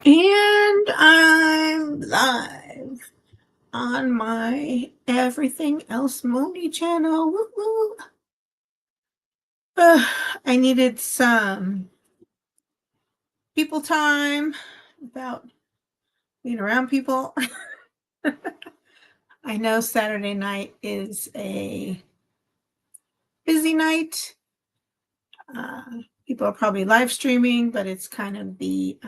And I'm live on my Everything Else Mooney channel. Woo woo. I needed some people time without being around people. I know Saturday night is a busy night. People are probably live streaming, but it's kind of the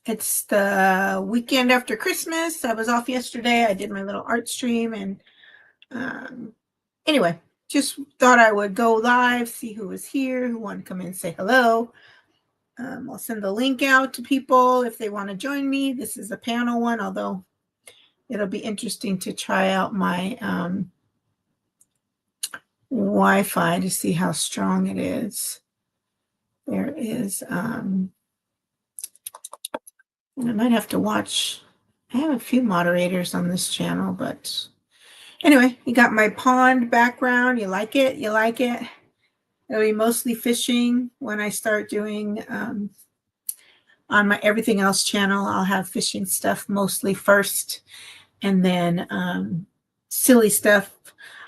it's the weekend after Christmas. I was off yesterday. I did my little art stream, and anyway, just thought I would go live, see who was here, who wanted to come in and say hello. I'll send the link out to people if they want to join me. This is a panel one, although it'll be interesting to try out my Wi-Fi to see how strong it is. There is, and I might have to watch. I have a few moderators on this channel, but anyway, you got my pond background. You like it? You like it? It'll be mostly fishing when I start doing on my Everything Else channel. I'll have fishing stuff mostly first, and then silly stuff.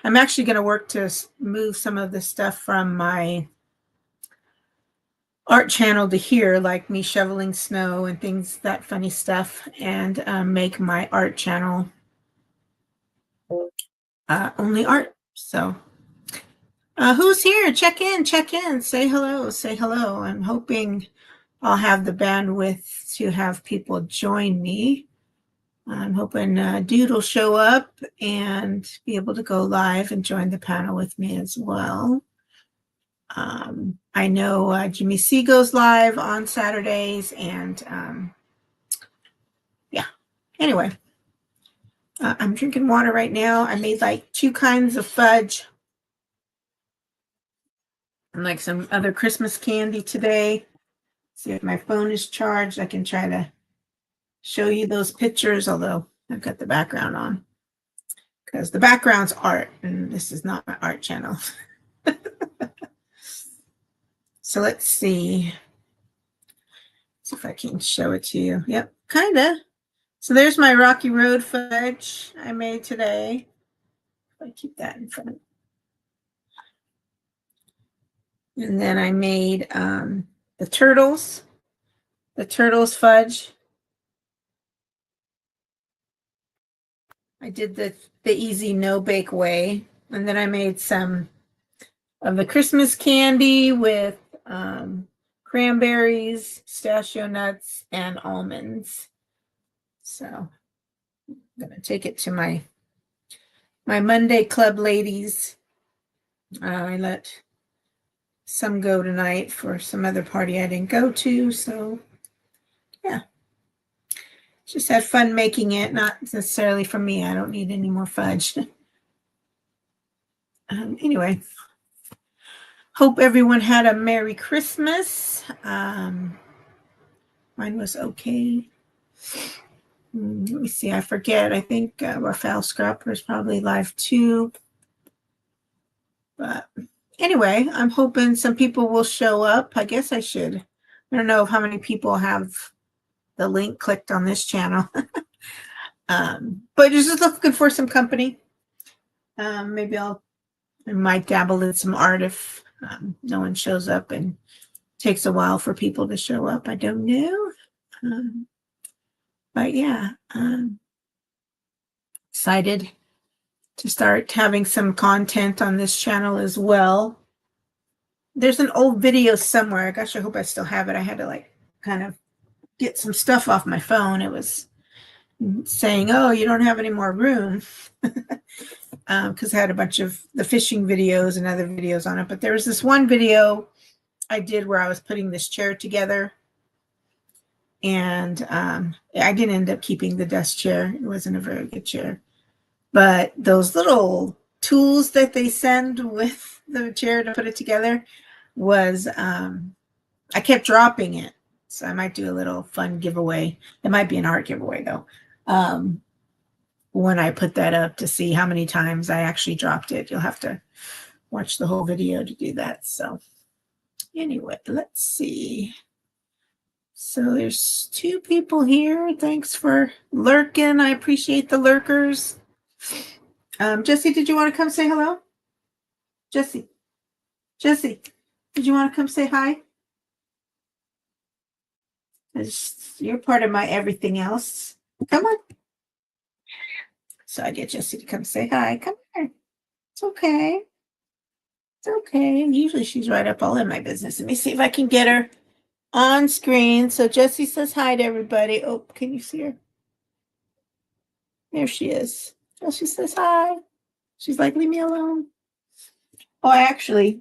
I'm actually going to work to move some of the stuff from my art channel to here, like me shoveling snow and things, that funny stuff, and make my art channel only art. So who's here? Check in, say hello, say hello. I'm hoping I'll have the bandwidth to have people join me. I'm hoping Dude will show up and be able to go live and join the panel with me as well. I know Jimmy C goes live on Saturdays, and yeah. Anyway, I'm drinking water right now. I made like 2 kinds of fudge and like some other Christmas candy today. See if my phone is charged. I can try to show you those pictures, although I've got the background on because the background's art and this is not my art channel. So let's see if I can show it to you. Yep, kind of. So there's my Rocky Road fudge I made today. I keep that in front. And then I made the turtles fudge. I did the easy no bake way. And then I made some of the Christmas candy with cranberries, pistachio nuts, and almonds. So I'm gonna take it to my Monday Club ladies. I let some go tonight for some other party I didn't go to. So yeah, just had fun making it, not necessarily for me. I don't need any more fudge. Anyway, hope everyone had a Merry Christmas. Mine was okay. Let me see. I forget. I think Raphael Scrapper is probably live too. But anyway, I'm hoping some people will show up. I guess I should. I don't know how many people have the link clicked on this channel. But just looking for some company. Maybe I might dabble in some art if no one shows up and takes a while for people to show up. I don't know. But yeah, excited to start having some content on this channel as well. There's an old video somewhere. Gosh, I hope I still have it. I had to like kind of get some stuff off my phone. It was saying, oh, you don't have any more room. Because I had a bunch of the fishing videos and other videos on it. But there was this one video I did where I was putting this chair together. And I didn't end up keeping the desk chair. It wasn't a very good chair. But those little tools that they send with the chair to put it together was, I kept dropping it. So I might do a little fun giveaway. It might be an art giveaway though. When I put that up to see how many times I actually dropped it. You'll have to watch the whole video to do that. So anyway, let's see. So there's 2 people here. Thanks for lurking. I appreciate the lurkers. Jesse, did you want to come say hello? Jesse, did you want to come say hi? You're part of my everything else. Come on. So I get Jesse to come say hi. Come here. It's okay. It's okay. Usually she's right up all in my business. Let me see if I can get her on screen. So Jesse says hi to everybody. Oh, can you see her? There she is. Jesse says hi. She's like, leave me alone. Oh, I actually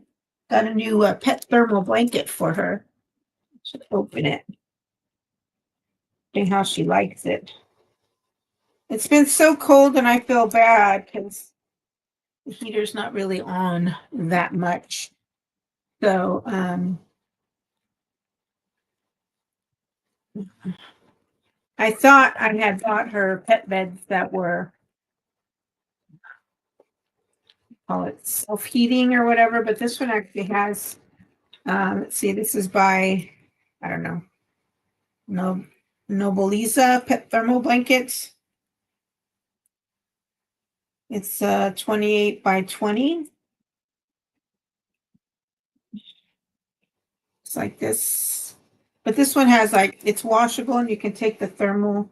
got a new pet thermal blanket for her. Should open it. See how she likes it. It's been so cold and I feel bad because the heater's not really on that much. So, I thought I had bought her pet beds that were, call it self-heating or whatever, but this one actually has, let's see, this is by, I don't know, Nobeliza pet thermal blankets. It's 28 by 20. It's like this, but this one has like, it's washable and you can take the thermal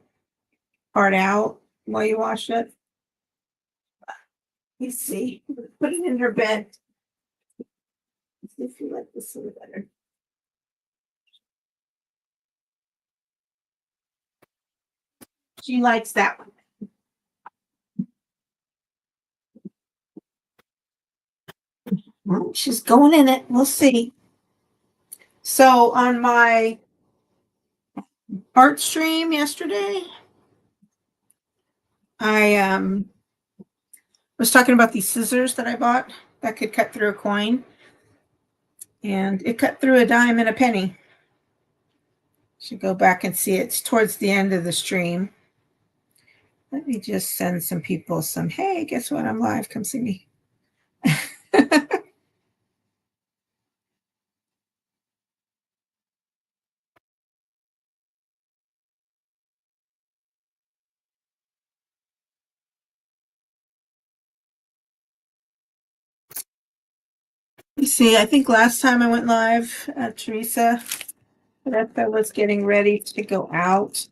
part out while you wash it. Let's see, put it in her bed. Let's see if you like this one better. She likes that one. Well, she's going in it. We'll see. So on my art stream yesterday, I was talking about these scissors that I bought that could cut through a coin. And it cut through a dime and a penny. Should go back and see it. It's towards the end of the stream. Let me just send some people some, hey, guess what? I'm live. Come see me. You see, I think last time I went live, Teresa was getting ready to go out.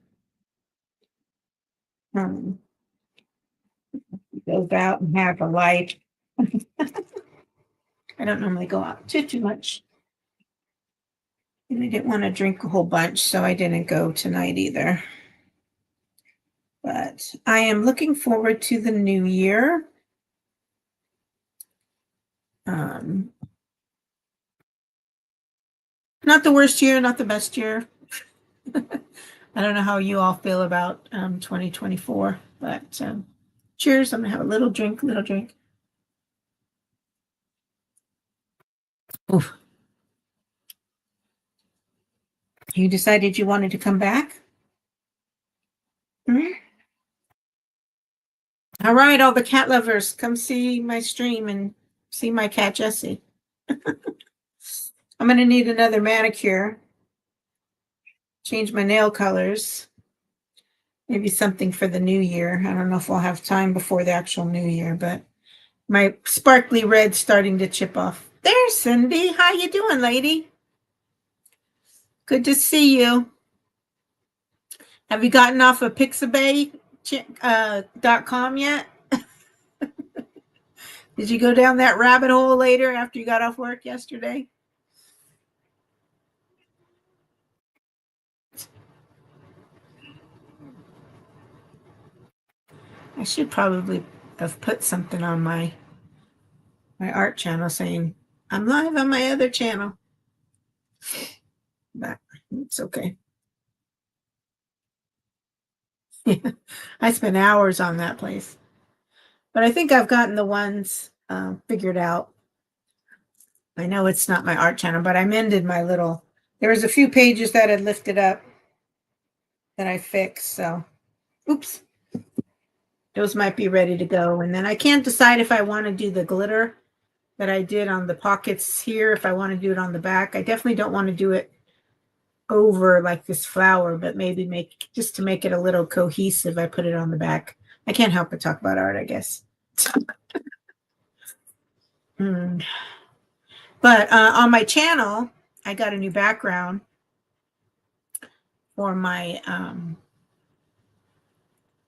Goes out and have a light. I don't normally go out too much. And I didn't want to drink a whole bunch, so I didn't go tonight either. But I am looking forward to the new year. Not the worst year, not the best year. I don't know how you all feel about 2024, but cheers. I'm gonna have a little drink, Oof. You decided you wanted to come back? Mm-hmm. All right, all the cat lovers, come see my stream and see my cat Jessie. I'm gonna need another manicure. Change my nail colors. Maybe something for the new year. I don't know if we'll have time before the actual new year, but my sparkly red's starting to chip off. There's Cindy. How you doing, lady? Good to see you. Have you gotten off of Pixabay.com yet? Did you go down that rabbit hole later after you got off work yesterday? I should probably have put something on my art channel saying I'm live on my other channel. But it's okay. I spent hours on that place. But I think I've gotten the ones figured out. I know it's not my art channel, but I mended my little, there was a few pages that had lifted up that I fixed. So, oops. Those might be ready to go. And then I can't decide if I want to do the glitter that I did on the pockets here if I want to do it on the back. I definitely don't want to do it over like this flower, but maybe make just to make it a little cohesive, I put it on the back. I can't help but talk about art, I guess. But on my channel, I got a new background for my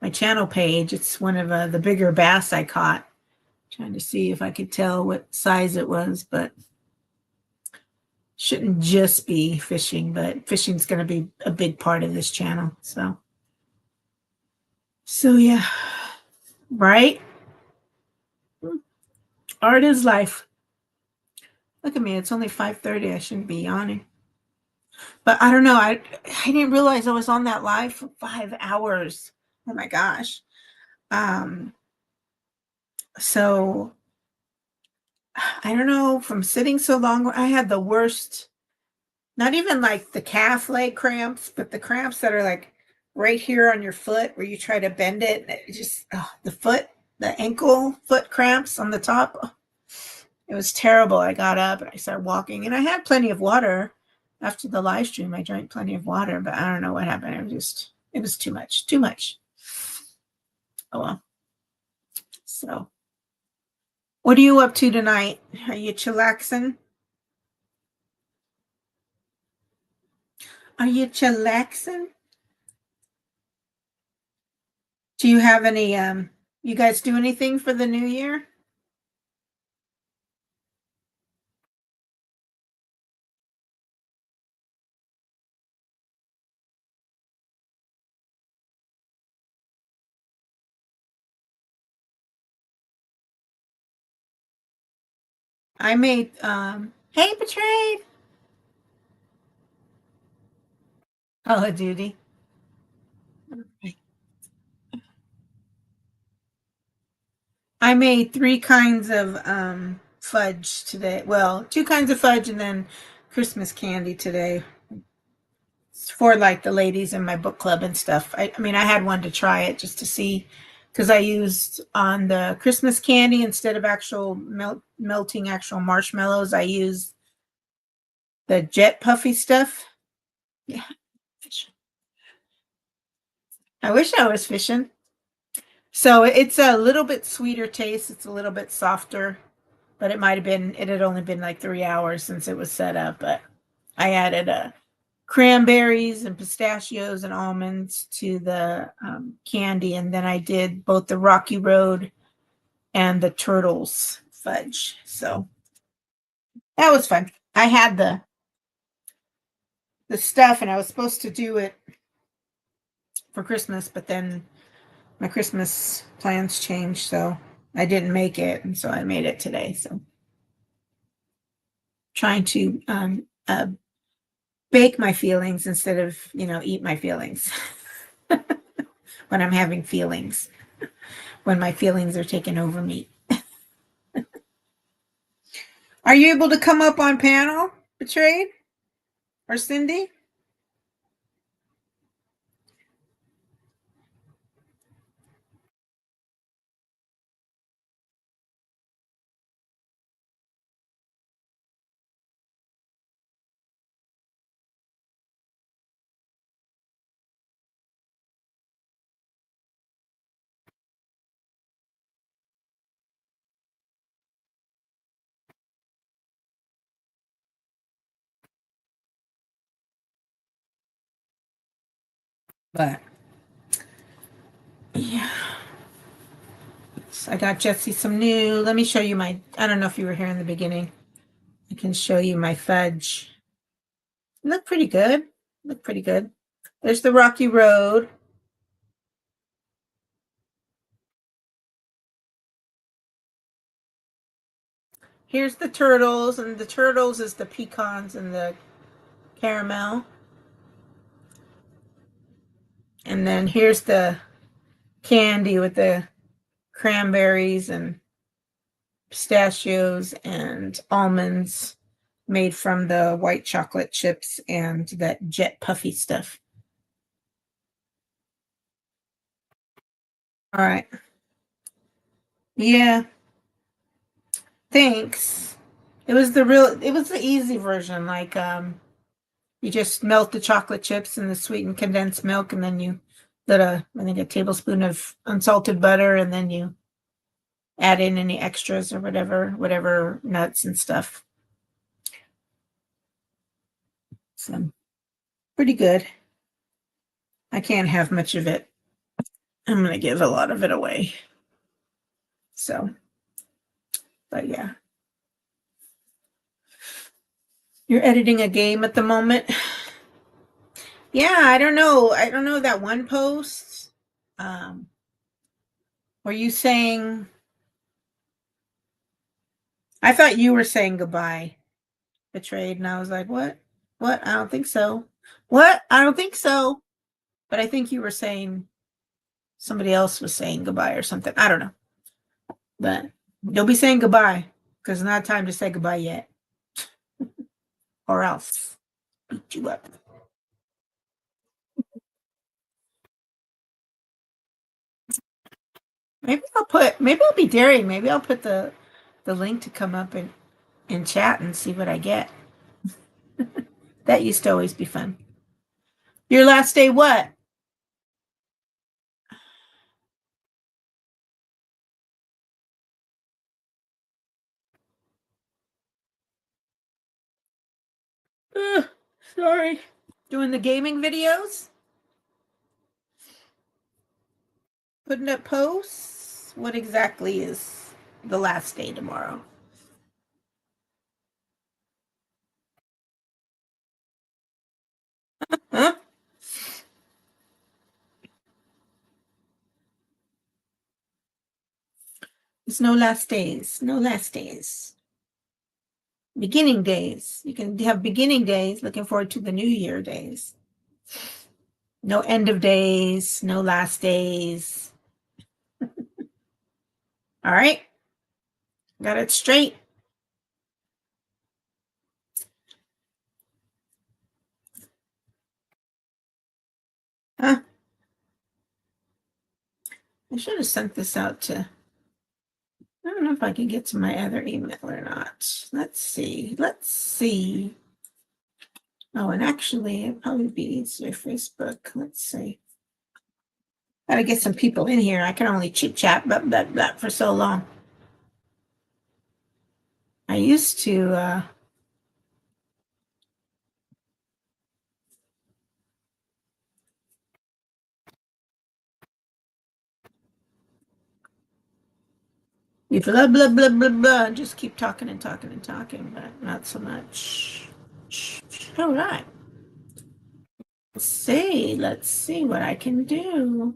my channel page. It's one of the bigger bass I caught. Trying to see if I could tell what size it was, but shouldn't just be fishing, but fishing's going to be a big part of this channel. So yeah, right? Art is life. Look at me. It's only 5:30. I shouldn't be yawning. But I don't know. I didn't realize I was on that live for 5 hours. Oh my gosh. So I don't know, from sitting so long, I had the worst, not even like the calf leg cramps, but the cramps that are like right here on your foot where you try to bend it. And it just, the ankle foot cramps on the top. It was terrible. I got up and I started walking, and I had plenty of water after the live stream. I drank plenty of water, but I don't know what happened. It was too much, too much. Oh well. So, what are you up to tonight? Are you chillaxing? Are you chillaxing? Do you have any, you guys do anything for the new year? I made, hey, Betrayed. Call of Duty. I made 3 kinds of fudge today. Well, 2 kinds of fudge and then Christmas candy today. It's for like the ladies in my book club and stuff. I mean, I had one to try it just to see, because I used on the Christmas candy, instead of actual melting actual marshmallows, I used the Jet Puffy stuff. Yeah, I wish I was fishing. So it's a little bit sweeter taste. It's a little bit softer, but it had only been like 3 hours since it was set up. But I added cranberries and pistachios and almonds to the candy. And then I did both the Rocky Road and the Turtles fudge. So that was fun. I had the stuff, and I was supposed to do it for Christmas, but then my Christmas plans changed, so I didn't make it, and so I made it today. So trying to bake my feelings instead of eat my feelings when I'm having feelings, when my feelings are taking over me. Are you able to come up on panel, Betrayed or Cindy? But yeah, so I got Jesse some new. Let me show you my. I don't know if you were here in the beginning. I can show you my fudge. Look pretty good. Look pretty good. There's the Rocky Road. Here's the turtles, and the turtles is the pecans and the caramel. And then here's the candy with the cranberries and pistachios and almonds made from the white chocolate chips and that Jet Puffy stuff. All right. Yeah. Thanks. It was the easy version. Like, you just melt the chocolate chips in the sweetened condensed milk, and then you put I think a tablespoon of unsalted butter, and then you add in any extras or whatever nuts and stuff. So pretty good. I can't have much of it. I'm going to give a lot of it away. So, but yeah. You're editing a game at the moment? Yeah, I don't know. I don't know that one post. Were you saying, I thought you were saying goodbye, betrayed, and I was like, what? What? I don't think so. What? I don't think so. But I think you were saying somebody else was saying goodbye or something. I don't know. But you'll be saying goodbye because it's not time to say goodbye yet. Or else beat you up. Maybe I'll be daring. Maybe I'll put the link to come up in chat and see what I get. That used to always be fun. Your last day what? Ugh, sorry. Doing the gaming videos? Putting up posts? What exactly is the last day tomorrow? Huh? There's no last days. No last days. Beginning days. You can have beginning days, looking forward to the new year days. No end of days, no last days. All right. Got it straight. Huh? I should have sent this out to, I don't know if I can get to my other email or not. Let's see. Let's see. Oh, and actually, it'd probably be easier Facebook. Let's see. Gotta get some people in here. I can only chit chat blah, blah, blah for so long. I used to, be blah, blah, blah, blah, blah, and just keep talking and talking and talking, but not so much. All right. Let's see what I can do.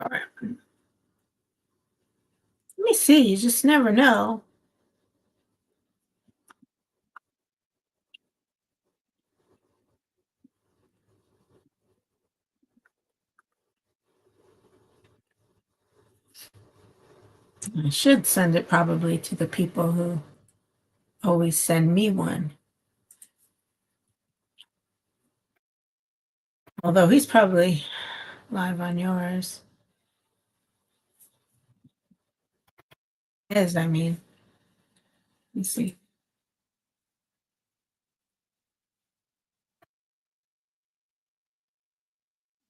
All right. Let me see. You just never know. I should send it probably to the people who always send me one. Although he's probably live on yours. Is, I mean. Let's see.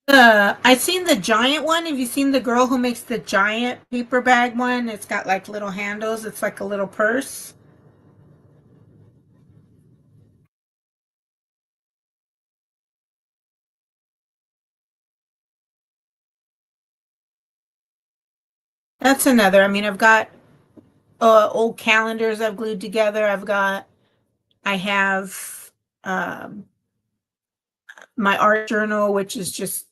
I've seen the giant one. Have you seen the girl who makes the giant paper bag one? It's got like little handles. It's like a little purse. That's another. I mean, I've got old calendars I've glued together. I have my art journal, which is just,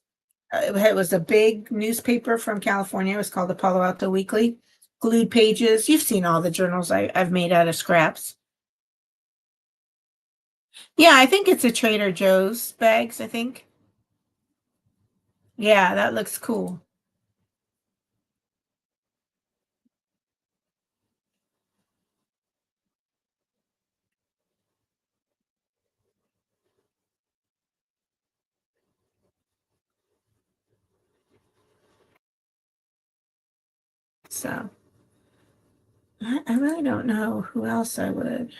it was a big newspaper from California. It was called the Palo Alto Weekly. Glued pages. You've seen all the journals I've made out of scraps. Yeah, I think it's a Trader Joe's bags, I think. Yeah, that looks cool. So I really don't know who else I would.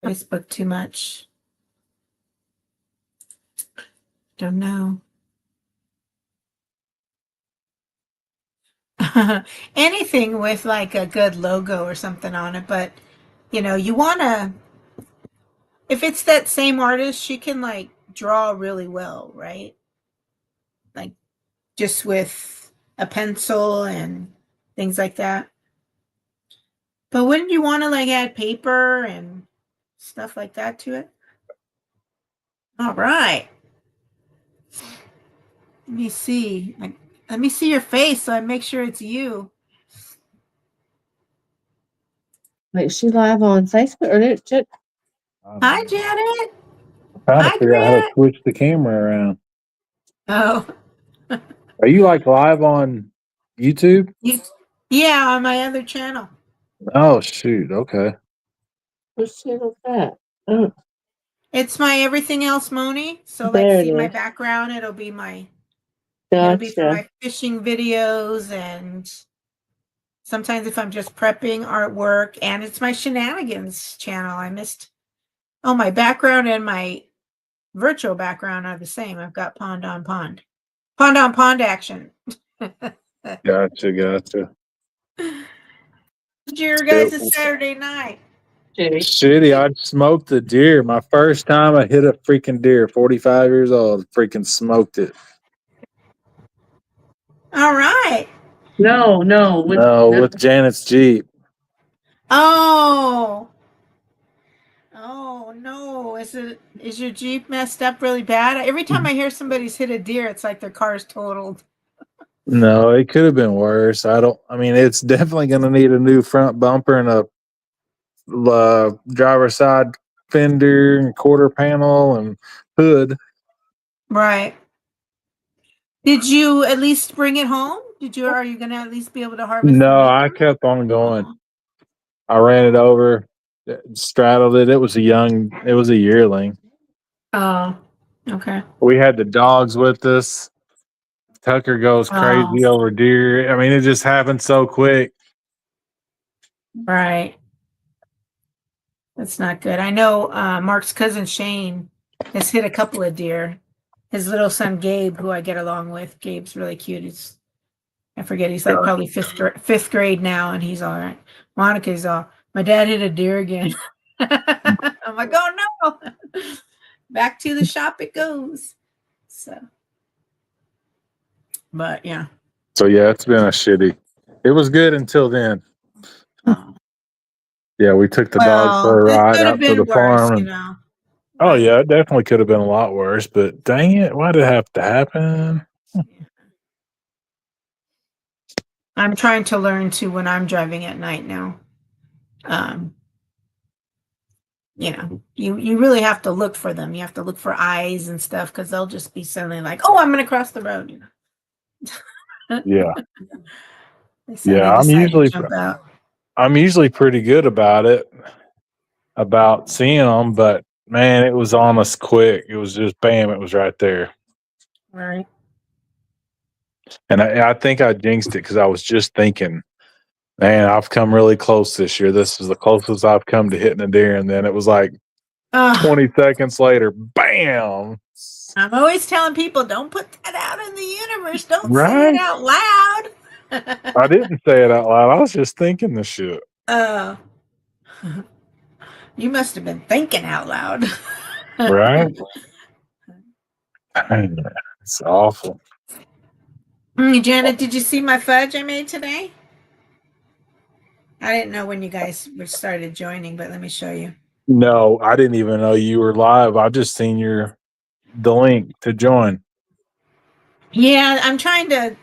Facebook too much. Don't know. Anything with like a good logo or something on it, but you want to, if it's that same artist, she can like draw really well, right? Like just with a pencil and things like that. But wouldn't you want to like add paper and stuff like that to it? All right. Let me see. Let me see your face so I make sure it's you. Wait, she live on Facebook or Hi, Janet. I'm trying to Hi, figure out how to Grant. switch the camera around. Oh, Are you like live on YouTube? yeah, on my other channel. Oh shoot. Okay. what channel's that? Oh, It's my everything else Moni. So like there it see my is. background, it'll be for Gotcha. my fishing videos, and sometimes if I'm just prepping artwork, and it's my shenanigans channel. I missed my background and my virtual background are the same. I've got pond on pond. Pond on pond action. Gotcha. Your guys' Saturday night. Shitty. I smoked a deer. My first time I hit a freaking deer. 45 years old. Freaking smoked it. All right. No, With Janet's Jeep. Oh. Oh no. Is your Jeep messed up really bad? Every time I hear somebody's hit a deer, it's like their car's totaled. No, it could have been worse. I mean, it's definitely going to need a new front bumper and a driver's side fender and quarter panel and hood. Right. Did you at least bring it home? Are you gonna at least be able to harvest the No, meat? I kept on going. I ran it over, straddled it. It was a yearling. Oh, okay. We had the dogs with us. Tucker goes crazy over deer. I mean, it just happened so quick. Right. That's not good. I know Mark's cousin Shane has hit a couple of deer. His little son Gabe, who I get along with, Gabe's really cute. I forget, he's like probably fifth grade now, and he's all right. Monica's all, my dad hit a deer again. I'm like, oh no. Back to the shop it goes. So, but yeah. So yeah, it's been a shitty. It was good until then. Oh. Yeah, we took the dogs for a This ride could have out to the been worse, farm. Oh Right. yeah, it definitely could have been a lot worse. But dang it, why did it have to happen? I'm trying to learn to when I'm driving at night now. You really have to look for them. You have to look for eyes and stuff because they'll just be suddenly like, "Oh, I'm going to cross the road." Yeah, Yeah. I'm usually pretty good about it, about seeing them. But man, it was on us quick. It was just bam, it was right there. Right. And I think I jinxed it because I was just thinking, man, I've come really close this year. This is the closest I've come to hitting a deer. And then it was like 20 seconds later, bam. I'm always telling people, don't put that out in the universe. Don't say Right? it out loud. I didn't say it out loud. I was just thinking the shit. You must have been thinking out loud. Right? It's awful. Janet, did you see my fudge I made today? I didn't know when you guys started joining, but let me show you. No, I didn't even know you were live. I just seen the link to join. Yeah, I'm trying to,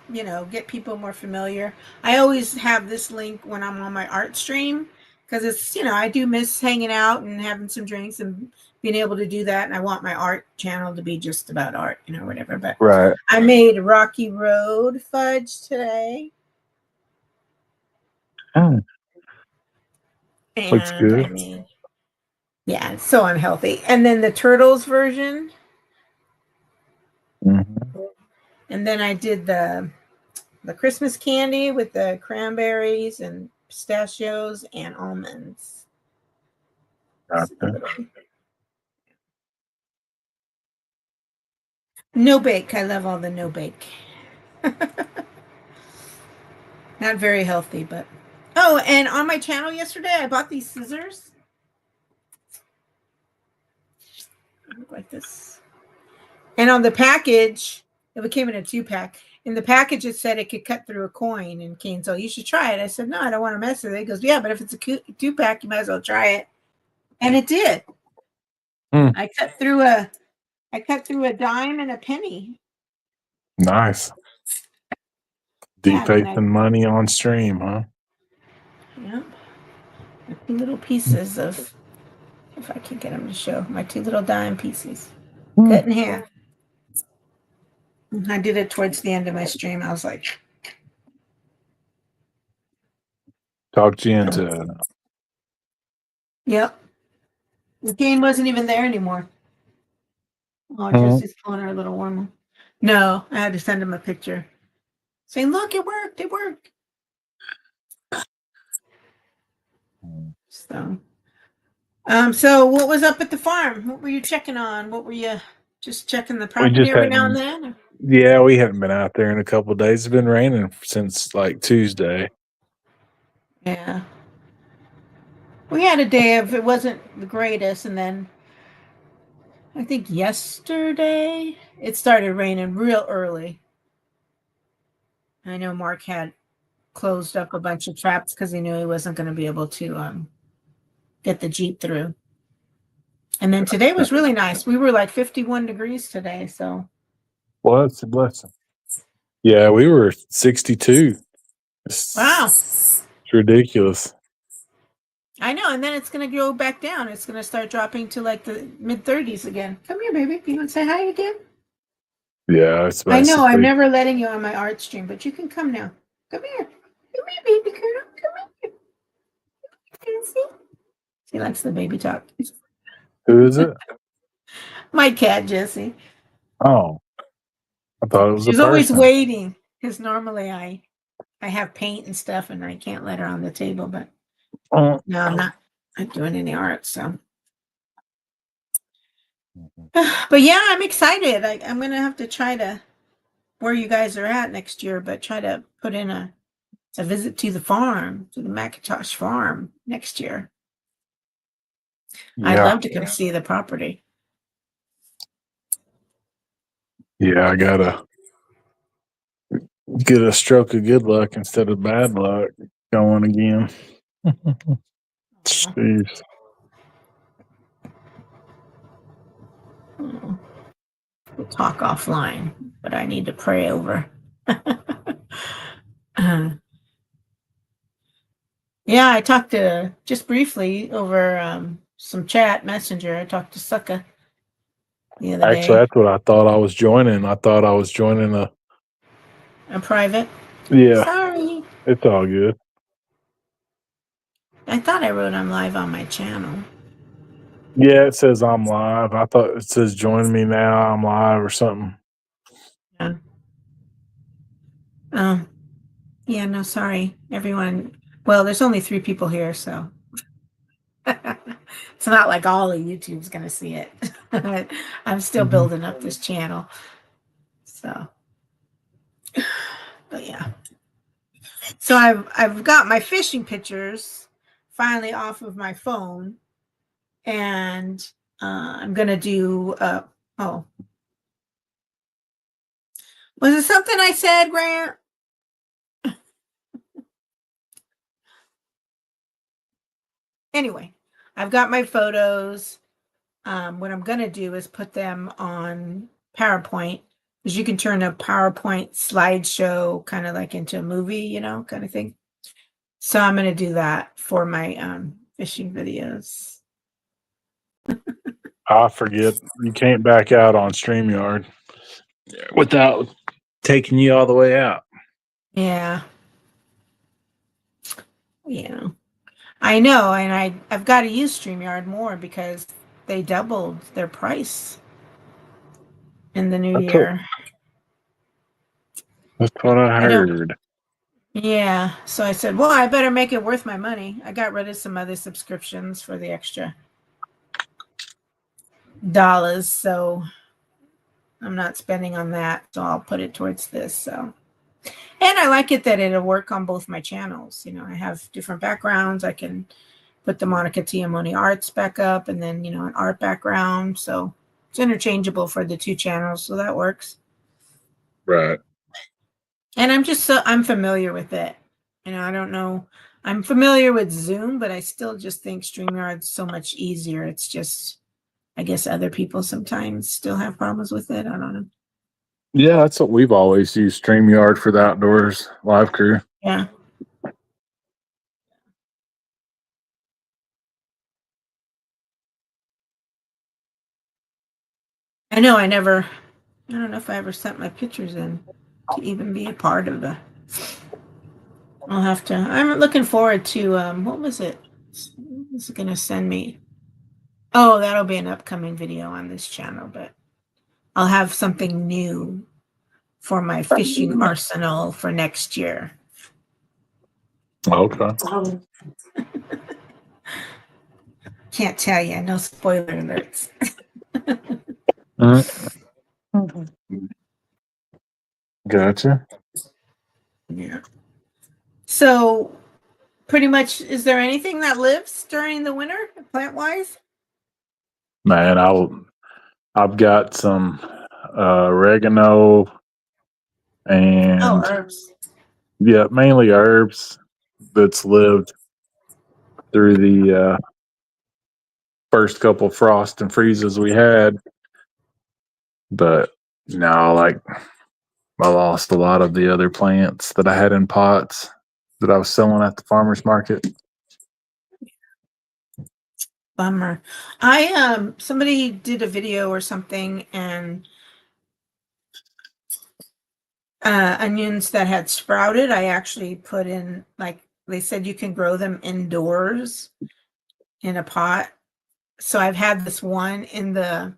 get people more familiar. I always have this link when I'm on my art stream because it's, I do miss hanging out and having some drinks and being able to do that. And I want my art channel to be just about art, whatever. But Right. I made Rocky Road fudge today. Mm, looks And I good. mean, yeah, it's so unhealthy. And then the turtles version. Mhm. And then I did the Christmas candy with the cranberries and pistachios and almonds. Gotcha. No bake. I love all the no bake. Not very healthy, but oh, and on my channel yesterday, I bought these scissors. They look like this. And on the package, it came in a 2-pack. In the package, it said it could cut through a coin. And Kane, so you should try it. I said, no, I don't want to mess with it. He goes, yeah, but if it's a 2-pack, you might as well try it. And it did. Hmm. I cut through a dime and a penny. Nice. Yeah, Deep faith and money on stream, huh? Yep. 2 little pieces of, if I can get them to show, my 2 little dime pieces. Cut in half. I did it towards the end of my stream. I was like, Talked you into it. yep. The game wasn't even there anymore. Oh, Jesse's pulling her a little warmer. No, I had to send him a picture saying, look, it worked. It worked. So what was up at the farm? What were you checking on? What were you just checking the property every now and then? Yeah, we haven't been out there in a couple of days. It's been raining since like Tuesday. Yeah. We had a day of, it wasn't the greatest, and then I think yesterday it started raining real early. I know Mark had closed up a bunch of traps because he knew he wasn't going to be able to get the Jeep through. And then today was really nice. We were like 51 degrees today, so. Well, that's a blessing. Yeah, we were 62. Wow. It's ridiculous. I know, and then it's going to go back down. It's going to start dropping to like the mid-30s again. Come here, baby. You want to say hi again? Yeah, it's I know, I'm basically- never letting you on my art stream, but you can come now. Come here. Come here, baby girl. Come here. See? She likes the baby talk. Who is it? My cat, Jessie. Oh, I thought it was She's a always person. waiting because normally I have paint and stuff and I can't let her on the table, but Oh. no, I'm not doing any art. So, but yeah, I'm excited. I'm going to have to try to where you guys are at next year, but try to put in a visit to the farm, to the McIntosh farm next year. Yeah. I'd love to come see the property. Yeah, I gotta get a stroke of good luck instead of bad luck going again. Jeez. We'll talk offline, but I need to pray over. Yeah, I talked to just briefly over some chat messenger. I talked to Sucka the other Actually, day. that's what I thought I was joining. I thought I was joining a Private. Yeah. Sorry. It's all good. I thought I wrote I'm live on my channel. Yeah, it says I'm live. I thought it says join me now. I'm live or something. Yeah. Yeah, no, sorry, everyone. Well, there's only 3 people here, so it's not like all of YouTube's gonna see it. I'm still building up this channel. So, but yeah. So I've got my fishing pictures finally off of my phone, and I'm gonna do. Oh, was it something I said, Grant? Anyway, I've got my photos. What I'm gonna do is put them on PowerPoint because you can turn a PowerPoint slideshow kind of like into a movie, you know, kind of thing. So I'm going to do that for my fishing videos. I forget you can't back out on StreamYard without taking you all the way out. Yeah. Yeah. I know, and I've got to use StreamYard more because they doubled their price in the new year. That's what I I don't. heard. Yeah. So I said, well, I better make it worth my money. I got rid of some other subscriptions for the extra dollars, so I'm not spending on that. So I'll put it towards this. So, and I like it that it'll work on both my channels. You know, I have different backgrounds. I can put the Monica Tiamoni arts back up, and then an art background. So it's interchangeable for the two channels, so that works. Right. And I'm familiar with it. I don't know. I'm familiar with Zoom, but I still just think StreamYard's so much easier. It's just, I guess other people sometimes still have problems with it. I don't know. Yeah, that's what we've always used StreamYard for the outdoors live crew. Yeah. I know I don't know if I ever sent my pictures in to even be a part of the. I'll have to. I'm looking forward to what was it? What was it gonna send me? Oh, that'll be an upcoming video on this channel, but I'll have something new for my fishing arsenal for next year. Okay. Can't tell you, no spoiler alerts. Gotcha. Yeah. So pretty much, is there anything that lives during the winter, plant-wise? Man, I've got some oregano and Oh, herbs. yeah, mainly herbs that's lived through the first couple frost and freezes we had. But no, like I lost a lot of the other plants that I had in pots that I was selling at the farmer's market. Bummer. Somebody did a video or something, and onions that had sprouted, I actually put in, like they said, you can grow them indoors in a pot. So I've had this one in the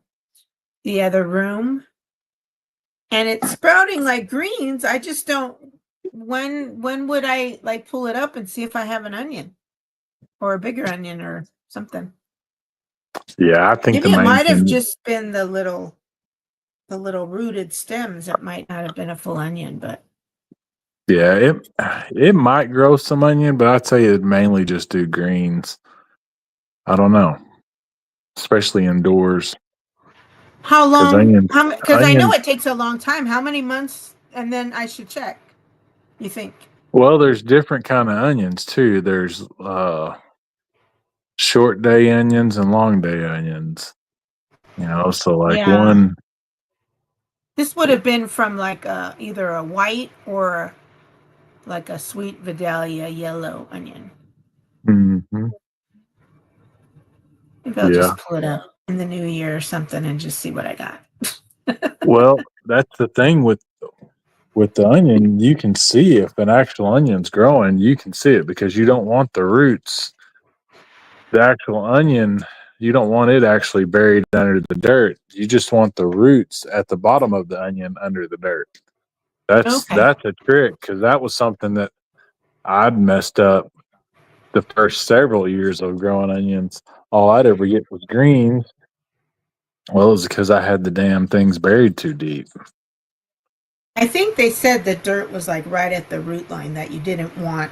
other room, and it's sprouting like greens. I just don't. When would I like pull it up and see if I have an onion or a bigger onion or something? Yeah, I think Maybe the it main might have thing, just been the little rooted stems. It might not have been a full onion, but yeah, it might grow some onion, but I'd say it mainly just do greens. I don't know, especially indoors. how Because long? onions, Because I know it takes a long time. How many months? And then I should check. You think? well, there's different kind of onions too. There's short day onions and long day onions. So like Yeah. one. This would have been from like either a white or like a sweet Vidalia yellow onion. Mm-hmm. Maybe I'll Yeah. just pull it up in the new year or something and just see what I got. Well, that's the thing with the onion. You can see if an actual onion's growing. You can see it because you don't want the roots. The actual onion, you don't want it actually buried under the dirt. You just want the roots at the bottom of the onion under the dirt. That's Okay. a trick, because that was something that I'd messed up the first several years of growing onions. All I'd ever get was greens. Well, it was because I had the damn things buried too deep. I think they said the dirt was like right at the root line, that you didn't want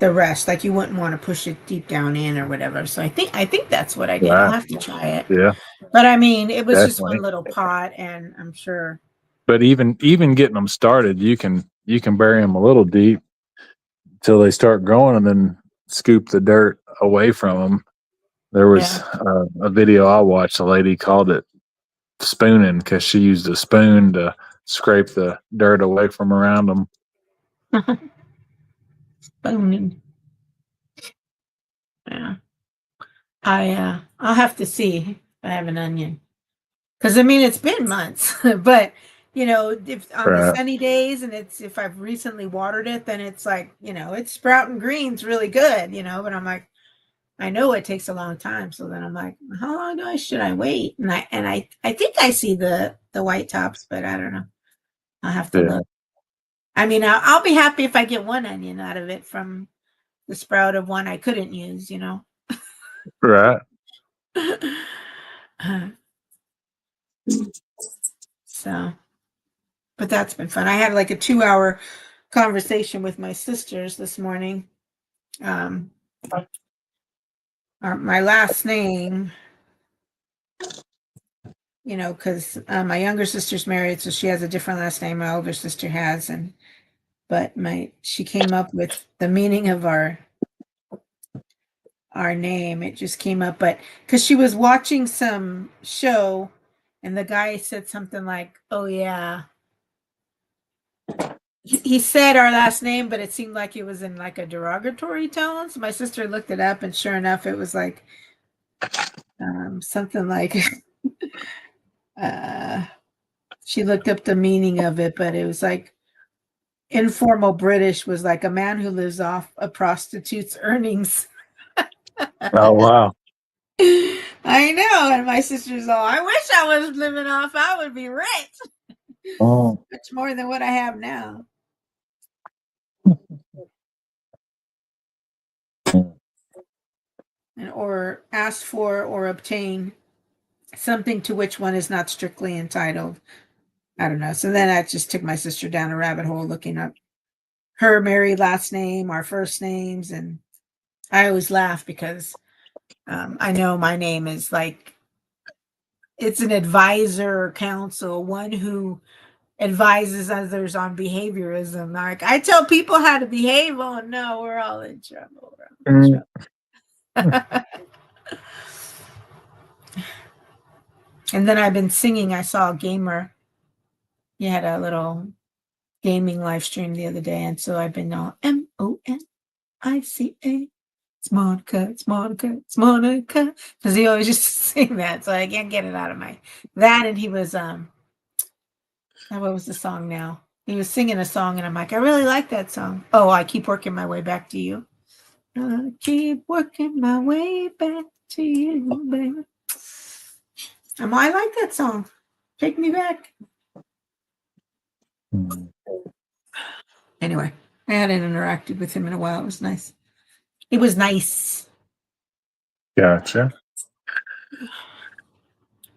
the rest, like you wouldn't want to push it deep down in or whatever. So I think that's what I did. I'll have to try it. Yeah, But I mean, it was just definitely. one little pot, and I'm sure. But even getting them started, you can bury them a little deep till they start growing, and then scoop the dirt away from them. There was a video I watched. A lady called it spooning because she used a spoon to scrape the dirt away from around them. Boning. Yeah. I'll have to see if I have an onion. Because I mean it's been months, but if on the Right. sunny days and if I've recently watered it, then it's like, it's sprouting greens really good, but I'm like, I know it takes a long time. So then I'm like, how long should I wait? And I think I see the white tops, but I don't know. I'll have to Yeah. look. I mean, I'll be happy if I get one onion out of it from the sprout of one I couldn't use, Right. So, but that's been fun. I had like a 2-hour conversation with my sisters this morning. My last name, because my younger sister's married, so she has a different last name. My older sister has, but she came up with the meaning of our name. It just came up, but because she was watching some show, and the guy said something like, "Oh yeah." He said our last name, but it seemed like it was in like a derogatory tone. So my sister looked it up, and sure enough, it was like something like she looked up the meaning of it, but it was like informal British was like a man who lives off a prostitute's earnings. Oh wow. I know, and my sister's all, I wish I was living off. I would be rich, Oh. much more than what I have now. Or ask for or obtain something to which one is not strictly entitled. I don't know. So then I just took my sister down a rabbit hole looking up her married last name, our first names, and I always laugh because I know my name is like, it's an advisor or counsel, one who advises others on behaviorism. Like I tell people how to behave. Oh no, we're all in trouble. And then I've been singing. I saw a gamer. He had a little gaming live stream the other day, and so I've been all MONICA. It's Monica, it's Monica, it's Monica. Because he always used to sing that, so I can't get it out of my that. And he was what was the song now? He was singing a song, and I'm like, I really like that song. Oh, I keep working my way back to you. I keep working my way back to you, baby. I like that song. Take me back. Anyway, I hadn't interacted with him in a while. It was nice. It was nice. Gotcha.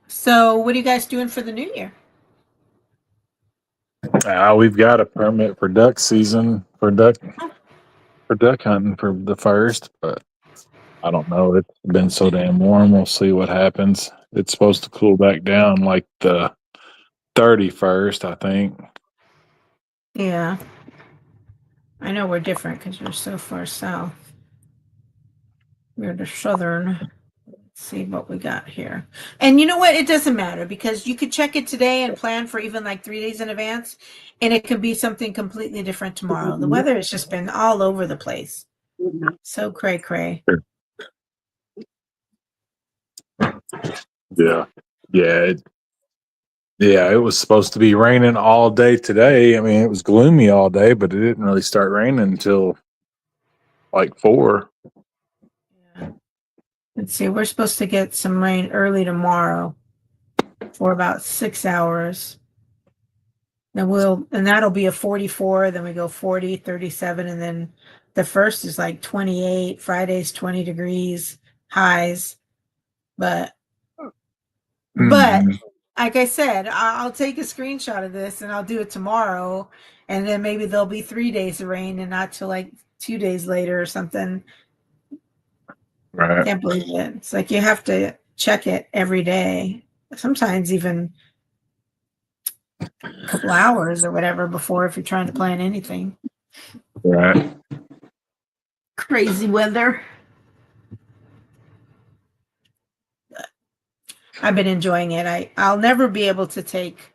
So, what are you guys doing for the new year? We've got a permit for duck season for duck hunting for the first, but I don't know. It's been so damn warm. We'll see what happens. It's supposed to cool back down like the 31st, I think. Yeah. I know we're different because you're so far south. We're the southern. Let's see what we got here. And you know what? It doesn't matter because you could check it today and plan for even like 3 days in advance, and it could be something completely different tomorrow. The weather has just been all over the place. So cray cray. Yeah. Yeah, it was supposed to be raining all day today. I mean, it was gloomy all day, but it didn't really start raining until like 4. Yeah. Let's see. We're supposed to get some rain early tomorrow for about 6 hours. Then that'll be a 44. Then we go 40, 37, and then the first is like 28. Friday's 20 degrees highs, but like I said, I'll take a screenshot of this and I'll do it tomorrow, and then maybe there'll be 3 days of rain and not till like 2 days later or something. Right. Can't believe it. It's like you have to check it every day. Sometimes even a couple hours or whatever before, if you're trying to plan anything. Right. Crazy weather. I've been enjoying it. I'll never be able to take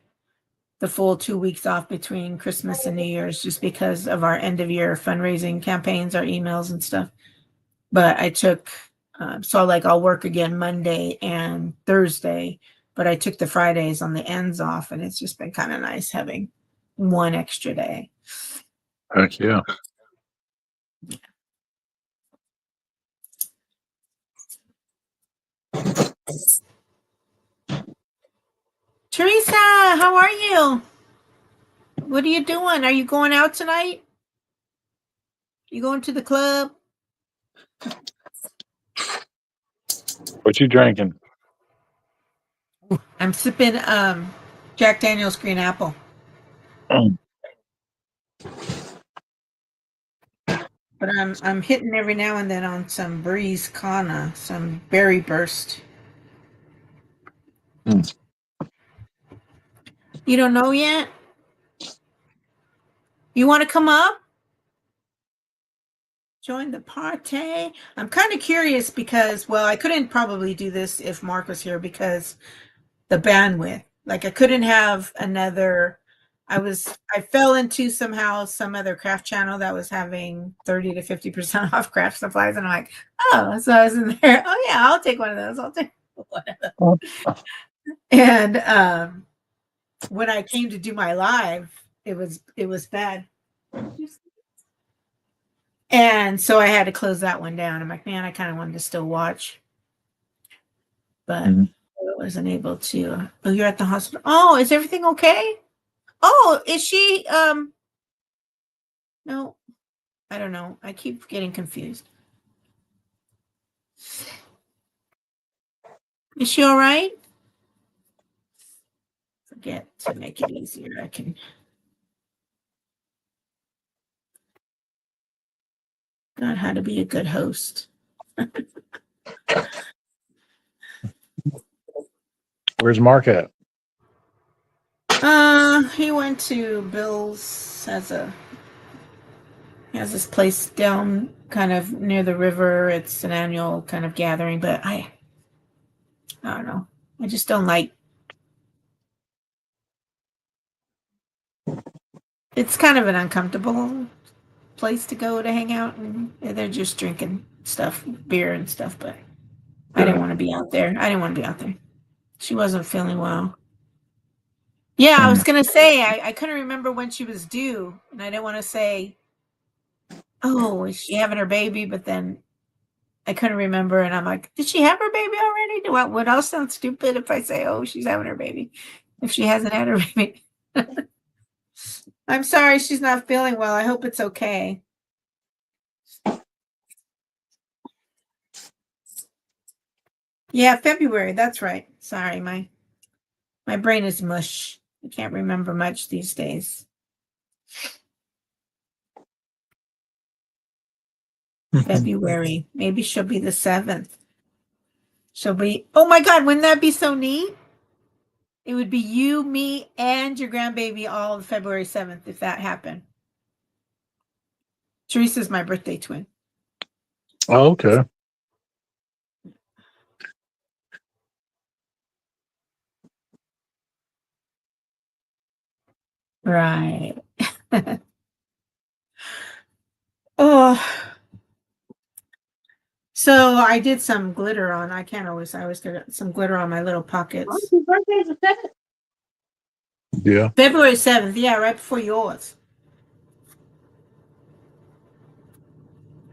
the full 2 weeks off between Christmas and New Year's just because of our end of year fundraising campaigns, our emails and stuff. But I took, so like I'll work again Monday and Thursday, but I took the Fridays on the ends off, and it's just been kind of nice having one extra day. Heck yeah. Teresa, how are you? What are you doing? Are you going out tonight? You going to the club? What you drinking? I'm sipping Jack Daniel's Green Apple. Mm. But I'm hitting every now and then on some Breeze Kana, some Berry Burst. Mm. You don't know yet? You want to come up? Join the party. I'm kind of curious because, well, I couldn't probably do this if Mark was here because the bandwidth. Like I couldn't have another. I fell into somehow some other craft channel that was having 30 to 50% off craft supplies, and I'm like, oh, so I was in there. Oh yeah, I'll take one of those. I'll take one of those. And when I came to do my live, it was bad. And so I had to close that one down. I'm like, man, I kind of wanted to still watch, but I wasn't able to. Oh, you're at the hospital. Oh, is everything okay? Oh, is she? No, I don't know. I keep getting confused. Is she all right? Forget to make it easier. I can. God, how to be a good host. Where's Mark at? He went to Bill's he has this place down kind of near the river. It's an annual kind of gathering, but I don't know. I just don't like. It's kind of an uncomfortable place to go to hang out, and they're just drinking stuff, beer and stuff, but I didn't want to be out there. I didn't want to be out there. She wasn't feeling well. Yeah, I was going to say, I couldn't remember when she was due, and I didn't want to say, oh, is she having her baby? But then I couldn't remember, and I'm like, did she have her baby already? Would I sound stupid if I say, oh, she's having her baby, if she hasn't had her baby? I'm sorry she's not feeling well. I hope it's okay. Yeah, February. That's right. Sorry, my brain is mush. I can't remember much these days. February. Maybe she'll be the 7th. She'll be, oh my God, wouldn't that be so neat? It would be you, me, and your grandbaby all February 7th if that happened. Teresa's my birthday twin. Oh, okay. Right. Oh. So I did some glitter on. I always get some glitter on my little pockets. His birthday's the 7th. Yeah. February 7th. Yeah, right before yours.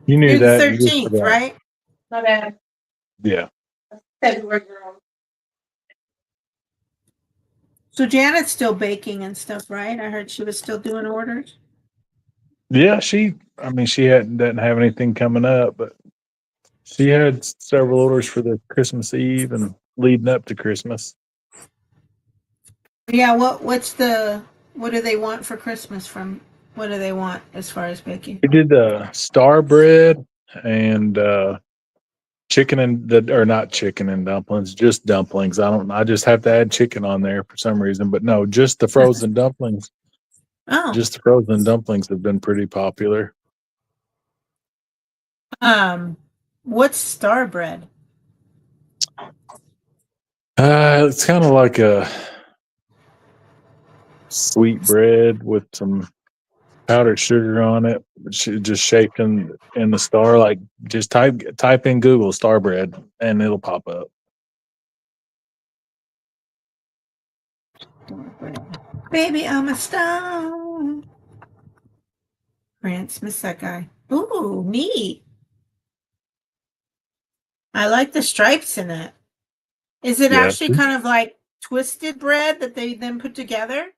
You knew You're that. the You just 13th, forgot. right? My bad. Yeah. February girl. So Janet's still baking and stuff, right? I heard she was still doing orders. Yeah, she doesn't have anything coming up, but she had several orders for the Christmas Eve and leading up to Christmas. Yeah, what do they want for Christmas from what do they want as far as baking? We did the star bread and chicken or not chicken and dumplings, just dumplings. I just have to add chicken on there for some reason, but no, just the frozen dumplings. Oh. Just the frozen dumplings have been pretty popular. What's star bread? It's kind of like a sweet bread with some powdered sugar on it, just shaped in the star. Like just type in Google star bread and it'll pop up. Baby, I'm a star. Grant Smith, that guy. Ooh, neat. I like the stripes in it. Is it Yeah. actually kind of like twisted bread that they then put together?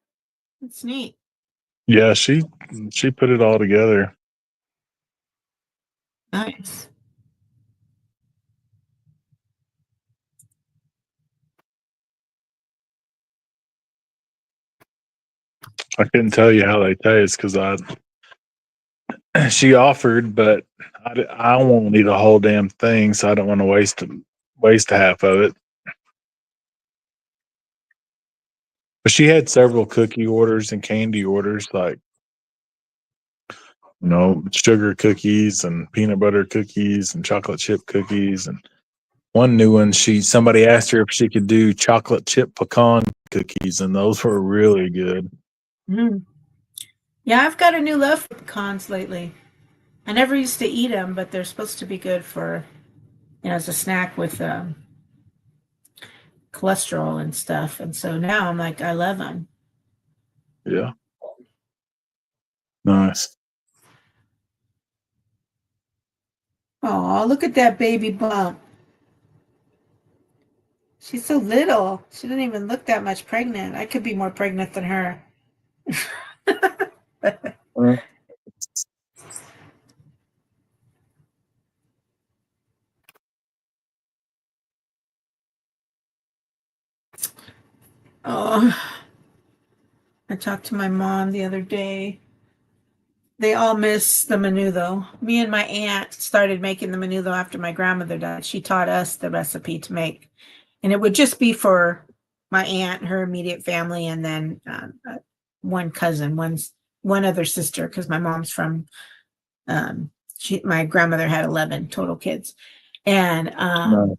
It's neat. Yeah, she put it all together. Nice. I couldn't tell you how they taste because she offered, but I won't eat a whole damn thing, so I don't want to waste half of it. But she had several cookie orders and candy orders, like sugar cookies and peanut butter cookies and chocolate chip cookies, and one new one. Somebody asked her if she could do chocolate chip pecan cookies, and those were really good. Mm. Yeah, I've got a new love for pecans lately. I never used to eat them, but they're supposed to be good for, as a snack with cholesterol and stuff. And so now I'm like, I love them. Yeah, nice. Oh, look at that baby bump. She's so little. She doesn't even look that much pregnant. I could be more pregnant than her. Oh, I talked to my mom the other day. They all miss the menudo. Me and my aunt started making the menudo after my grandmother died. She taught us the recipe to make, and it would just be for my aunt, her immediate family, and then one cousin, one other sister, because my mom's from. My grandmother had 11 total kids, and Nice.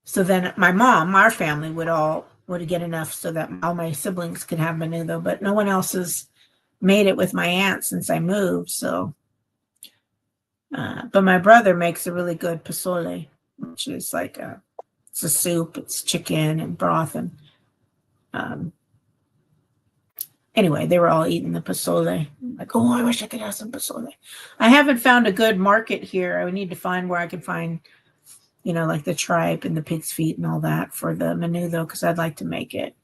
so then my mom, our family would get enough so that all my siblings could have menudo, but no one else has made it with my aunt since I moved. So, but my brother makes a really good pozole, which is like it's a soup, it's chicken and broth, and anyway, they were all eating the pozole. Like, oh, I wish I could have some pozole. I haven't found a good market here. I would need to find where I can find, like the tripe and the pig's feet and all that for the menudo, because I'd like to make it.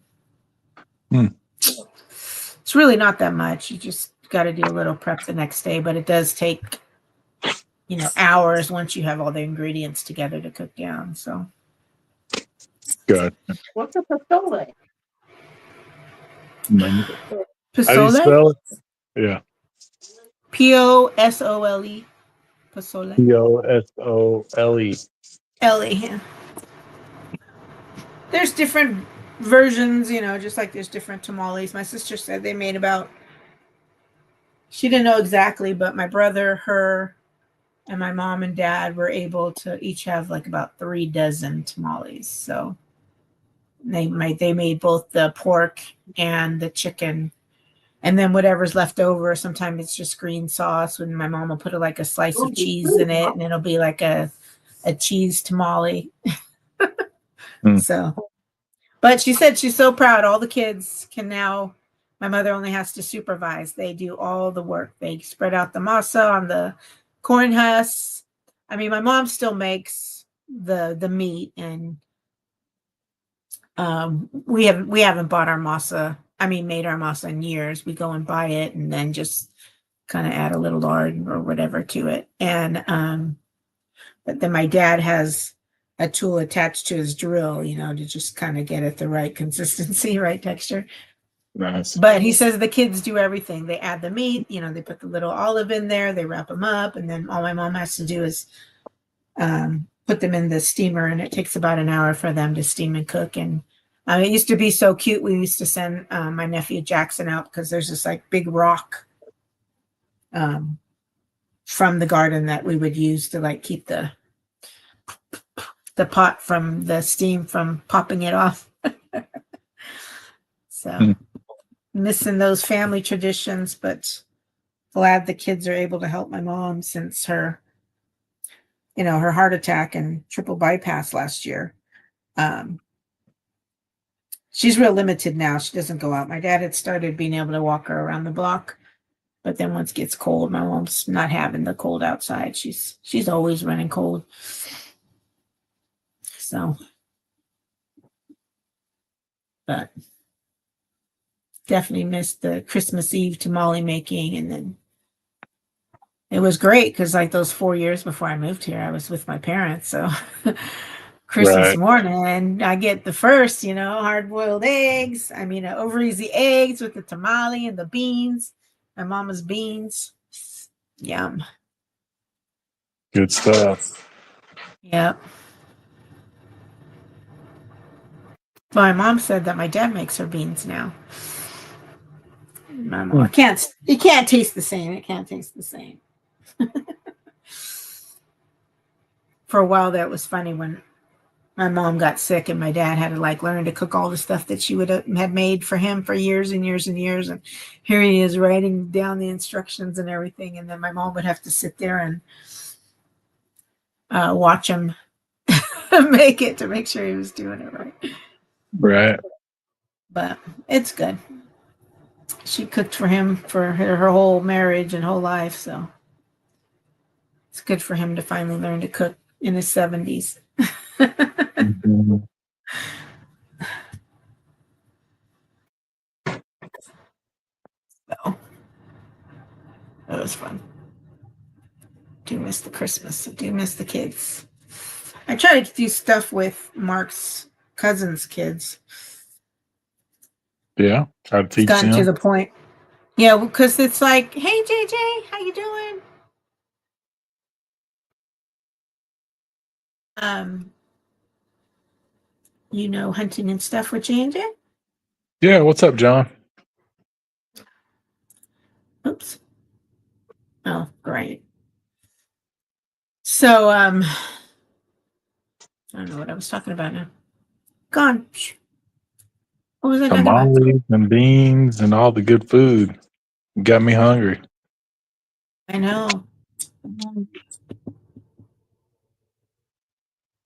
It's really not that much. You just got to do a little prep the next day, but it does take, hours once you have all the ingredients together to cook down. So Good. What's a pozole? pozole. How do you spell it? Yeah. Posole. Pozole. Posole. Ellie. Yeah. There's different versions, just like there's different tamales. My sister said they made she didn't know exactly, but my brother, her, and my mom and dad were able to each have like about 3 dozen tamales. So they made both the pork and the chicken, and then whatever's left over, sometimes it's just green sauce, when my mom will put like a slice of cheese in it, and it'll be like a cheese tamale. So, but she said she's so proud. All the kids can now, my mother only has to supervise. They do all the work. They spread out the masa on the corn husks. I mean, my mom still makes the meat, and we haven't bought our masa. I mean, made our masa in years. We go and buy it and then just kind of add a little lard or whatever to it. And but then my dad has a tool attached to his drill, to just kind of get it the right consistency, right texture. Nice. But he says the kids do everything. They add the meat, they put the little olive in there, they wrap them up, and then all my mom has to do is put them in the steamer, and it takes about an hour for them to steam and cook. And it used to be so cute. We used to send my nephew Jackson out, because there's this like big rock from the garden that we would use to like keep the pot from the steam from popping it off. So missing those family traditions, but glad the kids are able to help my mom since her, her heart attack and triple bypass last year. She's real limited now. She doesn't go out. My dad had started being able to walk her around the block, but then once it gets cold, my mom's not having the cold outside. She's always running cold. So, but definitely missed the Christmas Eve tamale making, and then it was great because like those 4 years before I moved here, I was with my parents. So Christmas Right. morning, I get the first, hard-boiled eggs. I mean, over easy eggs with the tamale and the beans, my mama's beans. Yum. Good stuff. Yep. My mom said that my dad makes her beans now. My mom, it can't taste the same. It can't taste the same. For a while there, it was funny when my mom got sick and my dad had to like learn to cook all the stuff that she had made for him for years and years and years. And here he is writing down the instructions and everything. And then my mom would have to sit there and watch him make it to make sure he was doing it right. Right. But it's good. She cooked for him for her whole marriage and whole life. So it's good for him to finally learn to cook in his 70s. Mhm. So that was fun. Do miss the Christmas. I do miss the kids. I try to do stuff with Mark's cousin's kids. Yeah. Try to It's teach gotten to them. the point. Yeah, because it's like, hey JJ, how you doing? Hunting and stuff with J&J? Yeah. What's up, John? Oops. Oh, great. So, I don't know what I was talking about now. Gone. What was I talking about? Tamales and beans and all the good food. Got me hungry. I know.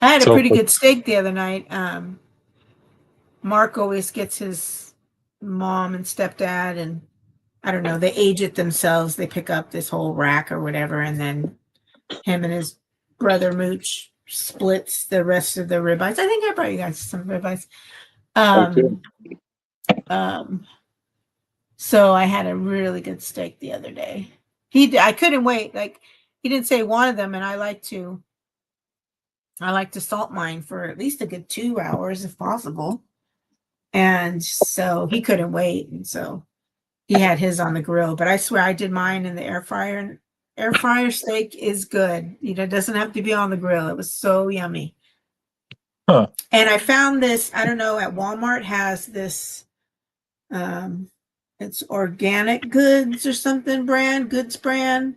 I had a So, pretty good steak the other night. Mark always gets his mom and stepdad, and I don't know, they age it themselves. They pick up this whole rack or whatever, and then him and his brother Mooch splits the rest of the ribeyes. I think I brought you guys some ribeyes. So I had a really good steak the other day. I couldn't wait. Like, he didn't say one of them, and I like to salt mine for at least a good 2 hours if possible. And so he couldn't wait, and so he had his on the grill. But I swear I did mine in the air fryer, and air fryer steak is good. It doesn't have to be on the grill. It was so yummy. huh. And I found this, I don't know, at Walmart has this it's organic goods or something goods brand,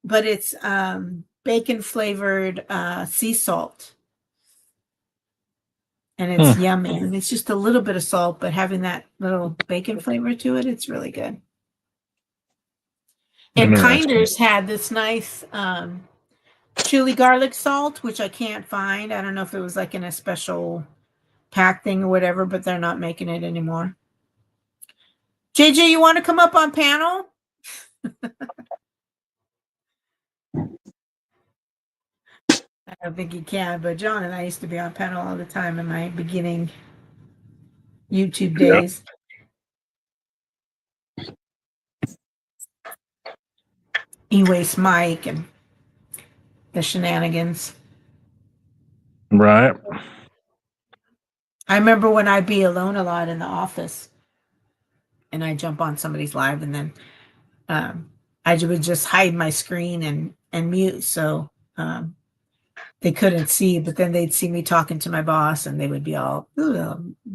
but it's bacon flavored sea salt. And it's yummy. And it's just a little bit of salt, but having that little bacon flavor to it, it's really good. And Kinder's had this nice chili garlic salt, which I can't find. I don't know if it was like in a special pack thing or whatever, but they're not making it anymore. JJ, you want to come up on panel? I don't think you can, but John and I used to be on panel all the time in my beginning YouTube days. E-Waste Mike and the shenanigans. Right. I remember when I'd be alone a lot in the office and I'd jump on somebody's live, and then I would just hide my screen and mute so they couldn't see, but then they'd see me talking to my boss and they would be all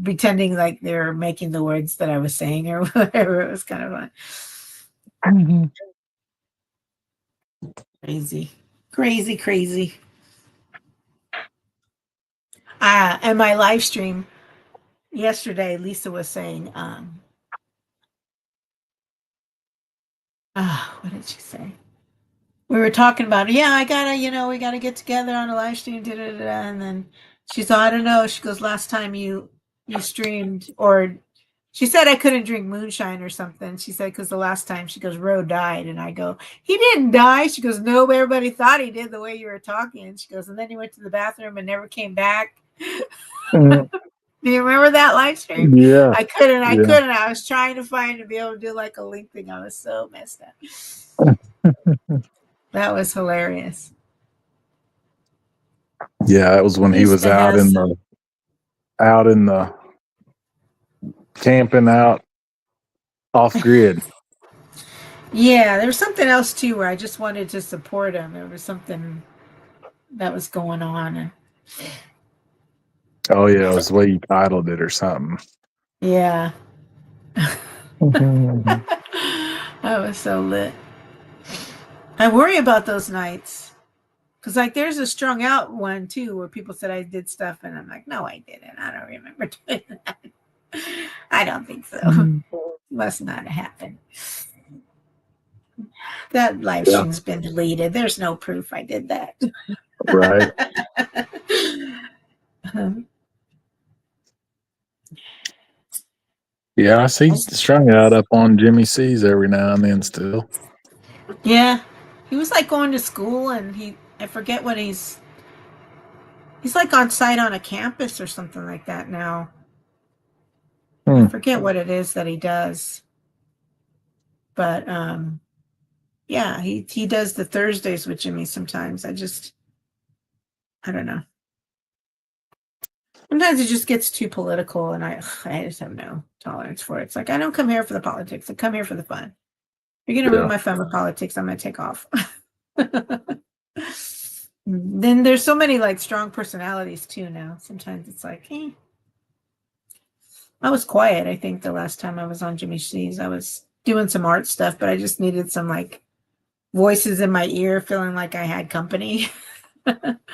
pretending like they're making the words that I was saying or whatever. It was kind of fun. Mm-hmm. Crazy. And my live stream yesterday, Lisa was saying, what did she say? We were talking about, yeah, I gotta, we gotta get together on a live stream, and then she said, I don't know. She goes, last time you streamed, or she said I couldn't drink moonshine or something. She said because the last time, she goes, Ro died, and I go, he didn't die. She goes, no, but everybody thought he did the way you were talking. She goes, and then he went to the bathroom and never came back. Mhm. Do you remember that live stream? Yeah. I couldn't. Yeah. I was trying to be able to do like a link thing. I was so messed up. That was hilarious. Yeah, it was when he Used was to have out in the camping out off grid. Yeah, there was something else too where I just wanted to support him. There was something that was going on. And Oh yeah, it was the way you titled it or something. yeah. Mhm. That was so lit. I worry about those nights. Because, like, there's a strung out one, too, where people said I did stuff, and I'm like, no, I didn't. I don't remember doing that. I don't think so. Must not have happened. That live Yeah. stream's been deleted. There's no proof I did that. Right. Yeah, I see strung out up on Jimmy C's every now and then still. Yeah. He was like going to school, and I forget what he's like on site on a campus or something like that now. I forget what it is that he does. But yeah, he does the Thursdays with Jimmy sometimes. I don't know. Sometimes it just gets too political, and I just have no tolerance for it. It's like, I don't come here for the politics. I come here for the fun. If you're going to ruin my fun with politics, I'm going to take off. Then there's so many like strong personalities too now. Sometimes it's like, I was quiet, I think, the last time I was on Jimmy C's. I was doing some art stuff, but I just needed some like voices in my ear, feeling like I had company.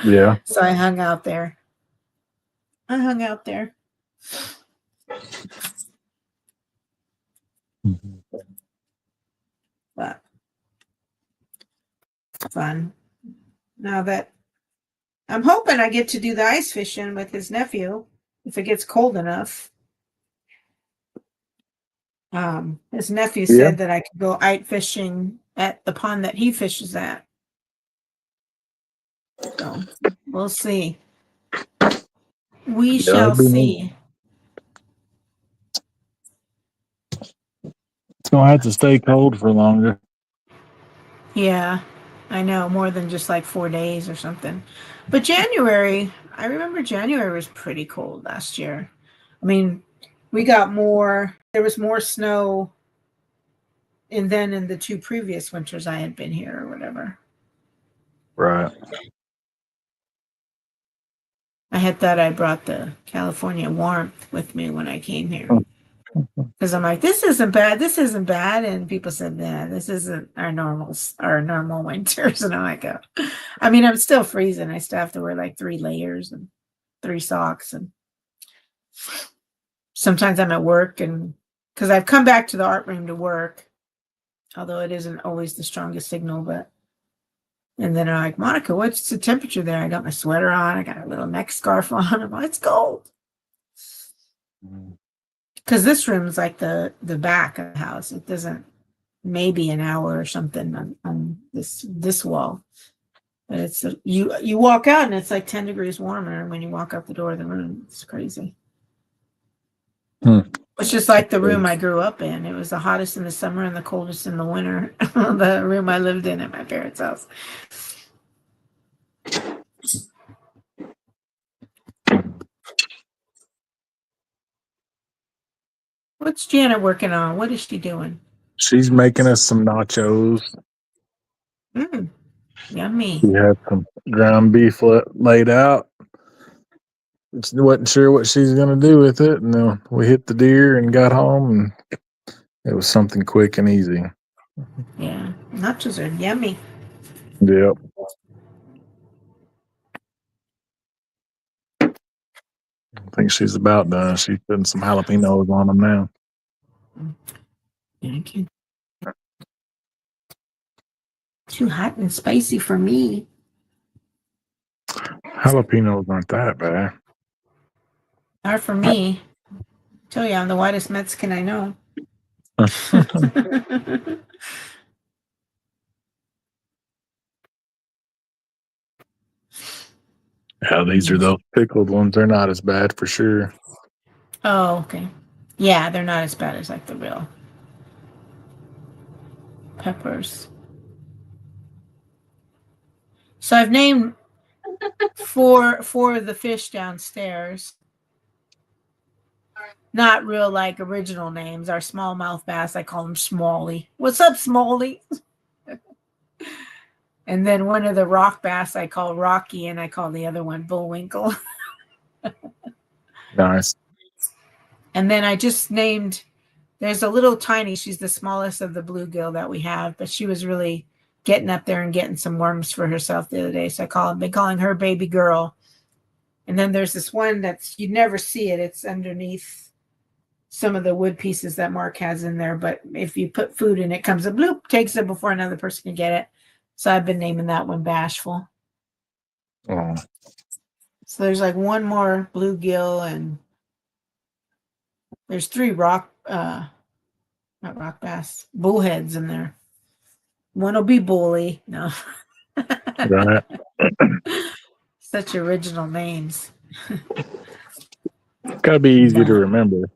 Yeah. So I hung out there. But fun. Now that I'm hoping I get to do the ice fishing with his nephew if it gets cold enough. His nephew said that I could go ice fishing at the pond that he fishes at. So we'll see. We shall see. It's gonna have to stay cold for longer. Yeah, I know, more than just like 4 days or something. But January, I remember January was pretty cold last year. I mean, there was more snow in the 2 previous winters I had been here or whatever. Right. I had thought I brought the California warmth with me when I came here. Because I'm like, this isn't bad. And people said, nah, this isn't our normal winters. And I'm like, oh. I mean, I'm still freezing. I still have to wear like 3 layers and 3 socks. And sometimes I'm at work, and because I've come back to the art room to work, although it isn't always the strongest signal, and then I'm like, Monica, what's the temperature there? I got my sweater on. I got a little neck scarf on. I'm like, it's cold. Because this room is like the back of the house. It doesn't, maybe an hour or something on this wall. But it's you walk out and it's like 10 degrees warmer when you walk out the door of the room. It's crazy. It's just like the room I grew up in. It was the hottest in the summer and the coldest in the winter. The room I lived in at my parents' house. What's Janet working on? What is she doing? She's making us some nachos. Yummy. She had some ground beef laid out. She wasn't sure what she's going to do with it. And then we hit the deer and got home, and it was something quick and easy. Yeah, nachos are yummy. Yep. I think she's about done. She's putting some jalapenos on them now. Thank you. Too hot and spicy for me. Jalapenos aren't that bad. Not for me. Tell you, I'm the whitest Mexican I know. Yeah, these are those pickled ones. They're not as bad for sure. Oh, okay. Yeah, they're not as bad as like the real peppers. So I've named four of the fish downstairs. Not real like original names. Our smallmouth bass, I call him Smalley. What's up, Smalley? And then one of the rock bass I call Rocky, and I call the other one Bullwinkle. Nice. And then I just named, there's a little tiny, she's the smallest of the bluegill that we have, but she was really getting up there and getting some worms for herself the other day. So been calling her Baby Girl. And then there's this one that's, you'd never see it. It's underneath some of the wood pieces that Mark has in there. But if you put food in, it comes up, bloop, takes it before another person can get it. So I've been naming that one Bashful. Oh, So there's like one more bluegill, and there's 3 not rock bass, bullheads in there. One will be Bully. No. right. Such original names. It's gotta be easy to remember.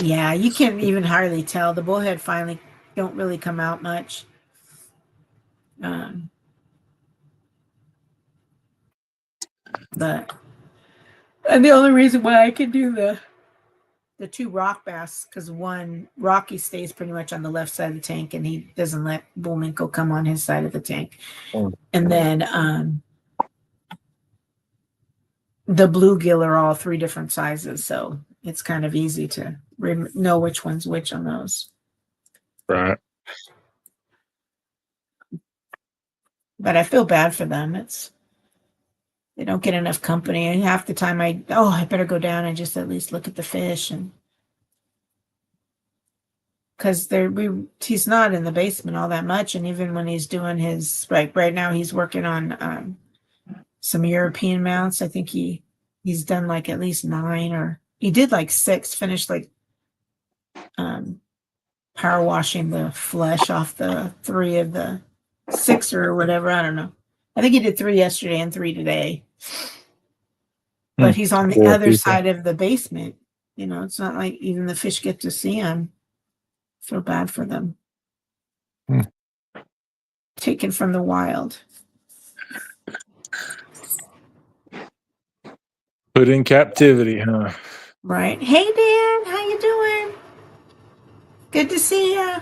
Yeah, you can't even hardly tell. The bullhead finally don't really come out much. And the only reason why I can do the 2 rock bass, because one, Rocky stays pretty much on the left side of the tank, and he doesn't let Bullwinkle come on his side of the tank. And then the bluegill are all 3 different sizes, so it's kind of easy to know which one's which on those. Right. But I feel bad for them. They don't get enough company. And half the time I better go down and just at least look at the fish, and because he's not in the basement all that much. And even when he's doing his right now, he's working on some European mounts. I think he's done like at least 9, or he did like 6, finished like power washing the flesh off the 3 of the 6 or whatever. I don't know. I think he did 3 yesterday and 3 today. But he's on the other side of the basement. You know, it's not like even the fish get to see him. Feel bad for them. Taken from the wild. Put in captivity, huh? Right. Hey, Dan, how you doing? Good to see ya.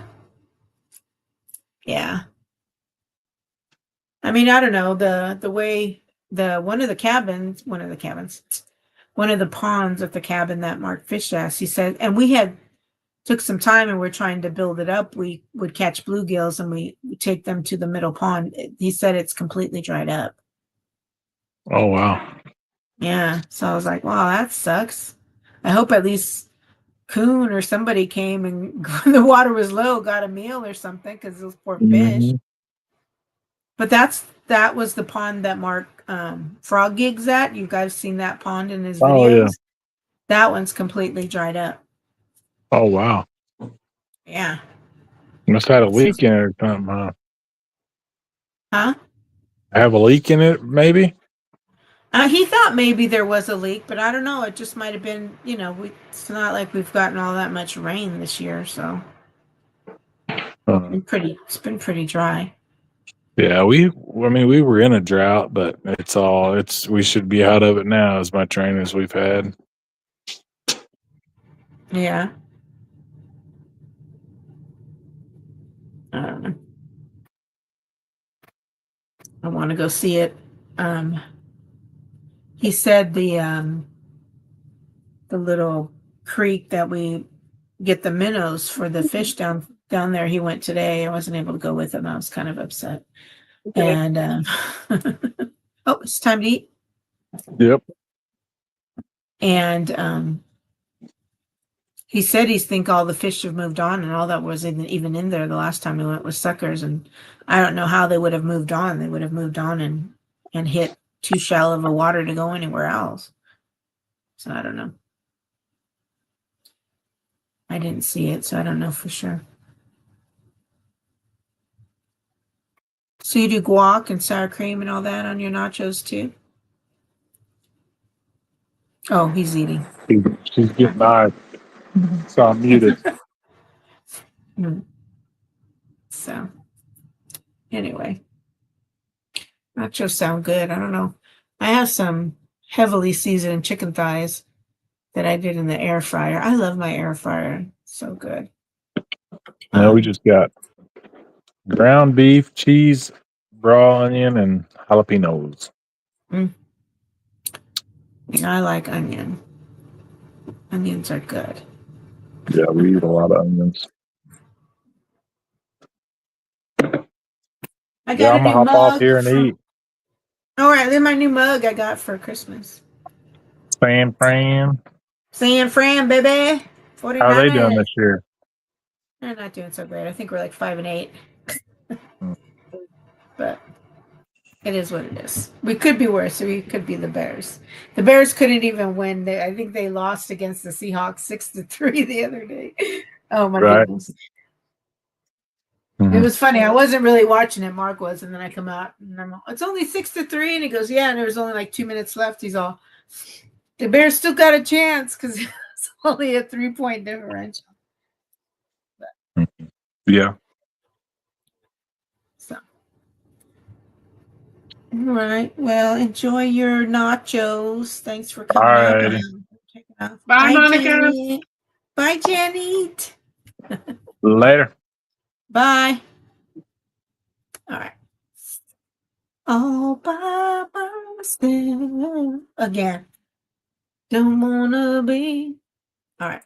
Yeah. I mean, I don't know, the way one of the ponds of the cabin that Mark fished at, he said, and we took some time and we're trying to build it up. We would catch bluegills and we take them to the middle pond. He said it's completely dried up. Oh, wow. Yeah. So I was like, wow, that sucks. I hope at least Coon or somebody came and when the water was low, got a meal or something, because those poor fish. But that was the pond that Mark frog gigs at. You guys seen that pond in his videos? Oh, yeah. That one's completely dried up. Oh, wow. Yeah. Must have had a leak in it or something, huh? Huh? Have a leak in it, maybe? He thought maybe there was a leak, but I don't know. It just might have been, it's not like we've gotten all that much rain this year, so it's been pretty dry. Yeah, we were in a drought, but we should be out of it now as much rain as we've had. Yeah. I don't know. I want to go see it. He said the little creek that we get the minnows for the fish down there, he went today. I wasn't able to go with him. I was kind of upset. Okay. And it's time to eat. Yep. And he said he think all the fish have moved on, and all that was even in there the last time we went with suckers. And I don't know how they would have moved on. They would have moved on and hit too shallow of a water to go anywhere else. So I don't know. I didn't see it, so I don't know for sure. So you do guac and sour cream and all that on your nachos too? Oh, he's eating. She's getting eyes. So I'm muted. So anyway, nachos sound good. I don't know. I have some heavily seasoned chicken thighs that I did in the air fryer. I love my air fryer. So good. No, we just got ground beef, cheese, raw onion, and jalapenos. I like onion. Onions are good. Yeah, we eat a lot of onions. I Yeah, got I'm a gonna new hop off mug. here and eat. All right, then my new mug I got for Christmas. San Fran. San Fran, baby. How are they doing this year? They're not doing so great. I think we're like 5-8. But it is what it is. We could be worse. We could be the Bears. The Bears couldn't even win. I think they lost against the Seahawks 6-3 the other day. Oh my goodness. Mm-hmm. It was funny. I wasn't really watching it. Mark was, and then I come out and I'm all, it's only 6-3, and he goes, yeah, and there was only like 2 minutes left. He's all, the Bears still got a chance because it's only a 3-point differential. But, yeah. So. All right. Well, enjoy your nachos. Thanks for coming up. Bye, Monica. Jenny. Bye, Jenny. Later. Bye. All right. All by myself again. Don't wanna be. All right.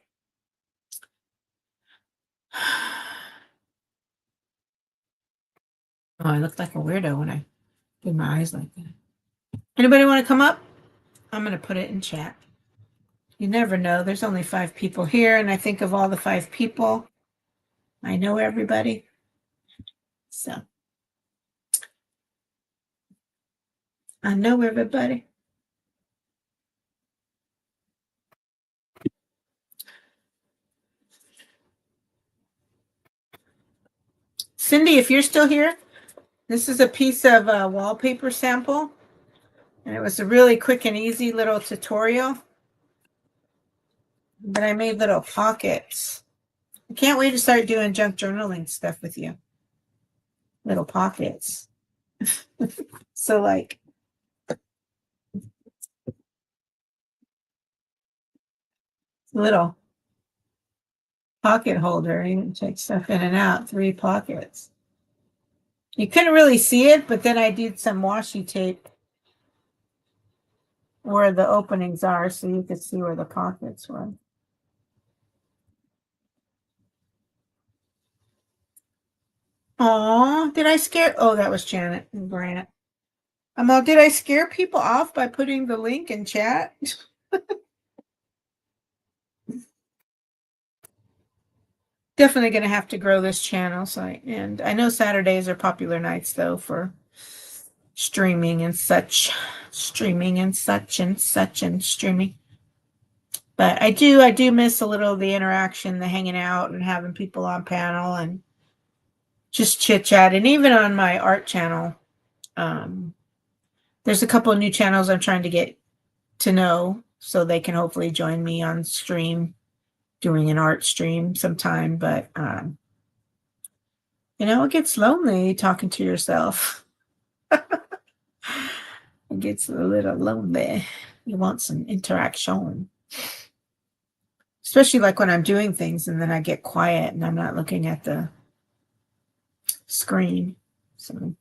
Oh, I looked like a weirdo when I did my eyes like that. Anybody want to come up? I'm going to put it in chat. You never know. There's only 5 people here, and I think of all the 5 people, I know everybody. So I know everybody. Cindy, if you're still here, this is a piece of wallpaper sample, and it was a really quick and easy little tutorial. But I made little pockets. I can't wait to start doing junk journaling stuff with you. Little pockets. So like little pocket holder. You can take stuff in and out. 3 pockets. You couldn't really see it, but then I did some washi tape where the openings are so you could see where the pockets were. Aw, did I scare? Oh, that was Janet and Grant. Did I scare people off by putting the link in chat? Definitely going to have to grow this channel. And I know Saturdays are popular nights though for streaming and such. But I do miss a little of the interaction, the hanging out and having people on panel and just chit chat. And even on my art channel, there's a couple of new channels I'm trying to get to know so they can hopefully join me on stream, doing an art stream sometime. But, it gets lonely talking to yourself. It gets a little lonely. You want some interaction. Especially like when I'm doing things and then I get quiet and I'm not looking at the screen. So.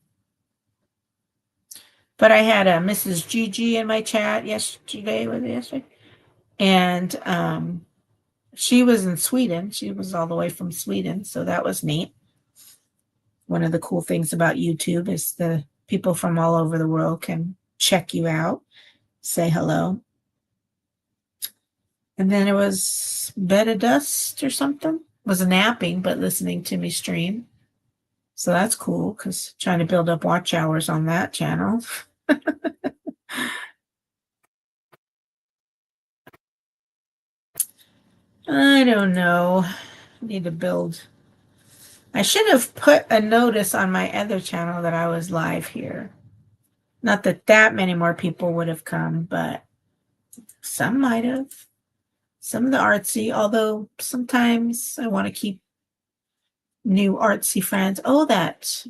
But I had a Mrs. Gigi in my chat yesterday. And she was in Sweden. She was all the way from Sweden. So that was neat. One of the cool things about YouTube is the people from all over the world can check you out, say hello. And then it was Bed of Dust or something. Was napping, but listening to me stream. So that's cool because trying to build up watch hours on that channel. I don't know. Need to build. I should have put a notice on my other channel that I was live here. Not that many more people would have come, but some might have. Some of the artsy, although sometimes I want to keep new artsy friends. Oh, that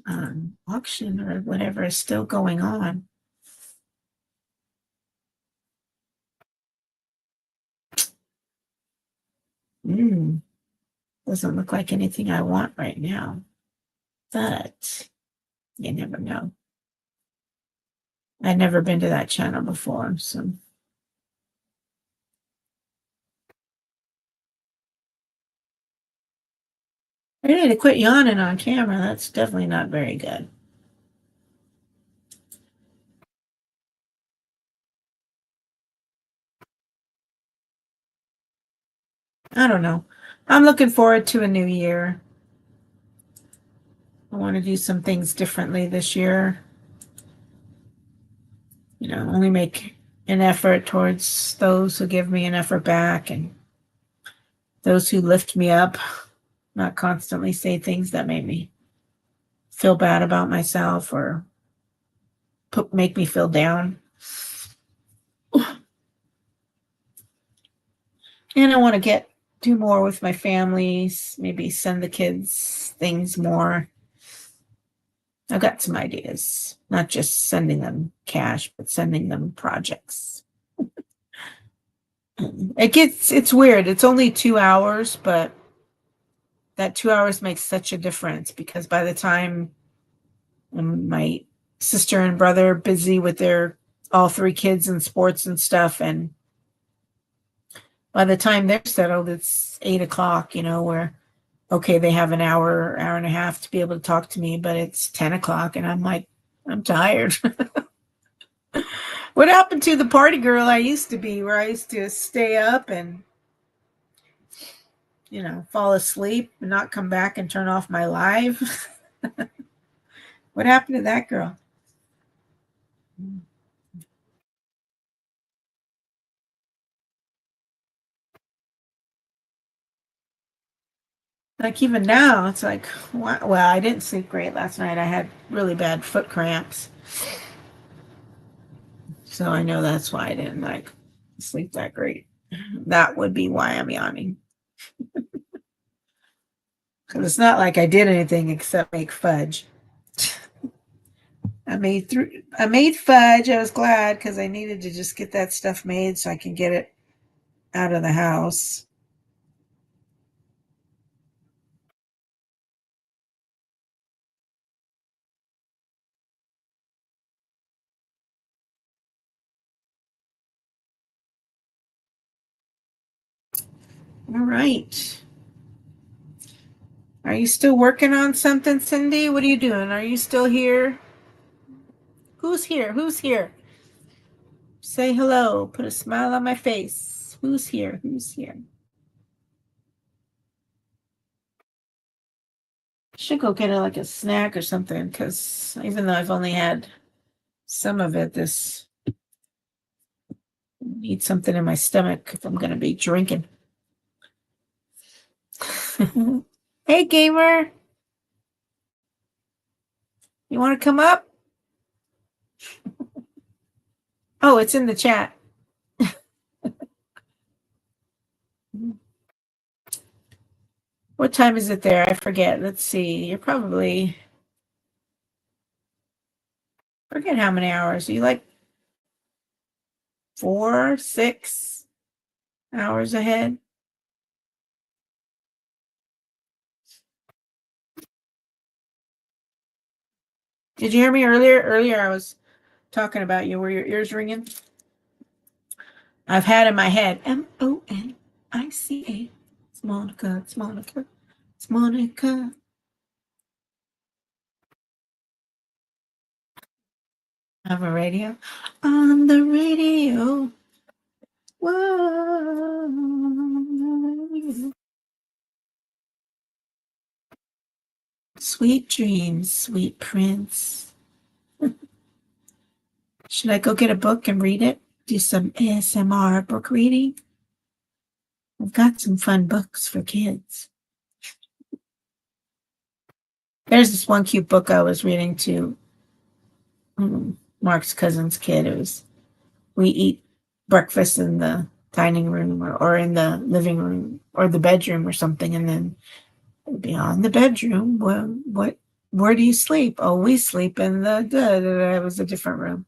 auction or whatever is still going on. Doesn't look like anything I want right now, but you never know. I'd never been to that channel before, so. I need to quit yawning on camera. That's definitely not very good. I don't know. I'm looking forward to a new year. I want to do some things differently this year. You know, only make an effort towards those who give me an effort back and those who lift me up, not constantly say things that make me feel bad about myself or make me feel down. And I want to do more with my families, maybe send the kids things more. I've got some ideas, not just sending them cash, but sending them projects. It's weird. It's only 2 hours, but that 2 hours makes such a difference because by the time my sister and brother are busy with their all 3 kids in sports and stuff, and by the time they're settled, it's 8:00, where okay, they have an hour and a half to be able to talk to me, but it's 10:00 and I'm like, I'm tired. What happened to the party girl I used to be, where I used to stay up and, fall asleep and not come back and turn off my live? What happened to that girl? Like even now, it's like, well, I didn't sleep great last night. I had really bad foot cramps. So I know that's why I didn't sleep that great. That would be why I'm yawning. Because it's not like I did anything except make fudge. I made fudge. I was glad because I needed to just get that stuff made so I can get it out of the house. All right. Are you still working on something, Cindy? What are you doing? Are you still here? Who's here? Who's here? Say hello. Put a smile on my face. Who's here? Who's here? Should go get a snack or something because even though I've only had some of it, this need something in my stomach if I'm going to be drinking. Hey, gamer. You want to come up? Oh, it's in the chat. What time is it there? I forget. Let's see. You're probably... forget how many hours. Are you like 4, 6 hours ahead? Did you hear me earlier? Earlier I was talking about you. Were your ears ringing? I've had in my head Monica. It's Monica. It's Monica. It's Monica. I have a radio. On the radio. Whoa. Sweet dreams, sweet prince. Should I go get a book and read it? Do some ASMR book reading? I've got some fun books for kids. There's this one cute book I was reading to Mark's cousin's kid. It was, we eat breakfast in the dining room or in the living room or the bedroom or something, and then beyond the bedroom, where do you sleep? Oh, we sleep in the it was a different room.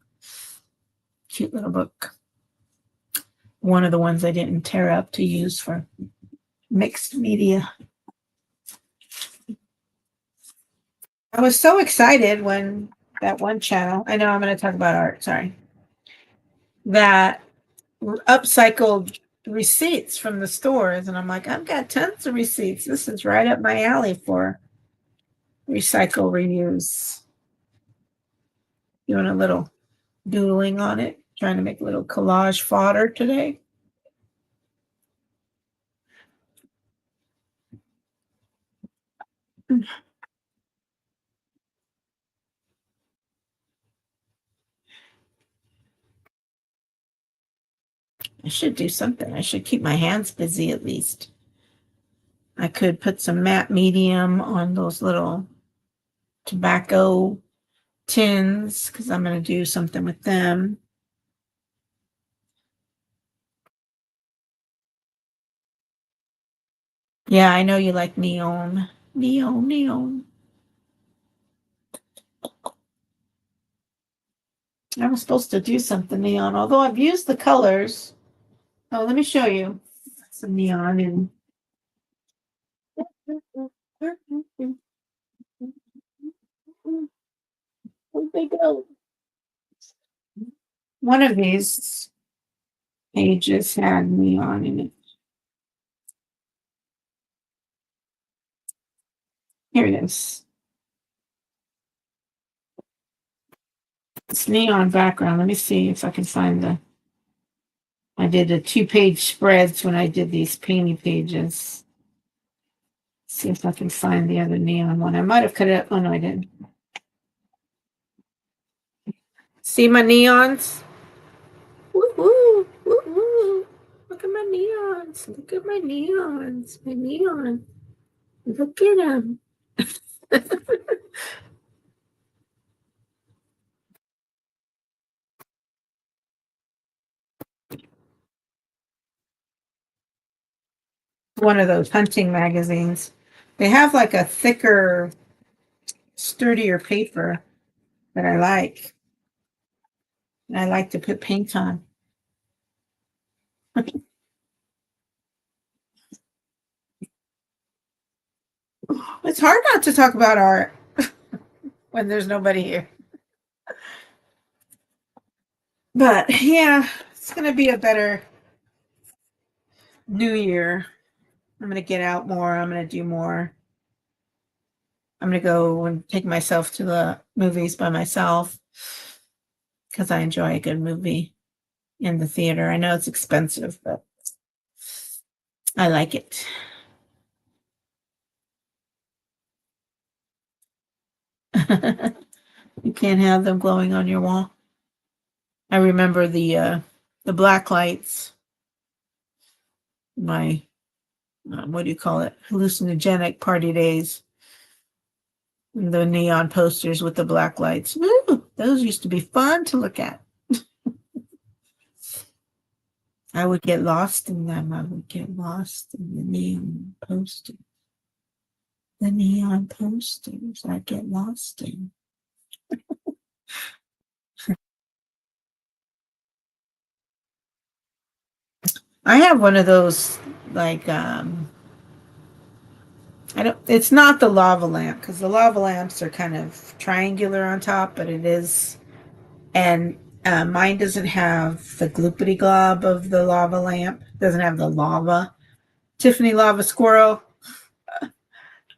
Cute little book. One of the ones I didn't tear up to use for mixed media. I was so excited when that one channel, I know I'm going to talk about art, sorry, that upcycled receipts from the stores. And I'm like, I've got tons of receipts. This is right up my alley for recycle, reuse. Doing a little doodling on it, trying to make a little collage fodder today. I should do something. I should keep my hands busy at least. I could put some matte medium on those little tobacco tins because I'm going to do something with them. Yeah, I know you like neon. Neon. I was supposed to do something neon, although I've used the colors. Oh, let me show you some neon in. Where'd they go? One of these pages had neon in it. Here it is. It's neon background. Let me see if I can find I did the 2-page spreads when I did these painting pages. See if I can find the other neon one. I might have cut it. Oh, no, I didn't. See my neons? Woo-hoo, woo-hoo. Look at my neons. Look at my neons. My neon. Look at them. One of those hunting magazines. They have like a thicker, sturdier paper that I like. And I like to put paint on. It's hard not to talk about art when there's nobody here. But yeah, it's going to be a better new year. I'm going to get out more. I'm going to do more. I'm going to go and take myself to the movies by myself because I enjoy a good movie in the theater. I know it's expensive, but I like it. You can't have them glowing on your wall. I remember the black lights. My what do you call it? Hallucinogenic party days. The neon posters with the black lights. Woo, those used to be fun to look at. I would get lost in them. I would get lost in the neon posters. The neon posters I'd get lost in. I have one of those, like, it's not the lava lamp because the lava lamps are kind of triangular on top, but it is, and mine doesn't have the gloopity glob of the lava lamp. Doesn't have the lava. Tiffany Lava Squirrel.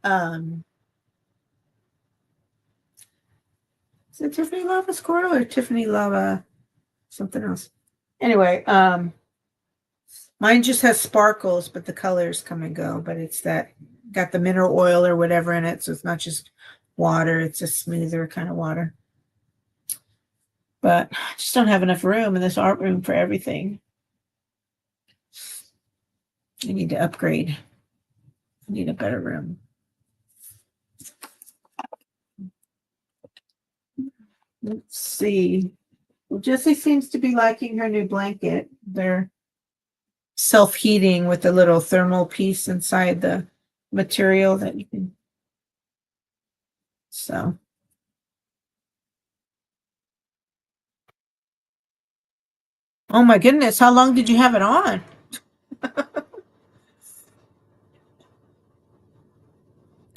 Is it Tiffany Lava Squirrel or Tiffany Lava something else? Anyway, Mine just has sparkles, but the colors come and go. But it's that got the mineral oil or whatever in it, so it's not just water. It's a smoother kind of water. But I just don't have enough room in this art room for everything. I need to upgrade. I need a better room. Let's see. Well, Jessie seems to be liking her new blanket. They're self-heating with a little thermal piece inside the material that you can. So. Oh my goodness, how long did you have it on?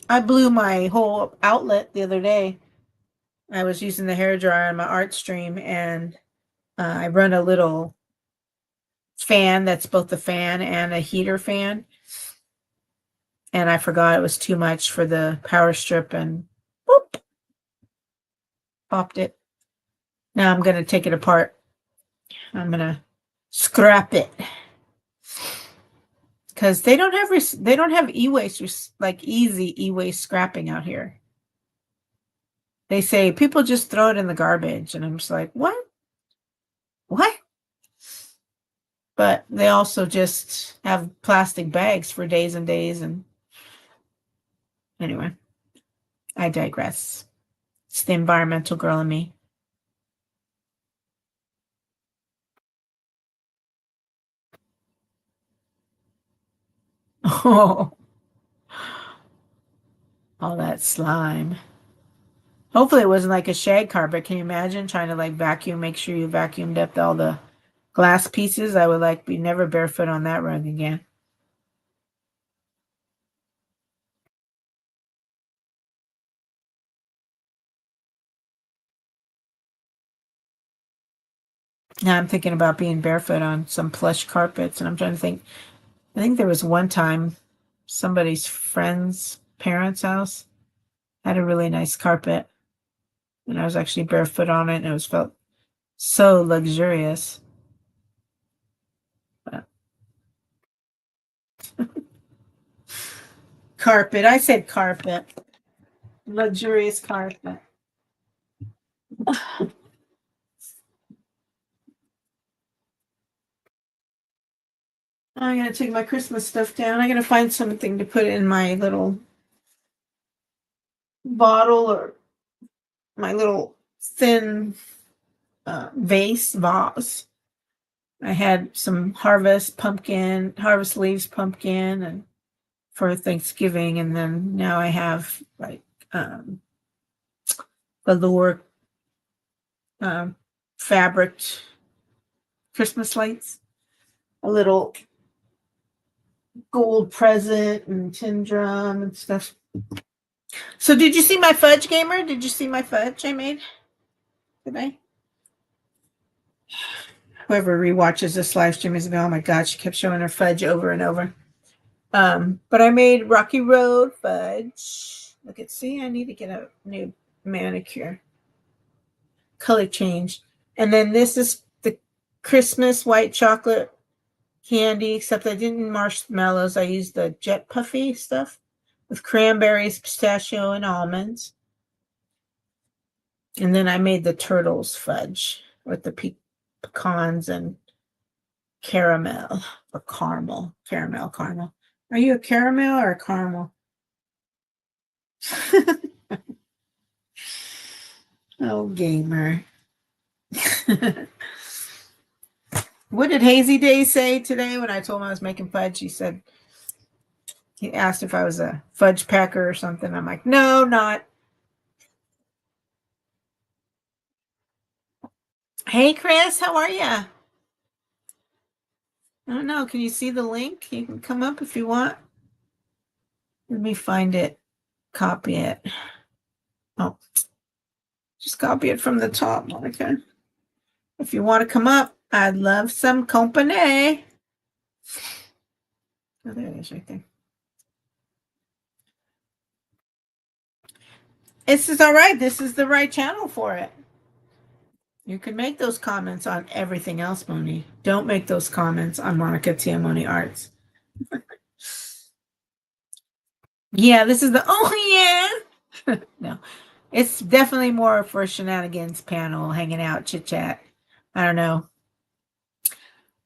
I blew my whole outlet the other day. I was using the hairdryer on my art stream, and I run a little fan that's both a fan and a heater fan. And I forgot it was too much for the power strip, and whoop, popped it. Now I'm going to take it apart. I'm going to scrap it. Because they don't have e-waste, like easy e-waste scrapping out here. They say people just throw it in the garbage, and I'm just like, what? But they also just have plastic bags for days and days. And anyway, I digress. It's the environmental girl in me. Oh, all that slime. Hopefully it wasn't like a shag carpet. Can you imagine trying to like vacuum, make sure you vacuumed up all the glass pieces? I would like be never barefoot on that rug again. Now I'm thinking about being barefoot on some plush carpets, and I'm trying to think. I think there was one time somebody's friend's parents' house had a really nice carpet, and I was actually barefoot on it, and it was felt so luxurious. But carpet. I said carpet. Luxurious carpet. I'm going to take my Christmas stuff down. I'm going to find something to put in my little bottle or my little thin vase. I had some harvest leaves pumpkin, and for Thanksgiving, and then now I have like velour fabric Christmas lights, a little gold present and tin drum and stuff. So did you see my fudge, gamer? Did you see my fudge I made today? Whoever rewatches this live stream is going, oh my god, she kept showing her fudge over and over. But I made Rocky Road fudge. Look at, see, I need to get a new manicure. Color change. And then this is the Christmas white chocolate candy, except I didn't marshmallows. I used the Jet Puffy stuff with cranberries, pistachio, and almonds. And then I made the turtles fudge with the pecans and caramel or caramel. Caramel. Are you a caramel or a caramel? Oh, gamer. What did Hazy Day say today when I told him I was making fudge? He asked if I was a fudge packer or something. I'm like, no, not. Hey, Chris, how are you? I don't know. Can you see the link? You can come up if you want. Let me find it. Copy it. Oh, just copy it from the top, Monica. If you want to come up, I'd love some company. Oh, there it is right there. This is all right. This is the right channel for it. You can make those comments on everything else, Moni. Don't make those comments on Monica Tiamoni Arts. Yeah, this is the yeah. No, it's definitely more for shenanigans panel, hanging out, chit chat. I don't know.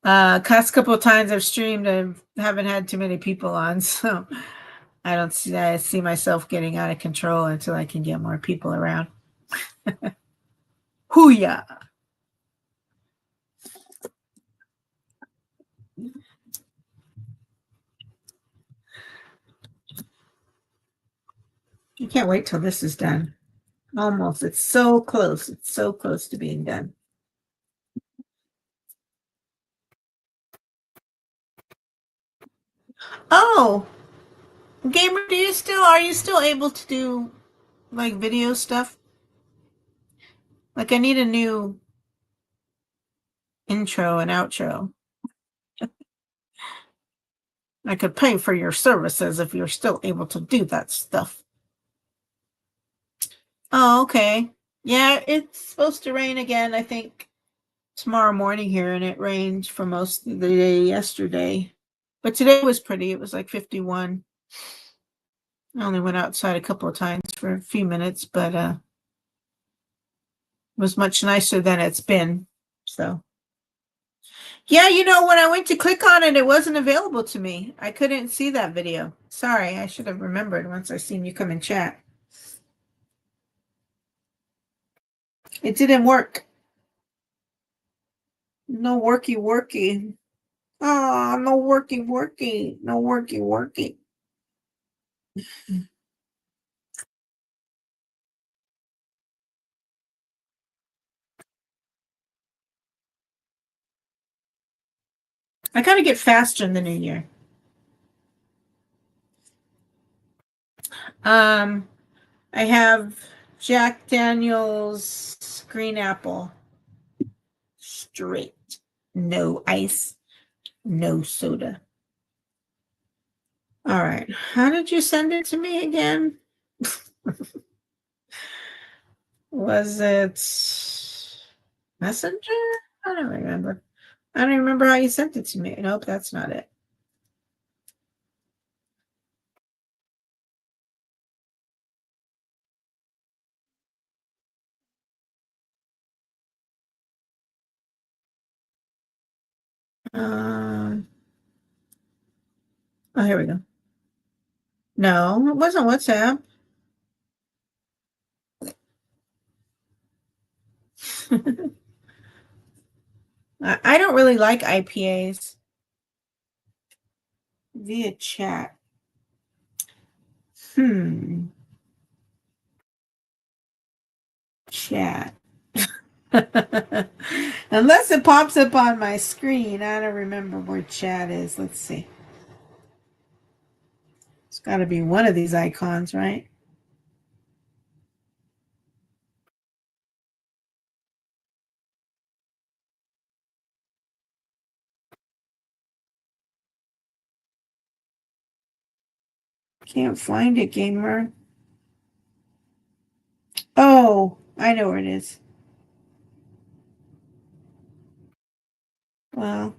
Last couple of times I've streamed, I haven't had too many people on, so I see myself getting out of control until I can get more people around. Hooyah! You can't wait till this is done. Almost. It's so close. It's so close to being done. Oh, Gamer, are you still able to do like video stuff? Like I need a new intro and outro. I could pay for your services if you're still able to do that stuff. Oh, okay. Yeah, it's supposed to rain again, I think, tomorrow morning here, and it rained for most of the day yesterday. But today was pretty. It was like 51. I only went outside a couple of times for a few minutes, but it was much nicer than it's been. So, yeah, when I went to click on it, it wasn't available to me. I couldn't see that video. Sorry, I should have remembered once I seen you come and chat. It didn't work. No worky. Oh, no worky. No worky. I gotta get faster in the new year. I have Jack Daniel's Green Apple. Straight. No ice. No soda. All right. How did you send it to me again? Was it Messenger? I don't remember. I don't remember how you sent it to me. Nope, that's not it. Oh, here we go. No, it wasn't WhatsApp. I don't really like IPAs via chat. Chat. Unless it pops up on my screen. I don't remember where chat is. Let's see. It's got to be one of these icons, right? Can't find it, gamer. Oh, I know where it is. Well,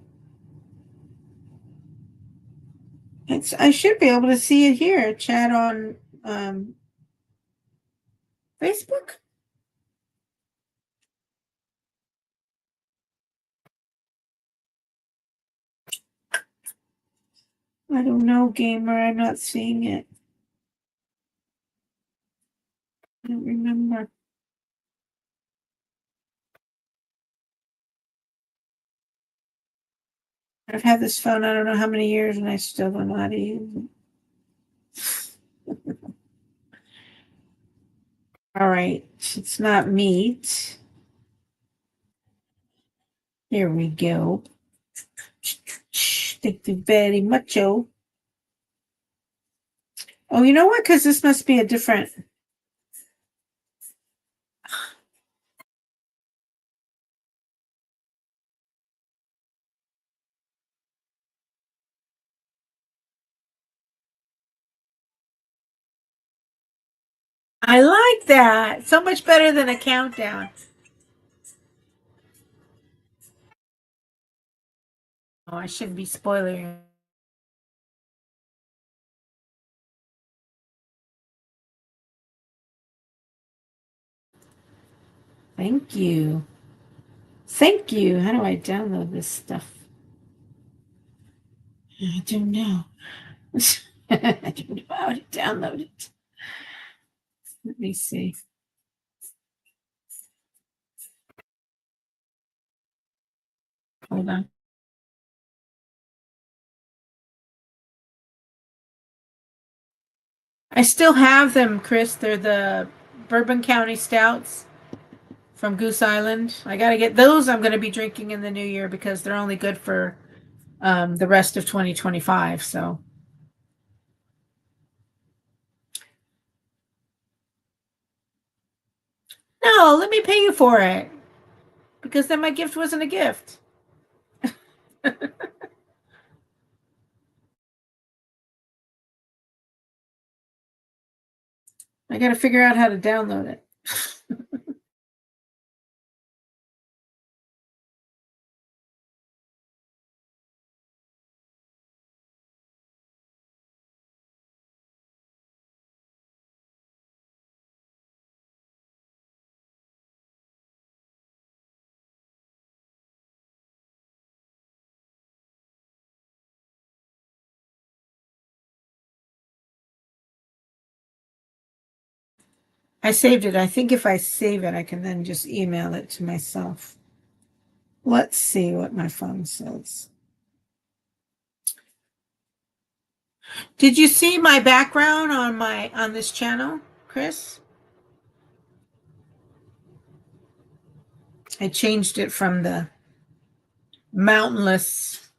I should be able to see it here. Chat on Facebook. I don't know, gamer. I'm not seeing it. I don't remember. I've had this phone I don't know how many years and I still don't know how to use it. All right. It's not meat. Here we go. Thank you very much. Oh, you know what? Because this must be a different. I like that. So much better than a countdown. Oh, I shouldn't be spoiling. Thank you. Thank you. How do I download this stuff? I don't know. I don't know how to download it. Let me see. Hold on. I still have them, Chris. They're the Bourbon County Stouts from Goose Island. I got to get those. I'm going to be drinking in the new year because they're only good for the rest of 2025. So, no, let me pay you for it because then my gift wasn't a gift. I got to figure out how to download it. I saved it. I think if I save it, I can then just email it to myself. Let's see what my phone says. Did you see my background on this channel, Chris? I changed it from the mountainless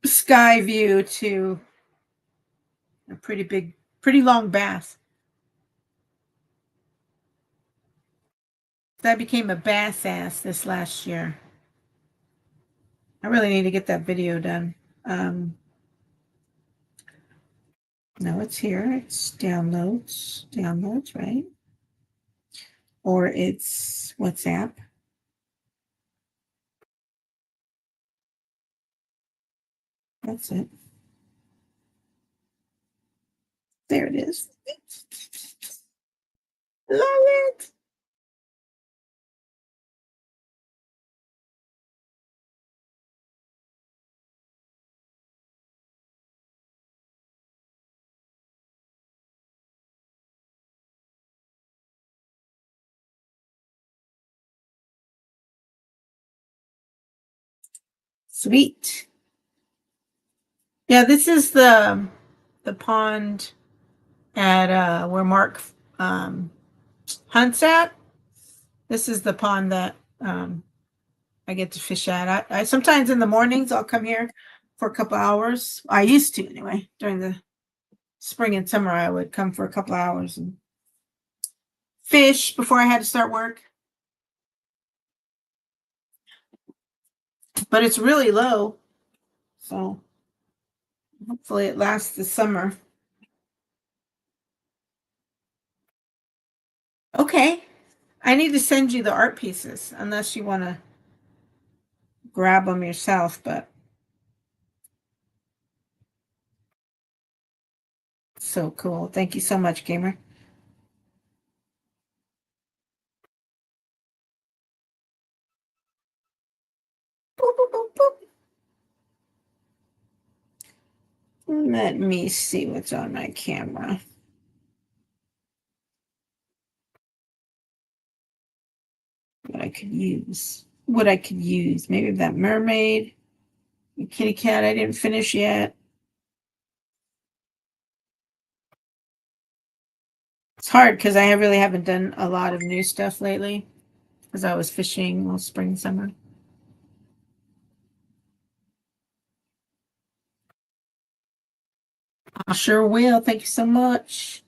sky view to a pretty long bath. I became a bath ass this last year. I really need to get that video done. No, it's here. It's downloads, right? Or it's WhatsApp. That's it. There it is. Love it. Sweet. Yeah, this is the pond at where Mark hunts at. This is the pond that I get to fish at. I sometimes in the mornings I'll come here for a couple hours. I used to anyway. During the spring and summer, I would come for a couple hours and fish before I had to start work. But it's really low, so hopefully it lasts the summer. Okay, I need to send you the art pieces unless you want to grab them yourself, but so cool. Thank you so much, gamer. Boop, boop, boop, boop. Let me see what's on my camera. What I could use. Maybe that mermaid. The kitty cat I didn't finish yet. It's hard because I really haven't done a lot of new stuff lately because I was fishing all spring, summer. I sure will. Thank you so much.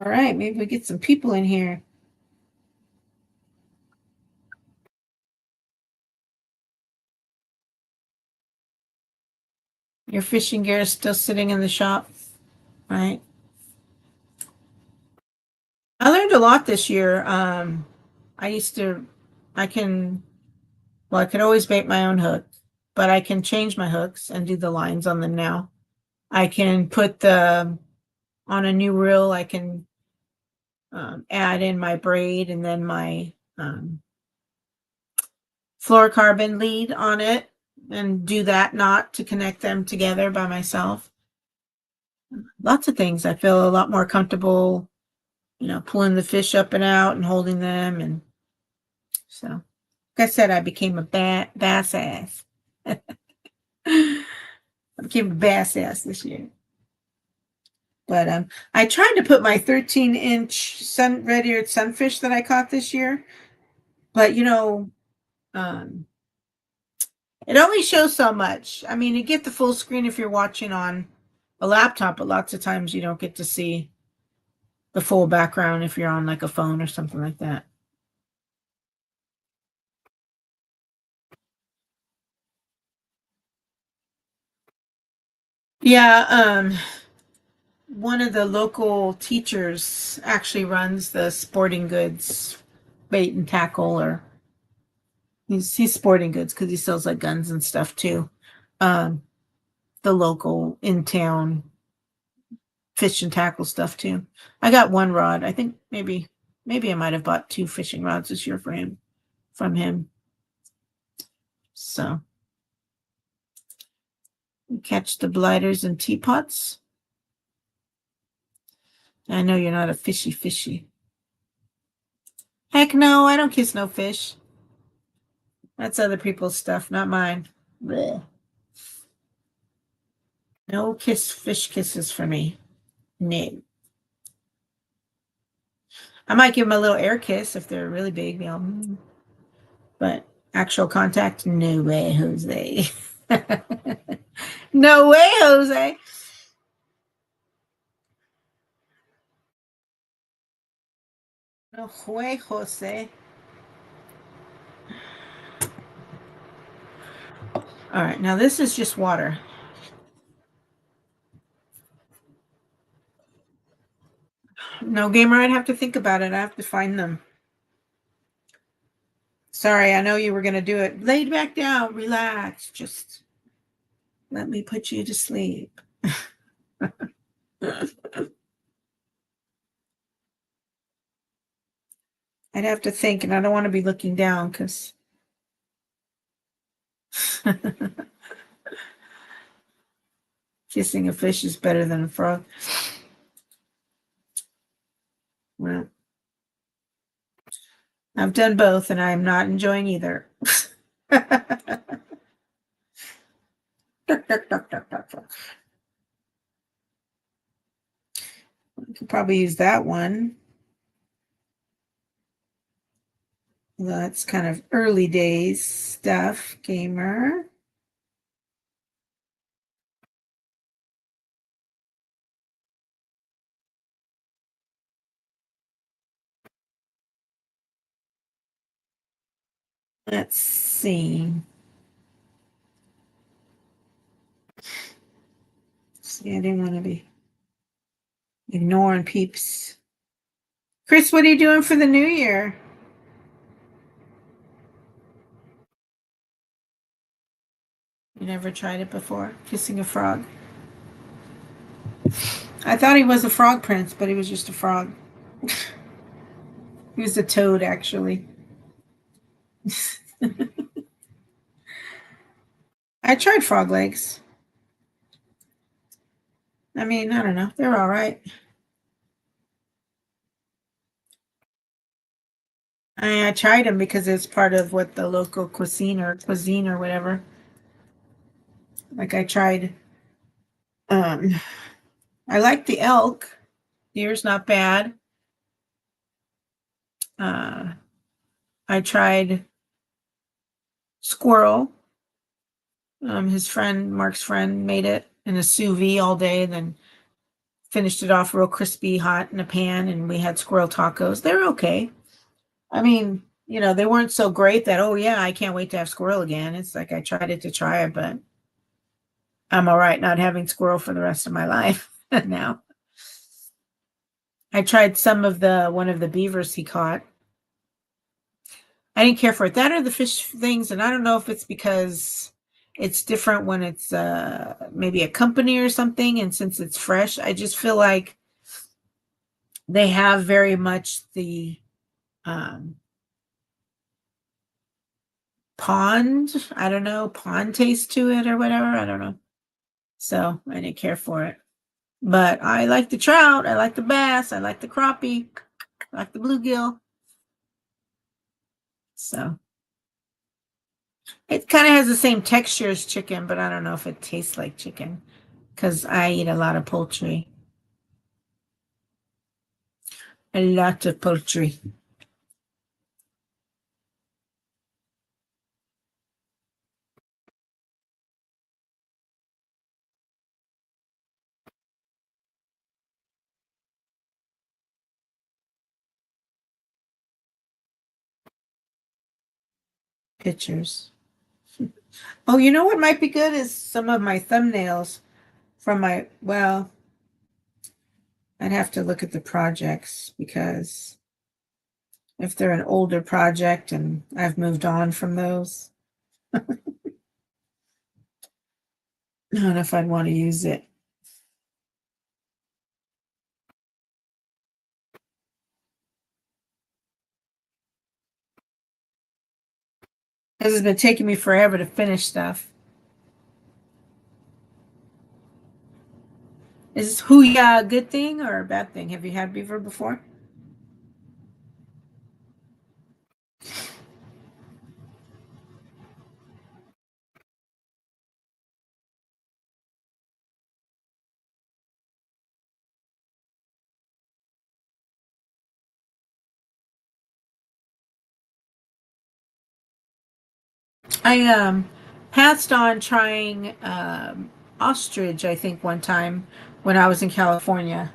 All right, maybe we get some people in here. Your fishing gear is still sitting in the shop, right? I learned a lot this year. I could always make my own hook, but I can change my hooks and do the lines on them now. I can put on a new reel, I can add in my braid and then my fluorocarbon lead on it and do that knot to connect them together by myself. Lots of things. I feel a lot more comfortable, pulling the fish up and out and holding them. And so, like I said, I became a bass ass. I became a bass ass this year. But I tried to put my 13-inch red-eared sunfish that I caught this year, but it only shows so much. I mean, you get the full screen if you're watching on a laptop, but lots of times you don't get to see the full background if you're on like a phone or something like that. Yeah, one of the local teachers actually runs the sporting goods bait and tackle, or he's sporting goods because he sells like guns and stuff too. The local in town fish and tackle stuff too. I got one rod. I think maybe I might have bought 2 fishing rods this year from him. So catch the blighters and teapots. I know you're not a fishy. Heck no, I don't kiss no fish. That's other people's stuff, not mine. Blech. No fish kisses for me. No. I might give them a little air kiss if they're really big, but actual contact, no way, Jose. No way, Jose. No way, Jose. All right, now this is just water. No, gamer, I'd have to think about it. I have to find them. Sorry, I know you were going to do it. Lay back down, relax. Just let me put you to sleep. I'd have to think, and I don't want to be looking down because kissing a fish is better than a frog. Well, I've done both, and I'm not enjoying either. I could probably use that one. That's kind of early days stuff, gamer. Let's see. See, I didn't want to be ignoring peeps. Chris, what are you doing for the new year? You never tried it before, kissing a frog? I thought he was a frog prince, but he was just a frog. He was a toad, actually. I tried frog legs. I mean, I don't know. They're all right. I tried them because it's part of what the local cuisine or whatever. Like I tried. I like the elk. Deer's not bad. I tried squirrel. Mark's friend, made it in a sous vide all day, then finished it off real crispy, hot in a pan, and we had squirrel tacos. They're okay. I mean, they weren't so great that, oh yeah, I can't wait to have squirrel again. It's like I tried it to try it, but I'm all right not having squirrel for the rest of my life now. I tried some of one of the beavers he caught. I didn't care for it. That or the fish things, and I don't know if it's because it's different when it's maybe a company or something, and since it's fresh, I just feel like they have very much the pond, I don't know, pond taste to it or whatever. I don't know. So I didn't care for it. But I like the trout, I like the bass, I like the crappie, I like the bluegill. So it kind of has the same texture as chicken, but I don't know if it tastes like chicken because I eat a lot of poultry. A lot of poultry. Pictures. Oh, you know what might be good is some of my thumbnails from well, I'd have to look at the projects because if they're an older project and I've moved on from those, I don't know if I'd want to use it. Because it's been taking me forever to finish stuff. Is Huya a good thing or a bad thing? Have you had beaver before? I passed on trying ostrich, I think, one time when I was in California.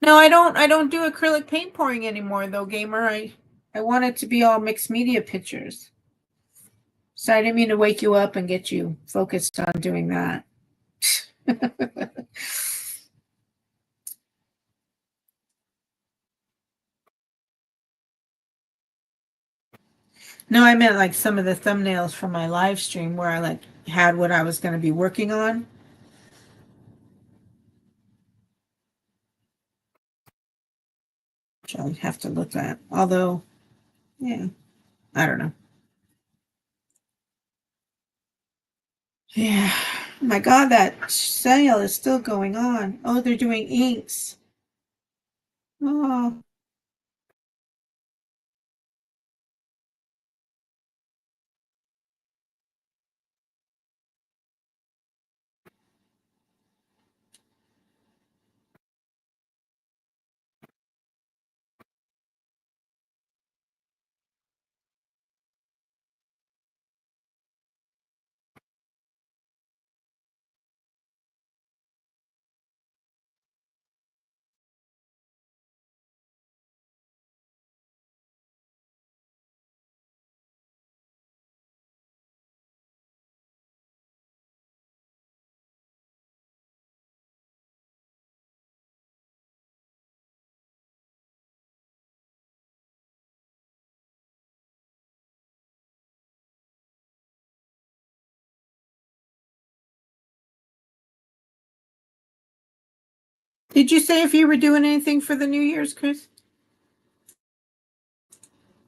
No, I don't do acrylic paint pouring anymore though, gamer. I want it to be all mixed media pictures. So I didn't mean to wake you up and get you focused on doing that. No, I meant like some of the thumbnails from my live stream where I like had what I was going to be working on. Which I'll have to look at. Although, yeah, I don't know. Yeah. My God, that sale is still going on. Oh, they're doing inks. Oh, did you say if you were doing anything for the New Year's, Chris?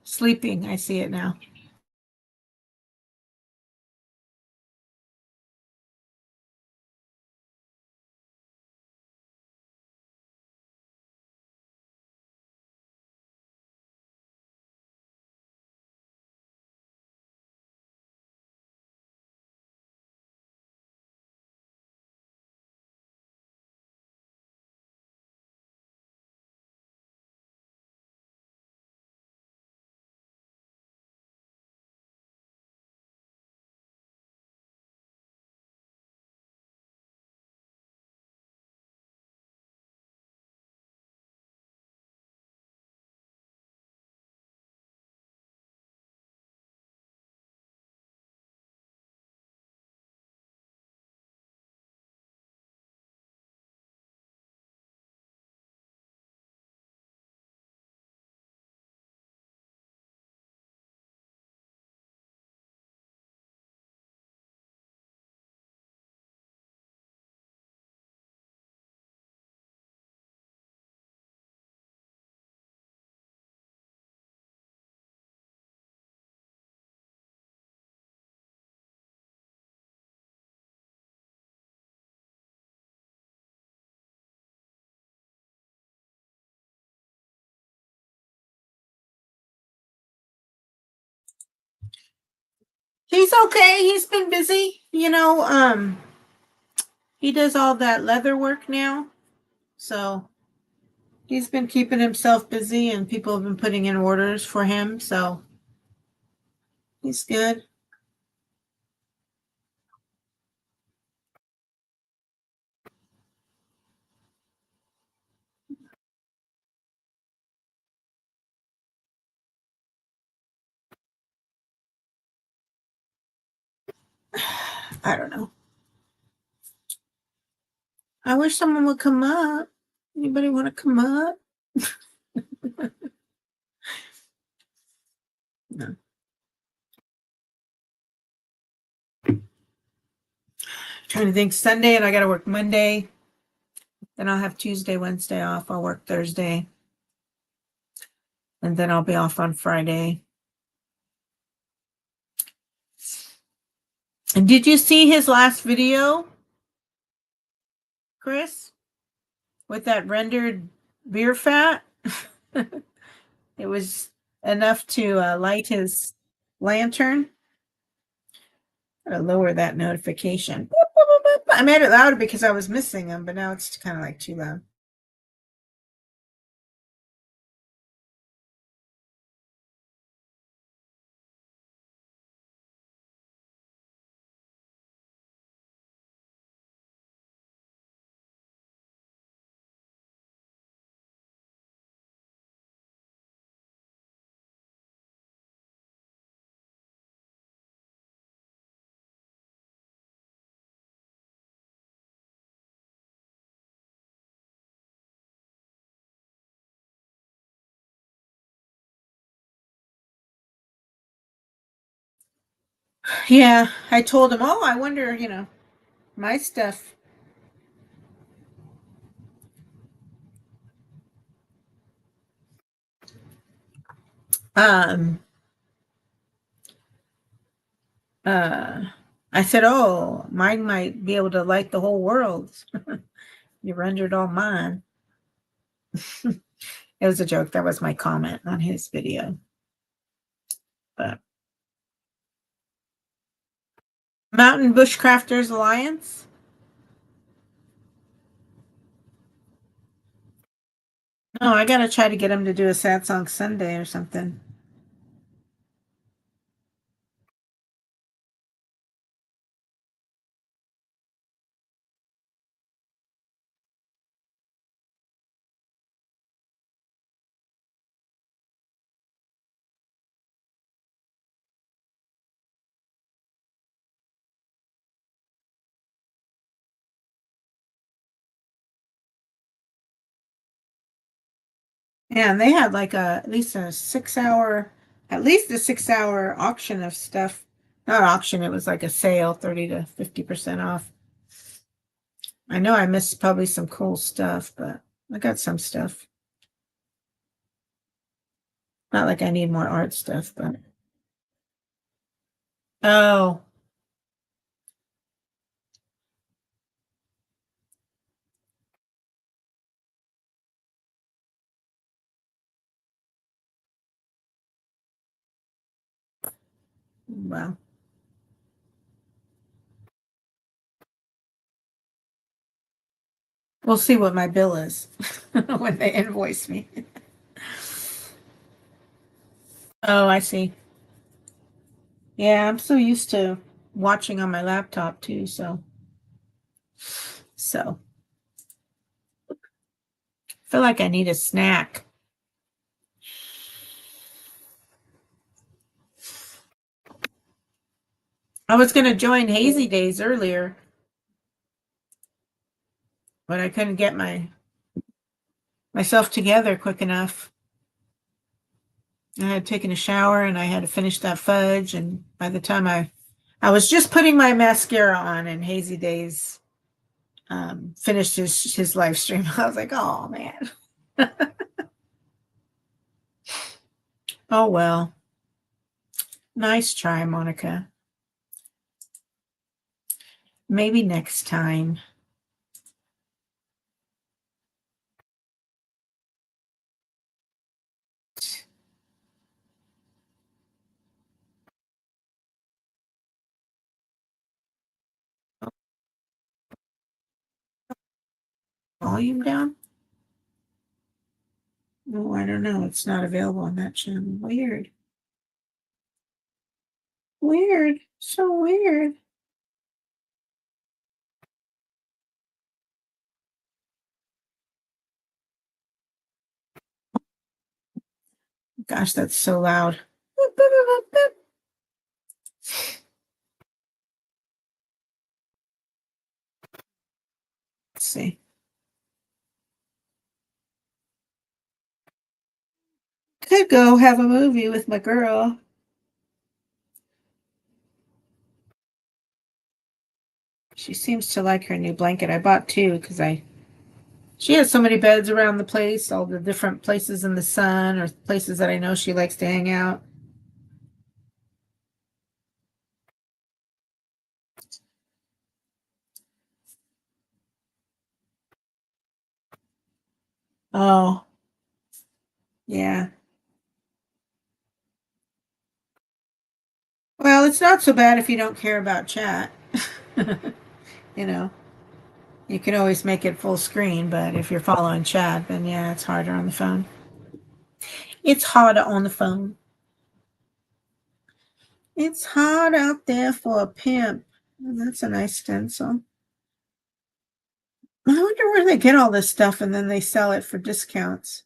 Sleeping. I see it now. He's okay. He's been busy. He does all that leather work now. So he's been keeping himself busy and people have been putting in orders for him. So he's good. I don't know. I wish someone would come up. Anybody want to come up? No. Trying to think Sunday and I got to work Monday. Then I'll have Tuesday, Wednesday off. I'll work Thursday. And then I'll be off on Friday. And did you see his last video, Chris? With that rendered beer fat? It was enough to light his lantern. I'm gonna lower that notification. Boop, boop, boop, boop. I made it louder because I was missing them, but now it's kind of like too loud. Yeah, I told him, oh, I wonder, my stuff. Um, I said, oh, mine might be able to light the whole world. You rendered all mine. It was a joke. That was my comment on his video. But Mountain Bushcrafters Alliance. No, I gotta try to get him to do a Sad Song Sunday or something. Yeah, and they had like at least a 6 hour auction of stuff. Not auction, it was like a sale, 30 to 50% off. I know I missed probably some cool stuff, but I got some stuff. Not like I need more art stuff, but oh, well. We'll see what my bill is when they invoice me. Oh, I see. Yeah, I'm so used to watching on my laptop too, so I feel like I need a snack. I was gonna join Hazy Days earlier, but I couldn't get myself together quick enough. I had taken a shower and I had to finish that fudge, and by the time I was just putting my mascara on and Hazy Days finished his live stream. I was like, oh man. Oh well. Nice try, Monica. Maybe next time. volume down? Oh, I don't know. It's not available on that channel. Weird. Weird. So weird. Gosh, that's so loud. Boop, boop, boop, boop, boop. Let's see. Could go have a movie with my girl. She seems to like her new blanket. I bought two because she has so many beds around the place, all the different places in the sun or places that I know she likes to hang out. Oh, yeah. Well, it's not so bad if you don't care about chat. You know, you can always make it full screen, but if you're following chat, then yeah, it's harder on the phone. It's harder on the phone. It's hard out there for a pimp. That's a nice stencil. I wonder where they get all this stuff and then they sell it for discounts.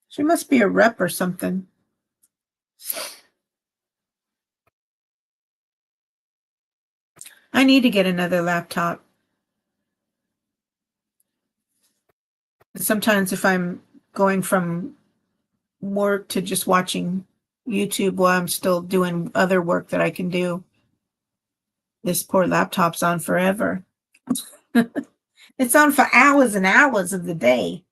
She must be a rep or something. I need to get another laptop. Sometimes if I'm going from work to just watching YouTube while I'm still doing other work that I can do, this poor laptop's on forever. It's on for hours and hours of the day.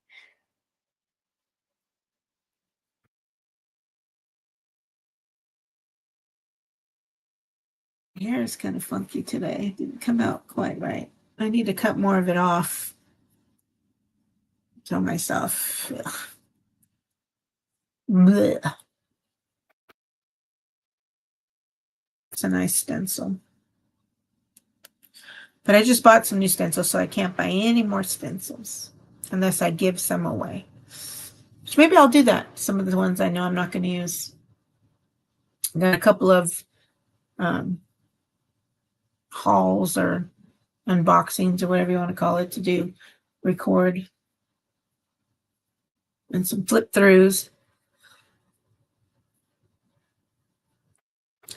Hair is kind of funky today. It didn't come out quite right. I need to cut more of it off. Tell myself. Blech. It's a nice stencil. But I just bought some new stencils, so I can't buy any more stencils unless I give some away. So maybe I'll do that. Some of the ones I know I'm not going to use. I got a couple of hauls or unboxings or whatever you want to call it to do, record, and some flip throughs.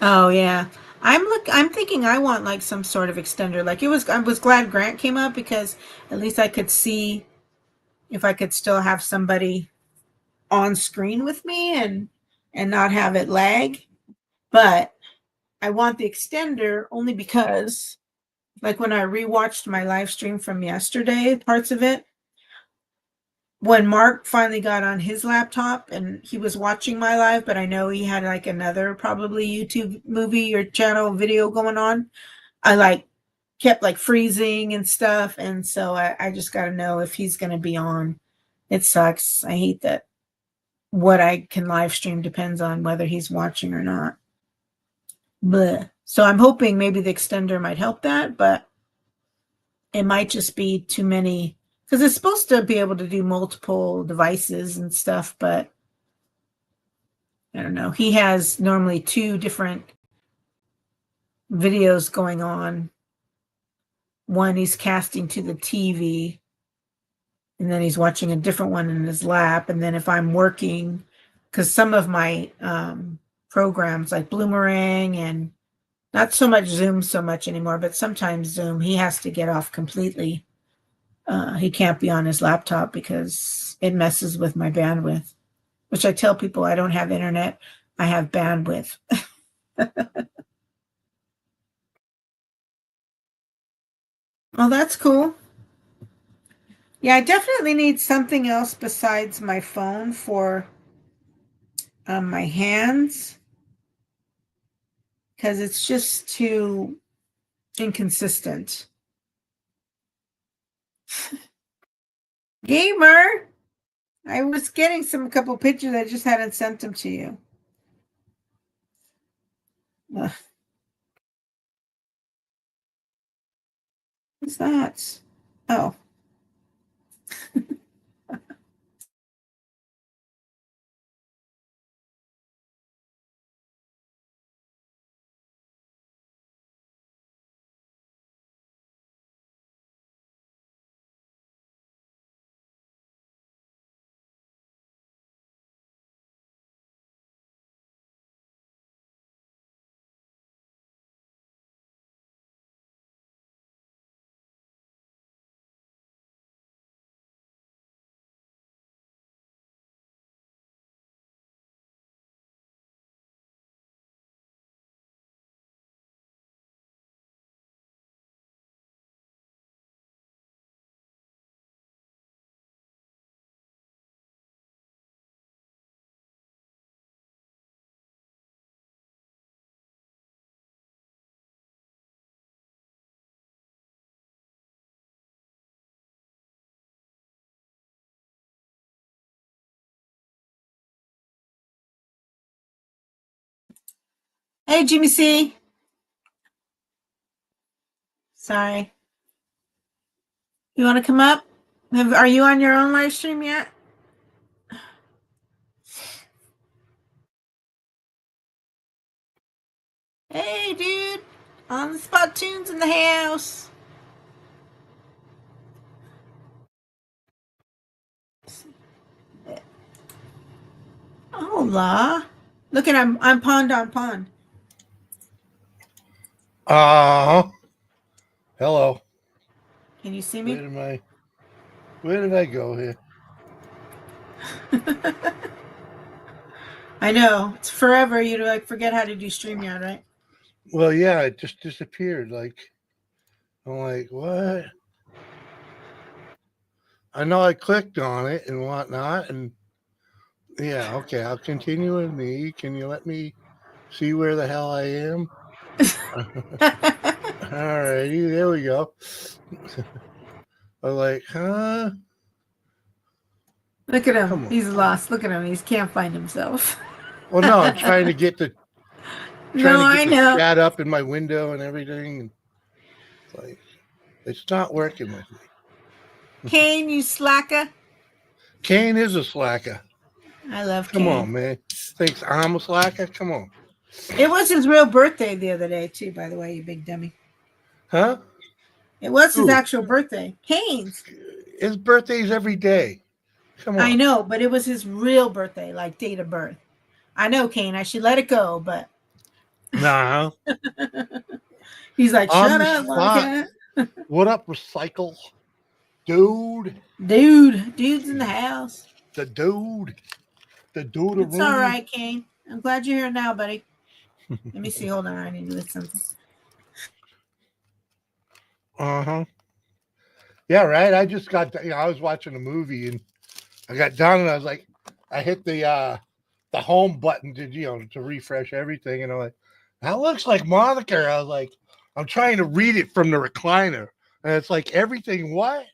Oh yeah. I'm thinking I want like some sort of extender. Like I was glad Grant came up because at least I could see if I could still have somebody on screen with me and not have it lag. But I want the extender only because like when I rewatched my live stream from yesterday, parts of it, when Mark finally got on his laptop and he was watching my live, but I know he had like another probably YouTube movie or channel video going on, I like kept like freezing and stuff. And so I just got to know if he's going to be on. It sucks. I hate that what I can live stream depends on whether he's watching or not. Bleh. So I'm hoping maybe the extender might help that, but it might just be too many because it's supposed to be able to do multiple devices and stuff, but I don't know. He has normally two different videos going on. One he's casting to the TV, and then he's watching a different one in his lap. And then if I'm working, because some of my programs like Bloomerang and not so much Zoom so much anymore, but sometimes Zoom, he has to get off completely. He can't be on his laptop because it messes with my bandwidth, which I tell people I don't have internet, I have bandwidth. Well, that's cool. Yeah, I definitely need something else besides my phone for my hands because it's just too inconsistent. Gamer, I was getting a couple pictures. I just hadn't sent them to you. Ugh. What's that? Oh. Hey, Jimmy C. Sorry. You want to come up? Are you on your own live stream yet? Hey, dude. On the spot tunes in the house. Hola. Look at I'm pond on pond. Hello. Can you see me? Where did I go here? I know. It's forever. You like forget how to do StreamYard, right? Well, yeah, it just disappeared. I'm like, what? I know I clicked on it and whatnot, and yeah, okay, I'll continue with me. Can you let me see where the hell I am? Alrighty, there we go. I'm like, huh? Look at Come him. on. He's lost. Look at him. He can't find himself. Well, no, I'm trying to get the No, I know. chat up in my window and everything. And it's like, it's not working with me. Kane, you slacker. Kane is a slacker. I love Come Kane. on, man. Thinks I'm a slacker? Come on. It was his real birthday the other day, too, by the way, you big dummy. Huh? It was his Who? actual birthday. Kane's. His birthday's every day. Come on. I know, but it was his real birthday, like date of birth. I know, Kane. I should let it go, but Nah. he's like, On shut the up, spot. Wildcat. What up, Recycle? Dude. Dude's in the house. The dude. The dude. It's all right, Kane. I'm glad you're here now, buddy. Let me see. Hold on. I need to list something. Uh-huh. Yeah, right. I just got, I was watching a movie and I got done and I was like, I hit the home button to refresh everything. And I'm like, that looks like Monica. I was like, I'm trying to read it from the recliner. And it's like, everything what?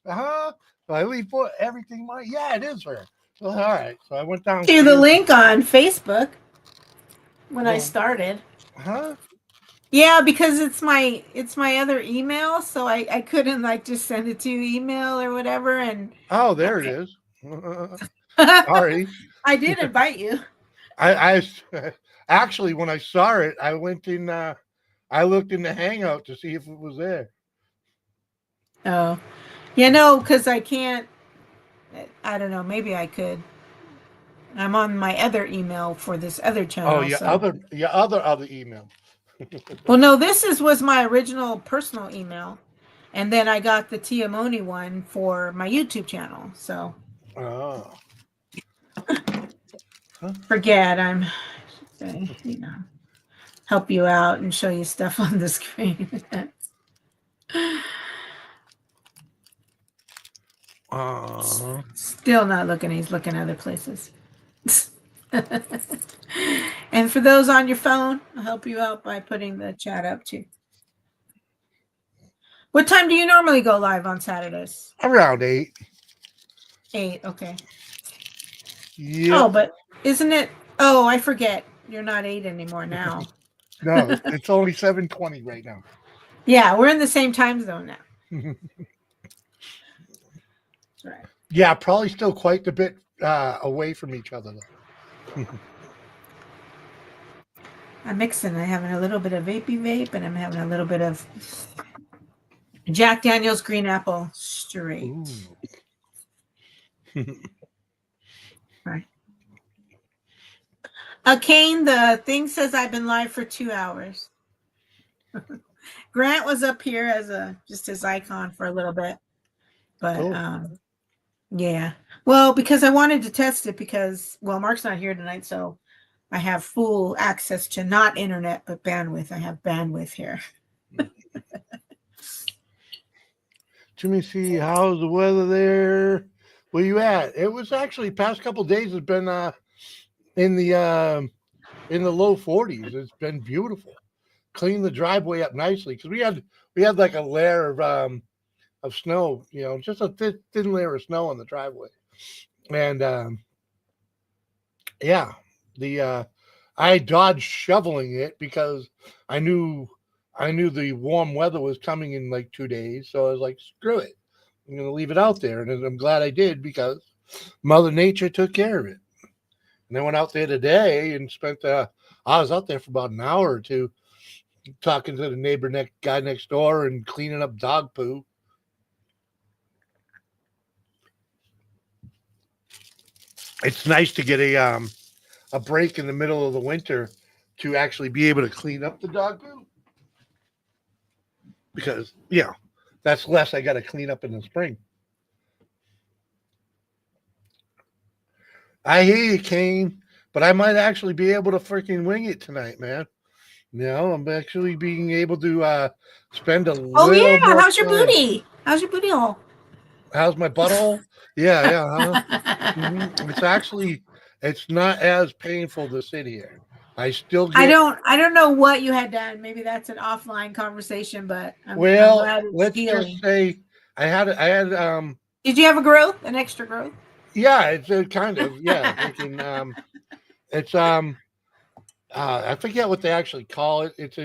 Uh-huh. So I leave for everything. Yeah, it is her. So, all right. So I went down To the link on Facebook when I Well, started. Huh? Yeah, because it's my other email, so I couldn't like just send it to you email or whatever. And Oh, there it is. Sorry. I did invite you. I actually, when I saw it, I went in. I looked in the Hangout to see if it was there. Oh, yeah, no, because I can't. I don't know. Maybe I could. I'm on my other email for this other channel. Oh, your other email. Well, no, was my original personal email, and then I got the Tia Moni one for my YouTube channel. So, Oh. forget help you out and show you stuff on the screen. Still not looking. He's looking other places. And for those on your phone, I'll help you out by putting the chat up too. What time do you normally go live on Saturdays? Around 8. 8, okay. Yeah. Oh, but isn't it? Oh, I forget. You're not 8 anymore now. No, it's only 7:20 right now. Yeah, we're in the same time zone now. That's right. Yeah, probably still quite a bit away from each other though. I'm mixing. I'm having a little bit of vapey vape, and I'm having a little bit of Jack Daniel's Green Apple Straight. Right. Kane, the thing says I've been live for 2 hours. Grant was up here as just his icon for a little bit, but Cool. yeah. Well, because I wanted to test it because Mark's not here tonight, so I have full access to not internet but bandwidth. I have bandwidth here. Let me see, how's the weather there? Where you at? It was actually past couple of days has been in the low 40s. It's been beautiful. Cleaned the driveway up nicely because we had like a layer of snow, just a thin layer of snow on the driveway. And yeah, I dodged shoveling it because I knew the warm weather was coming in like 2 days. So I was like, screw it. I'm going to leave it out there. And I'm glad I did because Mother Nature took care of it. And I went out there today and I was out there for about an hour or two talking to the guy next door and cleaning up dog poo. It's nice to get a break in the middle of the winter to actually be able to clean up the dog poo. Because, that's less I got to clean up in the spring. I hear you, Kane, but I might actually be able to freaking wing it tonight, man. I'm actually being able to spend a little. Oh yeah, more how's your time. booty? How's your booty hole? How's my butthole? Yeah. Mhm. It's not as painful to sit here. I still get. I don't know what you had done. Maybe that's an offline conversation, but I'm glad it's let's healing. just say I had Did you have a growth? An extra growth? Yeah, it's a kind of it's I forget what they actually call it. It's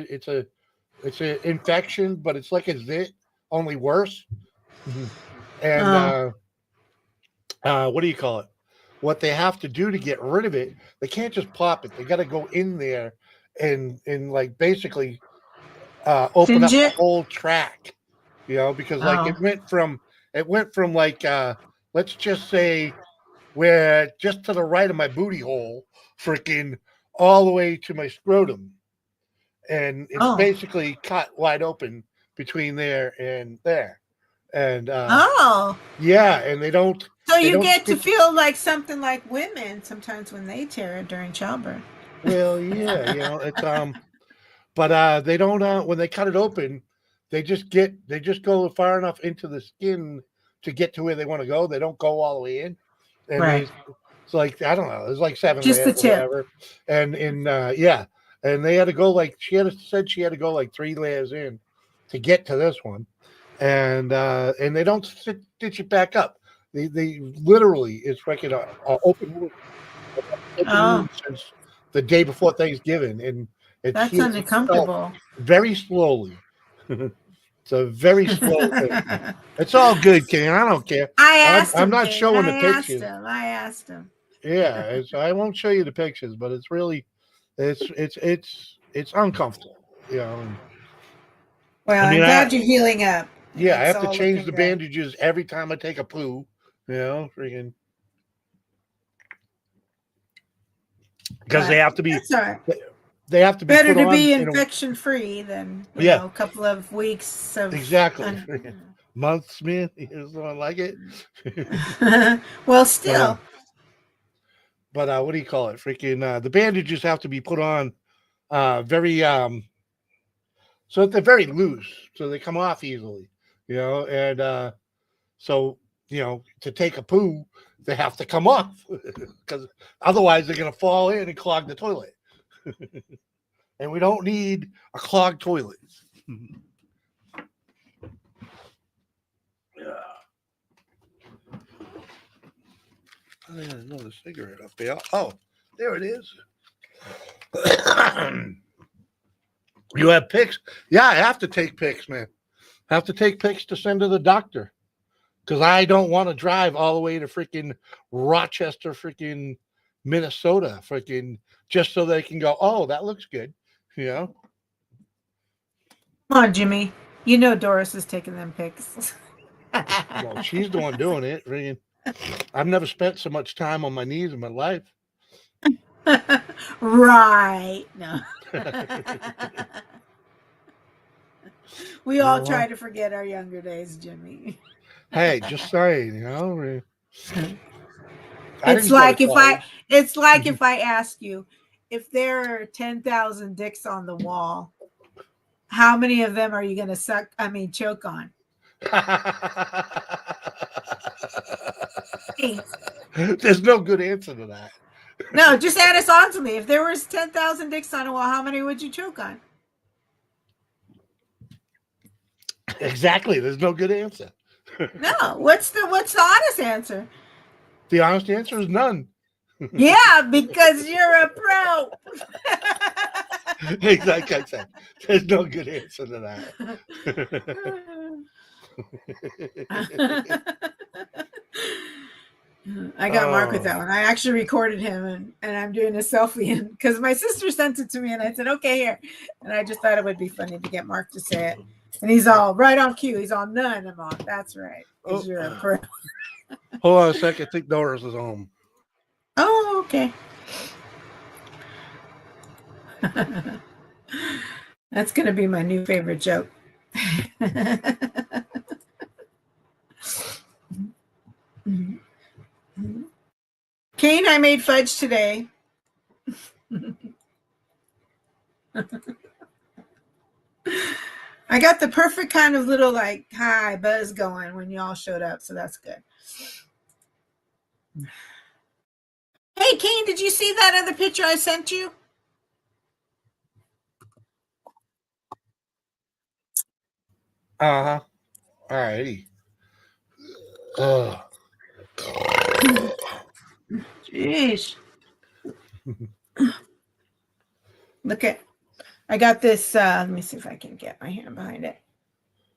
a infection, but it's like a zit, only worse. And what do you call it? What they have to do to get rid of it, they can't just pop it. They got to go in there and like basically open Singe up the it? whole track, because like it went from like let's just say where just to the right of my booty hole, freaking all the way to my scrotum, and it's basically cut wide open between there and there. And yeah, and they don't. So you get to feel like something like women sometimes when they tear it during childbirth. Well, yeah, it's but they don't. When they cut it open, they just go far enough into the skin to get to where they want to go. They don't go all the way in. And right. It's like I don't know. There's like 7 just layers the tip. Or whatever. And and they had to go like she had to go like 3 layers in to get to this one. And they don't stitch it back up. They literally it's like an open wound since the day before Thanksgiving, and that's uncomfortable. Very slowly. It's a very slow thing. It's all good, King. I don't care. I'm not showing the pictures. I asked him. Yeah, I won't show you the pictures, but it's really, it's uncomfortable. Well, I'm glad you're healing up. Yeah, I have to change the bandages every time I take a poo. Freaking. Because they have to be. That's all right. They have to be better to be infection free than a couple of weeks of months, man. Someone like it. Well, still. But what do you call it? Freaking the bandages have to be put on very so that they're very loose, so they come off easily. And so to take a poo, they have to come off because otherwise they're gonna fall in and clog the toilet. And we don't need a clogged toilet. Yeah. I got another cigarette up there. Oh, there it is. You have pics? Yeah, I have to take pics, man. Have to take pics to send to the doctor. Because I don't want to drive all the way to freaking Rochester, freaking Minnesota, freaking just so they can go, oh, that looks good. You know? Come on, Jimmy. You know Doris is taking them pics. Well, she's the one doing it. Freaking, I've never spent so much time on my knees in my life. Right. No. We all Well, try to forget our younger days, Jimmy. Hey, just saying, you know. It's like if I ask you if there are 10,000 dicks on the wall, how many of them are you going to choke on? Hey, There's no good answer to that. no, just add us on to me. If there was 10,000 dicks on a wall, how many would you choke on? Exactly. There's no good answer. No. What's the honest answer? The honest answer is none. Yeah, because you're a pro. Like I said, there's no good answer to that. I got Mark with that one. I actually recorded him and I'm doing a selfie because my sister sent it to me and I said, okay, here. And I just thought it would be funny to get Mark to say it. And he's all right on cue. He's all none. I'm all, that's right. Because you're a pro. Hold on a second. I think Doris is home. Oh, okay. That's going to be my new favorite joke. Kane, I made fudge today. I got the perfect kind of little like high buzz going when y'all showed up, so that's good. Hey, Kane, did you see that other picture I sent you? Uh-huh. All righty. Jeez. Look at, I got this, let me see if I can get my hand behind it.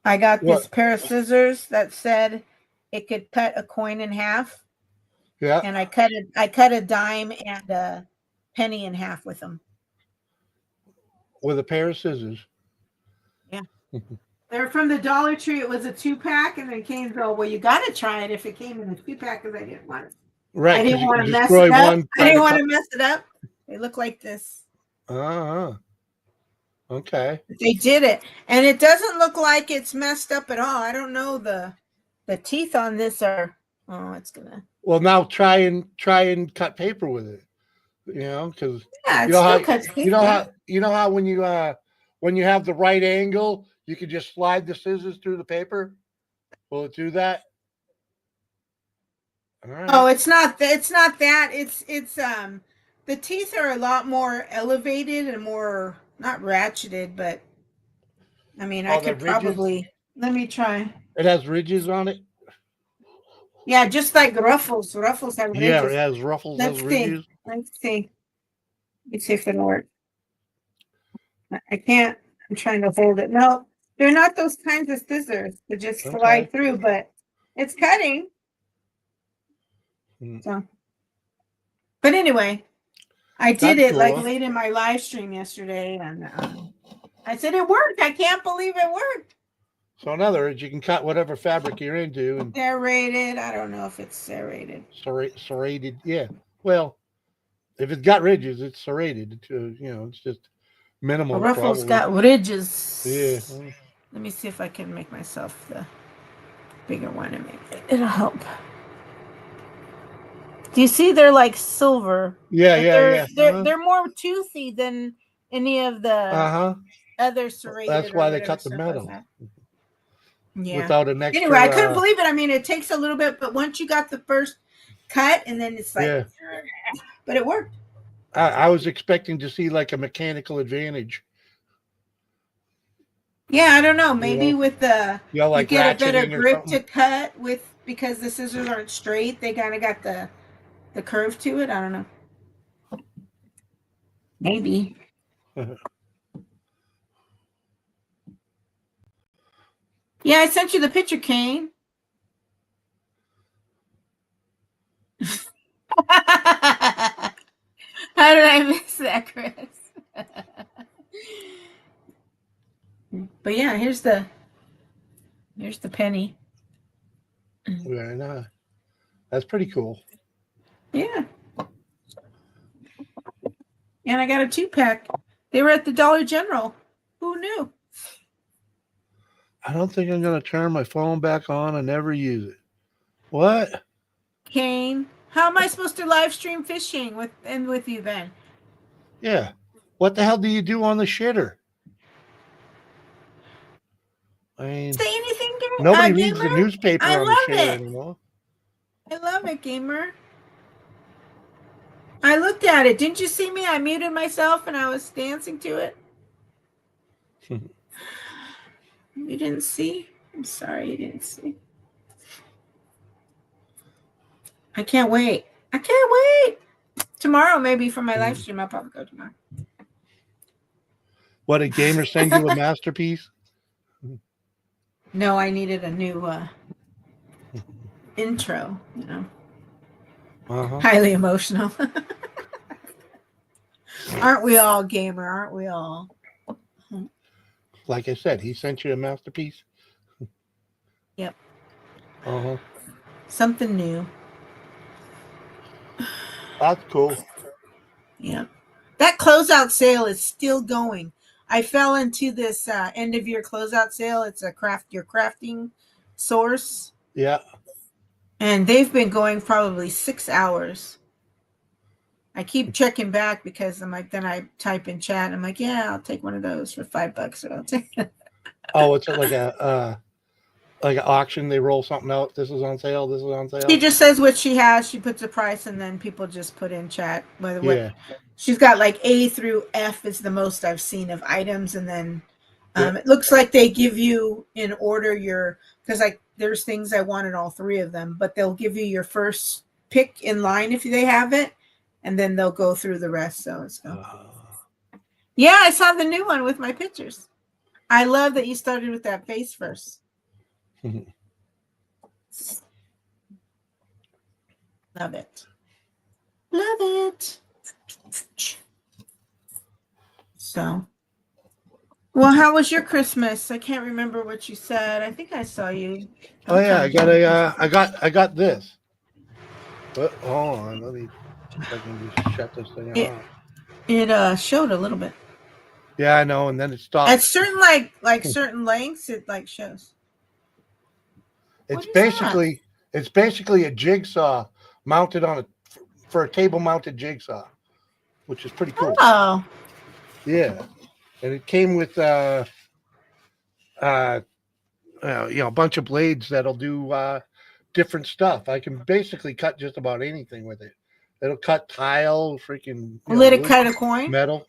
I got this What? pair of scissors that said it could cut a coin in half. Yeah. And I cut a dime and a penny in half with them. With a pair of scissors. Yeah. They're from the Dollar Tree. It was a 2-pack, and then Kane's all, well, you got to try it if it came in a 2-pack because I didn't want it. Right. I didn't want to mess destroy it up. one. I didn't want to mess it up. They look like this. Uh-huh. Okay. They did it, and it doesn't look like it's messed up at all. I don't know, the teeth on this are, oh, it's gonna. Well, now try and cut paper with it. You know, because Yeah, it you know still how cuts paper. you know how when you have the right angle, you can just slide the scissors through the paper. Will it do that? All right. Oh, it's not that. It's the teeth are a lot more elevated and more not ratcheted, but I mean, I Oh, they're could ridges? probably let me try. It has ridges on it. Yeah, just like ruffles. Ruffles have ridges. Yeah, it has ruffles. Let's Has see. ridges. Let's see. Let's see if it'll work. I can't. I'm trying to hold it. No, they're not those kinds of scissors that just slide through, but it's cutting. So, but anyway, I did That's it like cool. late in my live stream yesterday, and I said it worked. I can't believe it worked. So in other words, you can cut whatever fabric you're into and Serrated. I don't know if it's serrated. serrated. Yeah. Well, if it's got ridges, it's serrated. It's just minimal. The ruffles probably. got ridges. Yeah. Let me see if I can make myself the bigger one and make it. It'll help. Do you see they're like silver? Yeah, They're more toothy than any of the other serrated. That's why they cut the metal. Yeah. Without an extra. Anyway, I couldn't believe it. I mean, it takes a little bit, but once you got the first cut, and then it's like, but it worked. I was expecting to see like a mechanical advantage. Yeah, I don't know. Maybe with the like you get a better ratcheting or grip something. to cut with because the scissors aren't straight. They kind of got the curve to it. I don't know. Maybe. Yeah, I sent you the picture, Kane. How did I miss that, Chris? But yeah, here's the penny. Very nice. That's pretty cool. Yeah. And I got a 2-pack. They were at the Dollar General. Who knew? I don't think I'm gonna turn my phone back on and never use it. What? Kane, how am I supposed to live stream fishing with you then? Yeah. What the hell do you do on the shitter? I mean, Say anything, nobody reads the gamer? newspaper I on the love shitter it. anymore. I love it, gamer. I looked at it. Didn't you see me? I muted myself and I was dancing to it. You didn't see? I'm sorry you didn't see. I can't wait. I can't wait. Tomorrow, maybe for my live stream. I'll probably go tomorrow. What, did Gamer send you a masterpiece? No, I needed a new intro, you know. Uh-huh. Highly emotional. Aren't we all, gamer? Aren't we all? Like I said, he sent you a masterpiece. Yep. Uh-huh. Something new. That's cool. Yeah. That closeout sale is still going. I fell into this end of year closeout sale. It's a your crafting source. Yeah. And they've been going probably 6 hours. I keep checking back because I'm like, then I type in chat. I'm like, yeah, I'll take one of those for $5. Or I'll take it. Oh, it's like an auction. They roll something out. This is on sale. This is on sale. She just says what she has. She puts a price, and then people just put in chat. Yeah. She's got like A through F is the most I've seen of items, and then it looks like they give you in order because like there's things I wanted all 3 of them, but they'll give you your first pick in line if they have it, and then they'll go through the rest. So yeah, I saw the new one with my pictures. I love that you started with that face first. Love it. Love it. So, well, how was your Christmas? I can't remember what you said. I think I saw you. Oh yeah, I got this. But hold on, let me see if I can just shut this thing off. It showed a little bit. Yeah, I know, and then it stopped. At certain certain lengths, it like shows. It's basically a jigsaw mounted on for a table mounted jigsaw, which is pretty cool. Oh. Yeah. And it came with a bunch of blades that'll do different stuff. I can basically cut just about anything with it. It'll cut tile, freaking Will it cut a coin? Metal.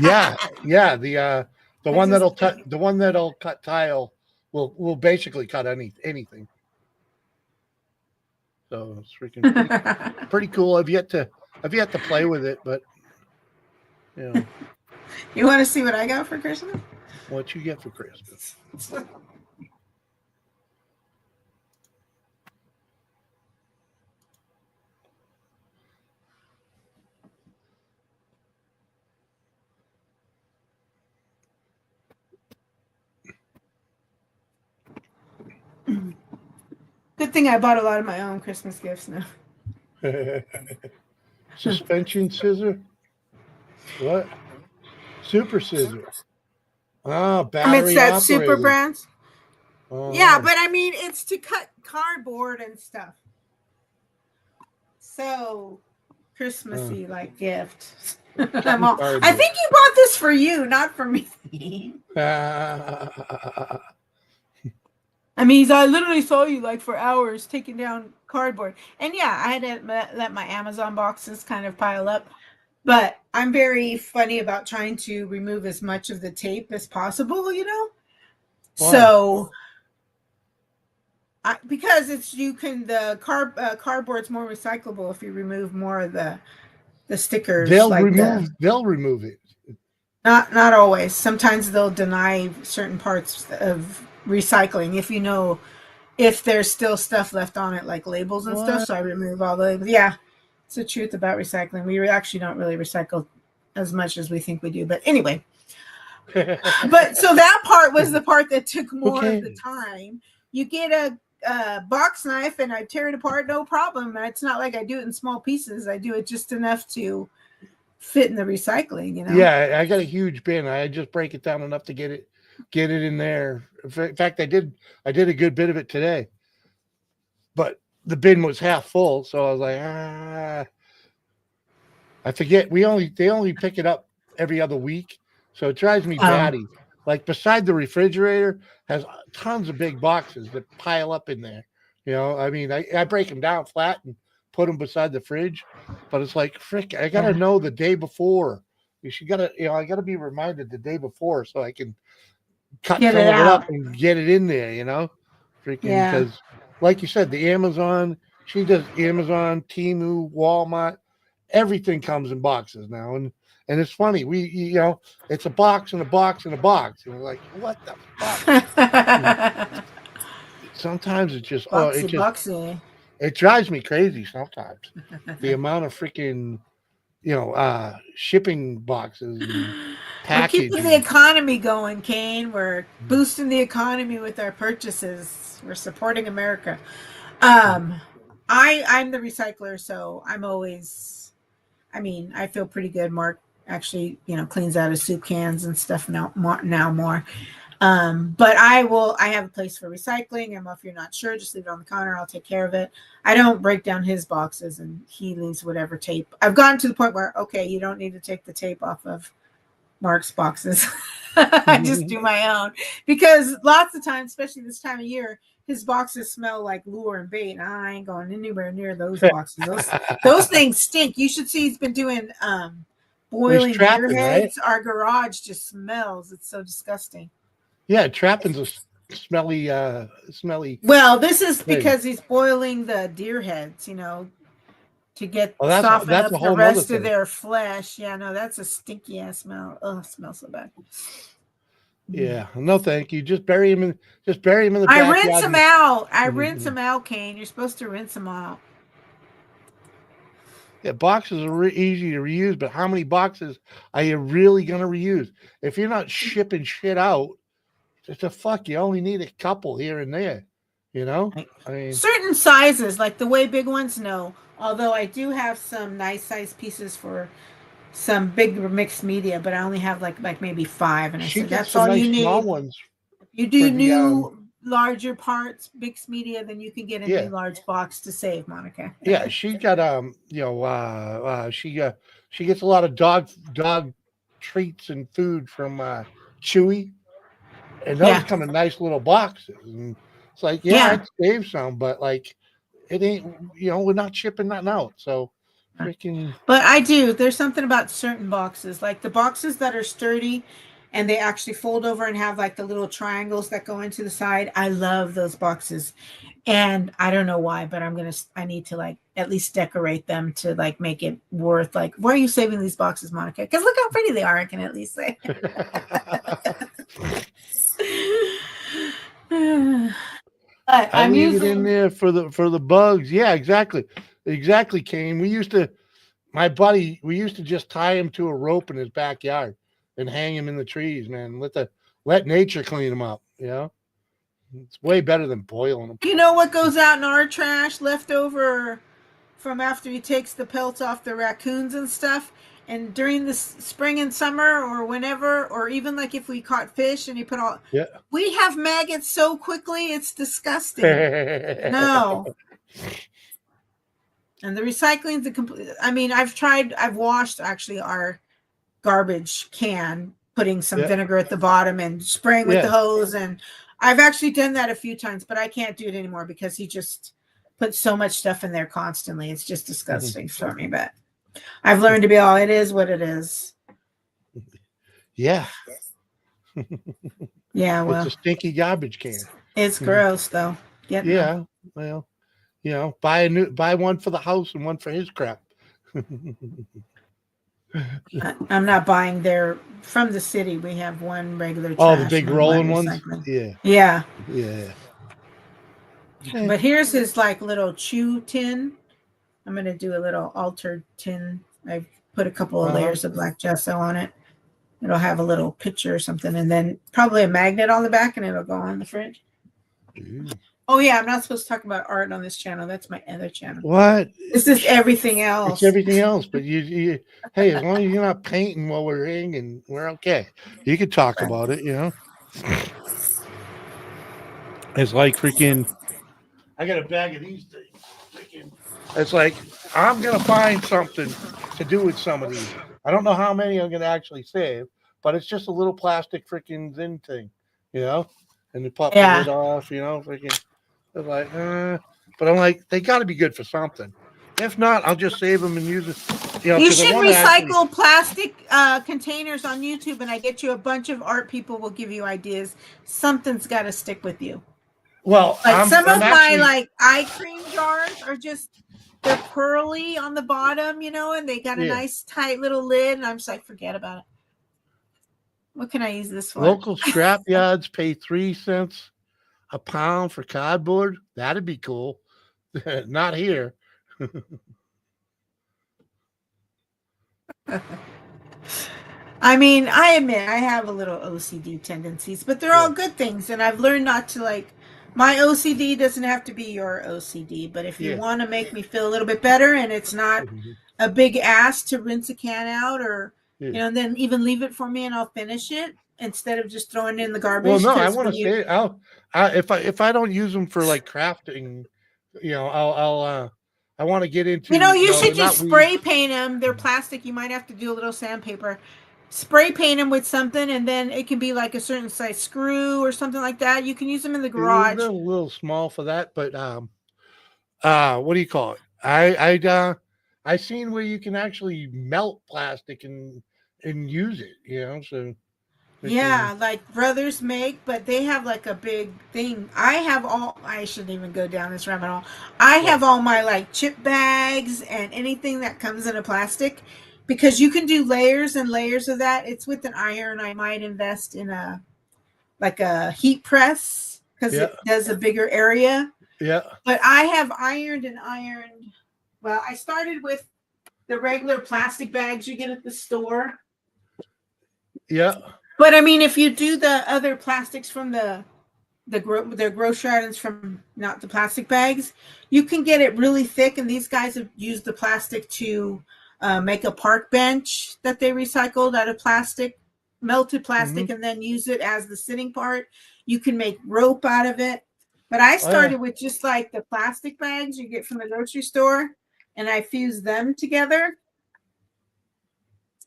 Yeah. The one that'll cut tile will basically cut anything. So it's freaking pretty cool. I've yet to play with it, but you know. You want to see what I got for Christmas? What you get for Christmas? Good thing I bought a lot of my own Christmas gifts now. Suspension scissor? What? Super scissor. Ah, battery It's that operated. Super Brands. Oh. Yeah, but I mean, it's to cut cardboard and stuff. So Christmassy like gift. I think you bought this for you, not for me. I mean, I literally saw you like for hours taking down cardboard. And yeah, I had to let my Amazon boxes kind of pile up. But I'm very funny about trying to remove as much of the tape as possible, you know? Wow. So, because the cardboard's more recyclable if you remove more of the stickers. They'll remove it. Not always. Sometimes they'll deny certain parts of recycling if you know if there's still stuff left on it, like labels and stuff. What? So I remove all the labels. Yeah, it's the truth about recycling. We actually don't really recycle as much as we think we do. But anyway, but so that part was the part that took more of the Okay. time. You get a box knife and I tear it apart, no problem. It's not like I do it in small pieces. I do it just enough to fit in the recycling, you know? Yeah, I got a huge bin. I just break it down enough to get it in there. In fact, I did a good bit of it today. But the bin was half full, so I was like, I forget. They only pick it up every other week, so it drives me batty. Like beside the refrigerator has tons of big boxes that pile up in there. You know, I mean, I break them down flat and put them beside the fridge, but it's like, frick, I gotta know the day before. I gotta be reminded the day before so I can cut Get some it of it up out. and get it in there. Freaking Yeah. because, like you said, the Amazon. She does Amazon, Temu, Walmart. Everything comes in boxes now, and it's funny. It's a box and a box and a box, and we're like, what the fuck? Sometimes it just boxy. it drives me crazy. Sometimes the amount of freaking shipping boxes and We're packaging. keeping the economy going, Kane. We're boosting the economy with our purchases. We're supporting America. I'm the recycler, so I'm always, I feel pretty good. Mark actually, cleans out his soup cans and stuff now more. But I have a place for recycling. And if you're not sure, just leave it on the counter. I'll take care of it. I don't break down his boxes and he leaves whatever tape. I've gotten to the point where, okay, you don't need to take the tape off of Mark's boxes. I just do my own because lots of times, especially this time of year, his boxes smell like lure and bait. And I ain't going anywhere near those boxes. Those things stink. You should see he's been doing boiling deer heads. Right? Our garage just smells. It's so disgusting. Yeah, trapping's a smelly. Well, this is because he's boiling the deer heads, to get soften up the rest of their flesh. Yeah, no, that's a stinky ass smell. Oh, it smells so bad. Yeah, no, thank you. Just bury him in the backyard. I rinse them out. Rinse them out, Kane. You're supposed to rinse them out. Yeah, boxes are easy to reuse, but how many boxes are you really going to reuse? If you're not shipping shit out, just a fuck, you only need a couple here and there, certain sizes, like the way big ones, no. Although I do have some nice size pieces for some big mixed media, but I only have like maybe 5, and I said that's all you need. Small ones. You do new larger parts, mixed media, then you can get a new large box to save, Monica. Yeah, she got she gets a lot of dog treats and food from Chewy. And those come in nice little boxes. And it's like, I'd save some, but like it ain't, we're not shipping nothing out. So freaking. But I do. There's something about certain boxes, like the boxes that are sturdy and they actually fold over and have like the little triangles that go into the side. I love those boxes. And I don't know why, but I need to like at least decorate them to like make it worth like, why are you saving these boxes, Monica? Because look how pretty they are, I can at least say. I leave it in there for the bugs. Yeah, exactly, Kane. We used to just tie him to a rope in his backyard and hang him in the trees, man. Let nature clean him up. It's way better than boiling them. You know what goes out in our trash leftover from after he takes the pelts off the raccoons and stuff? And during the spring and summer or whenever, or even like if we caught fish and you put we have maggots so quickly, it's disgusting. No. And the recycling, I've washed actually our garbage can, putting some vinegar at the bottom and spraying with the hose. And I've actually done that a few times, but I can't do it anymore because he just puts so much stuff in there constantly. It's just disgusting for me, but I've learned to be it is what it is. Yeah. Yeah, well. It's a stinky garbage can. It's gross though. Yeah. Well, buy one for the house and one for his crap. I'm not buying their from the city. We have one regular Oh, the trash big and one rolling ones. recycling. Yeah, Yeah, yeah. but here's his like little chew tin. I'm gonna do a little altered tin. I've put a couple of Uh-huh. layers of black gesso on it. It'll have a little picture or something, and then probably a magnet on the back, and it'll go on the fridge. Ooh. Oh yeah, I'm not supposed to talk about art on this channel. That's my other channel. What? This is everything else. It's everything else, but you hey, as long as you're not painting while we're hanging, we're okay. You can talk about it, you know. It's like freaking. I got a bag of these things. Freaking, it's like I'm gonna find something to do with some of these. I don't know how many I'm gonna actually save, but it's just a little plastic freaking Zin thing, you know. And they pop the Yeah. lid off, you know. Freaking. It's like, but I'm like, they got to be good for something. If not, I'll just save them and use it. You know, You 'cause I should wanna actually- recycle plastic containers on YouTube, and I get you a bunch of art people will give you ideas. Something's got to stick with you. Well, Like some of my actually- like eye cream jars are just they're pearly on the bottom, you know, and they got a Yeah. nice tight little lid, and I'm just like, forget about it. What can I use this for? local scrap yards pay 3 cents a pound for cardboard. That'd be cool. Not here. I mean, I admit I have a little OCD tendencies, but they're all good things, and I've learned not to like. My OCD doesn't have to be your OCD, but if you Yeah. want to make me feel a little bit better, and it's not a big ass to rinse a can out, or you know, and then even leave it for me, and I'll finish it instead of just throwing it in the garbage. Well, no, I 'cause want to when you- say if I don't use them for like crafting, you know, I want to get into. You know, you should not just weed. spray paint them. They're plastic. You might have to do a little sandpaper. Spray paint them with something, and then it can be like a certain size screw or something like that. You can use them in the garage. They're a little small for that, but what do you call it? I seen where you can actually melt plastic and use it, you know. So Yeah, like Brothers make, but they have like a big thing. I shouldn't even go down this rabbit hole. I have all my like chip bags and anything that comes in a plastic because you can do layers and layers of that. It's with an iron. I might invest in a heat press because it does a bigger area. Yeah. But I have ironed. Well, I started with the regular plastic bags you get at the store. Yeah. But I mean, if you do the other plastics from the grocery items from not the plastic bags, you can get it really thick. And these guys have used the plastic to make a park bench that they recycled out of plastic, melted plastic, and then use it as the sitting part. You can make rope out of it. But I started with just like the plastic bags you get from the grocery store, and I fused them together.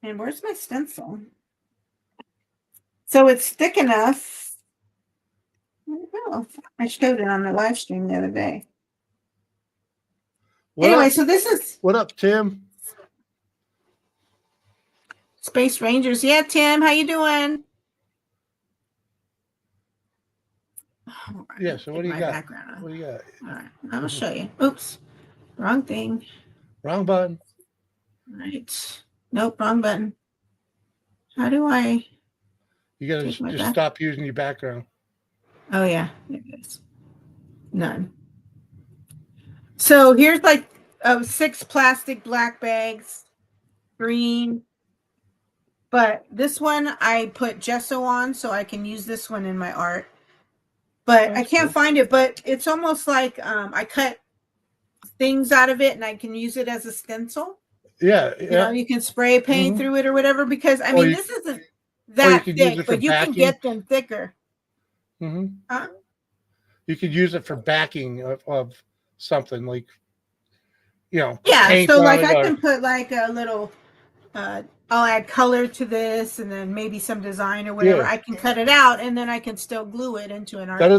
And where's my stencil? So it's thick enough. Oh, I showed it on the live stream the other day. Anyway, so this is what up, Tim? Space Rangers. Yeah, Tim, how you doing? Oh, Yeah. So what do you got? Background on. What do you got? All right, I'll show you. Oops, wrong thing. Wrong button. Right. Nope, wrong button. How do I? You gotta just stop using your background. Oh yeah, there it is. None. So here's like 6 plastic black bags, green. But this one I put gesso on so I can use this one in my art. But I can't find it. But it's almost like I cut things out of it and I can use it as a stencil. Yeah, You know, you can spray paint through it or whatever. Because I mean, this isn't that thick, but you can get them thicker. Mm-hmm. Huh? You could use it for backing of something like, you know. Yeah, so like I can put like a little, I'll add color to this and then maybe some design or whatever. Yeah. I can cut it out and then I can still glue it into an art. It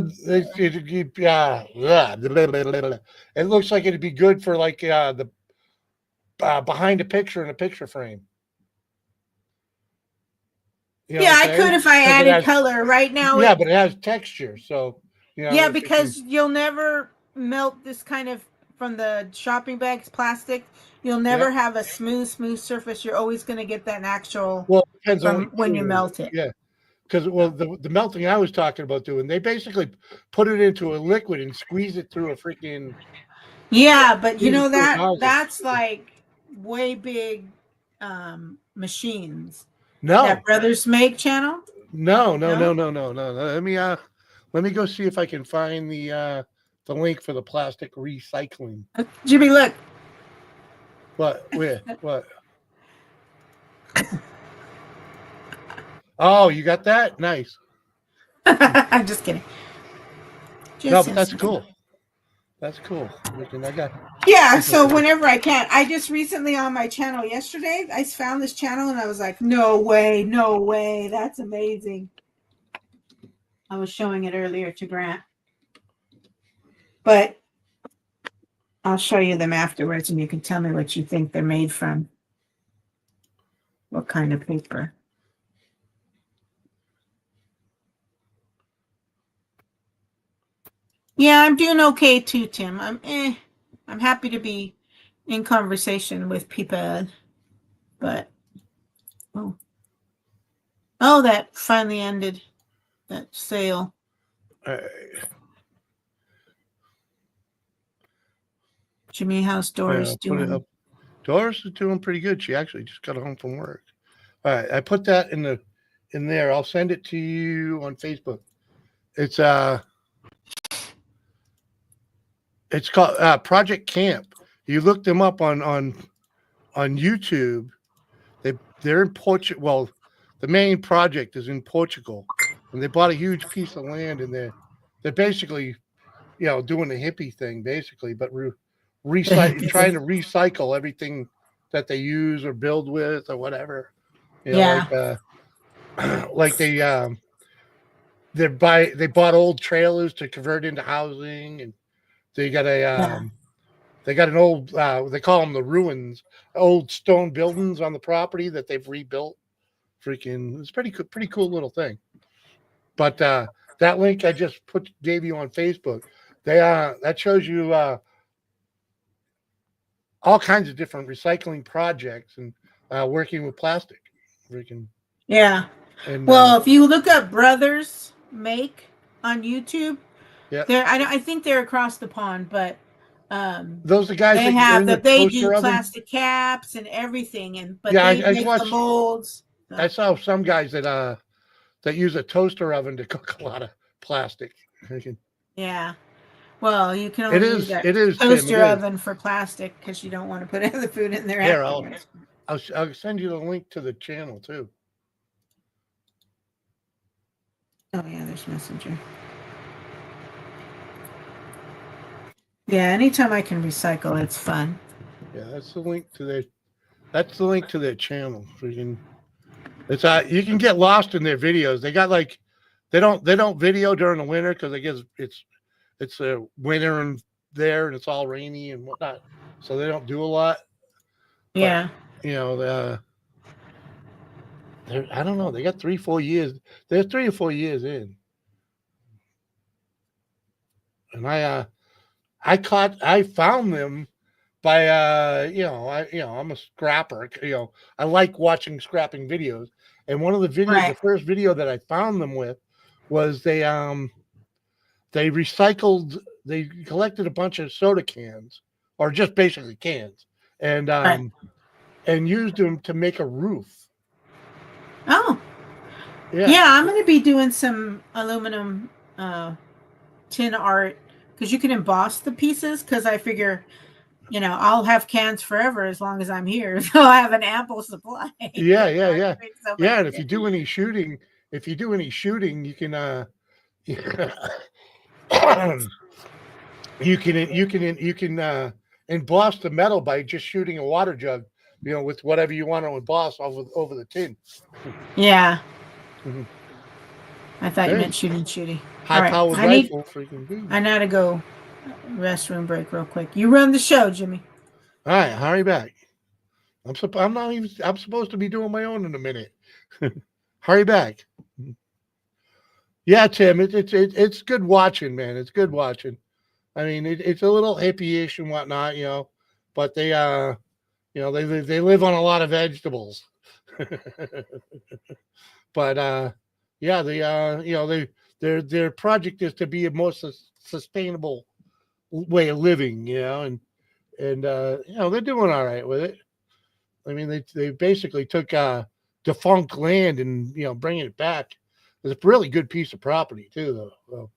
looks like it'd be good for like the behind a picture in a picture frame. You know yeah, I could if I added color right now. Yeah, but it has texture, so you know, yeah, because you'll never melt this kind of from the shopping bags plastic. you'll never have a smooth surface. You're always going to get that actual Well, it depends on from what when you doing. melt it. Yeah. Because the melting I was talking about doing, they basically put it into a liquid and squeeze it through a freaking Yeah, but you squeeze it know through a that nozzle. that's like way big machines. No, That Brothers Make channel? no. Let me go see if I can find the link for the plastic recycling. Jimmy, look. What? Where? What? Oh, you got that? Nice. I'm just kidding. No, but that's cool. That's cool. I got. Yeah, so whenever I can. I just recently on my channel yesterday, I found this channel and I was like, no way, that's amazing. I was showing it earlier to Grant. But I'll show you them afterwards and you can tell me what you think they're made from. What kind of paper. Yeah, I'm doing okay too, Tim. I'm happy to be in conversation with people, but oh, that finally ended, that sale. Jimmy, how's Doris doing? Doris is doing pretty good. She actually just got home from work. All right, I put that in there. I'll send it to you on Facebook. It's called Project Camp. You look them up on YouTube. They're in Portugal. Well, the main project is in Portugal, and they bought a huge piece of land in there. They're basically, doing the hippie thing, basically, but trying to recycle everything that they use or build with or whatever. Like they bought old trailers to convert into housing, and they got an old they call them the ruins, old stone buildings on the property that they've rebuilt. It's pretty cool little thing. But that link I just gave you on Facebook, that shows you all kinds of different recycling projects and working with plastic. Yeah. And, well, if you look up Brothers Make on YouTube, I think they're across the pond, but those are guys they do plastic caps and everything, but they make the molds. So. I saw some guys that use a toaster oven to cook a lot of plastic. Yeah. Well, you can only use that toaster oven for plastic because you don't want to put other food in there. Here, I'll send you the link to the channel too. Oh yeah, there's Messenger. Yeah, anytime I can recycle, it's fun. Yeah, that's the link to their channel. You can get lost in their videos. They got they don't video during the winter because I guess it's a winter and there and it's all rainy and whatnot, so they don't do a lot. Yeah. But, I don't know. They got 3-4 years. They're 3 or 4 years in, and I found them by I'm a scrapper. I like watching scrapping videos, and one of the videos, the first video that I found them with, was they collected a bunch of soda cans, or just basically cans, and used them to make a roof. Oh, yeah. I'm going to be doing some aluminum tin art because you can emboss the pieces. Because I figure, I'll have cans forever as long as I'm here, so I have an ample supply. Yeah. And if you do any shooting, you can you can emboss the metal by just shooting a water jug, with whatever you want to emboss over the tin. Yeah. Mm-hmm. I thought you meant shooting. High-powered rifle. I know to go restroom break real quick. You run the show, Jimmy. All right, hurry back. I'm supposed to be doing my own in a minute. Hurry back. Yeah, Tim, it's good watching, man. It's good watching. I mean, it's a little hippie-ish and whatnot, but they You know, they live on a lot of vegetables. But yeah, you know, their project is to be a more sustainable way of living, you know, and you know, they're doing all right with it. I mean, they basically took defunct land and, you know, bringing it back. It's a really good piece of property too, though. So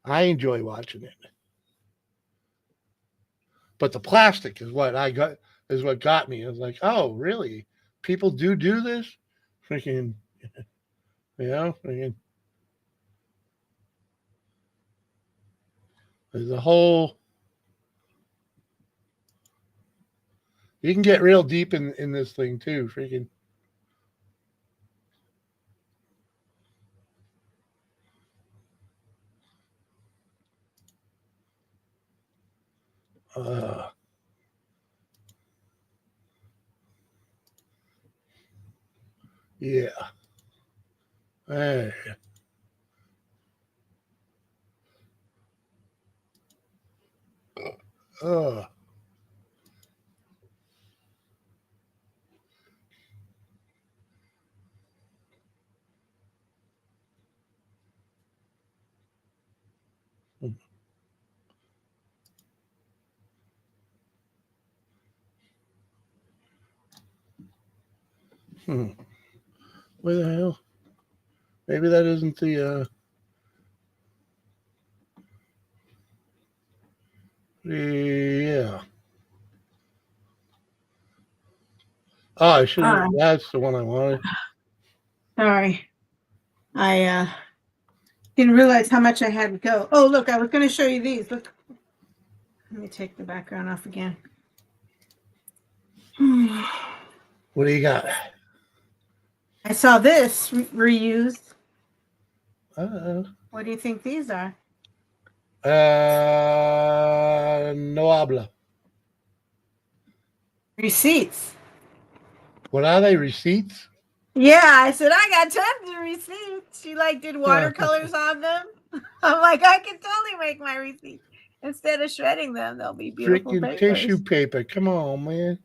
I enjoy watching it. But the plastic is what got me. I was like, oh, really? People do this? Freaking, you know, freaking. There's a whole. You can get real deep in this thing too. Freaking. Yeah. Hey. Uh. Where the hell? Maybe that isn't the yeah. Oh, I should have. That's the one I wanted. Sorry. I didn't realize how much I had to go. Oh, look, I was going to show you these. Look. Let me take the background off again. What do you got? I saw this reused. Uh-oh. What do you think these are? No habla. Receipts. What are they? Receipts? Yeah, I said I got tons of receipts. She like did watercolors on them. I'm like, I can totally make my receipts. Instead of shredding them, they'll be beautiful Freaking papers. tissue paper. Come on, man.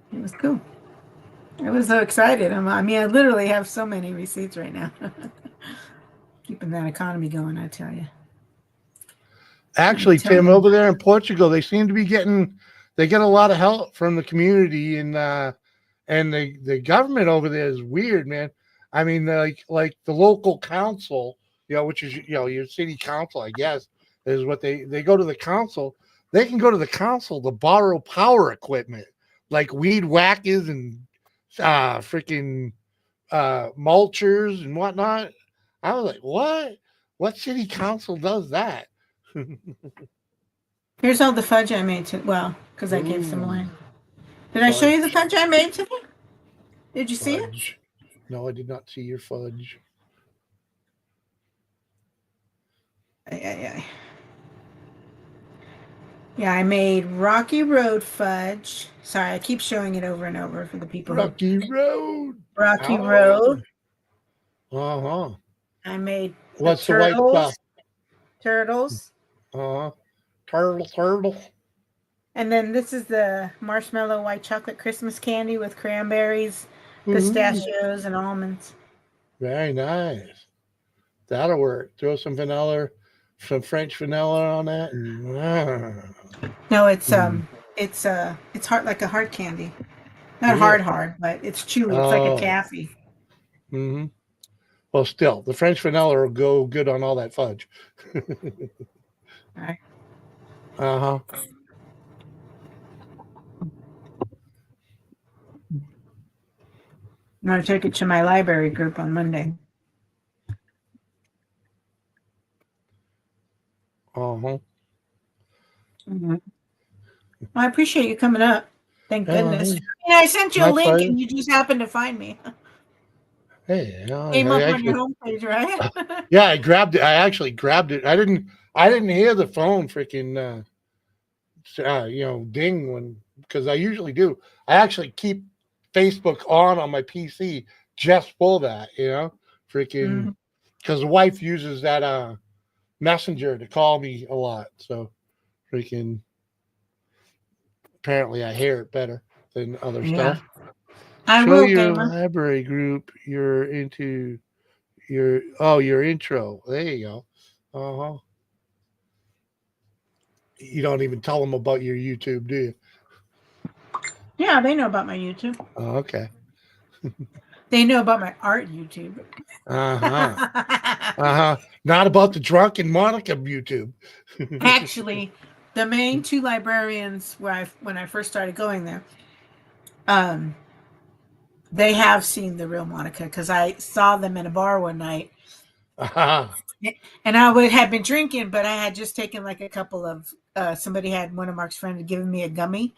It was cool. I was so excited. I mean, I literally have so many receipts right now. Keeping that economy going, I tell you. Actually, Tim, over there in Portugal, they seem to be get a lot of help from the community and the government over there is weird, man. I mean, like the local council, you know, which is, you know, your city council, I guess, is what they go to the council. They can go to the council to borrow power equipment like weed whackers and freaking mulchers and whatnot. I was like, what? What city council does that? Here's all the fudge I made well, because I gave some away. Did I show you the fudge I made today? Did you see it? No, I did not see your fudge. Yeah, I made Rocky Road fudge. Sorry, I keep showing it over and over for the people. Rocky Road. Road. Uh-huh. I made what's the white stuff? Turtles. Uh-huh. Turtle. And then this is the marshmallow white chocolate Christmas candy with cranberries, pistachios, and almonds. Very nice. That'll work. Throw some vanilla, some French vanilla on that. No, it's hard, like a hard candy. Not hard, but it's chewy. It's like a taffy. Mm-hmm. Well, still, the French vanilla will go good on all that fudge. All right. Uh-huh. I'm going to take it to my library group on Monday. Uh-huh. Mm-hmm. Well, I appreciate you coming up. Thank goodness. I sent you a link and you just happened to find me. Hey, came up on your homepage, right? Yeah, I grabbed it. I actually grabbed it. I didn't hear the phone freaking ding when, because I usually do. I actually keep Facebook on my PC just for that, you know, freaking because the wife uses that messenger to call me a lot. So freaking apparently I hear it better than other Yeah. stuff. I Show will, your gamer. library group you're into your intro. There you go. Uh-huh. You don't even tell them about your YouTube, do you? Yeah, they know about my YouTube. Oh, okay. They know about my art YouTube. Uh-huh. Uh-huh. Not about the drunken Monica YouTube. Actually, the main two librarians when I first started going there, they have seen the real Monica because I saw them in a bar one night, Uh-huh. and I had been drinking, but I had just taken like a couple of. Somebody had one of Mark's friends given me a gummy,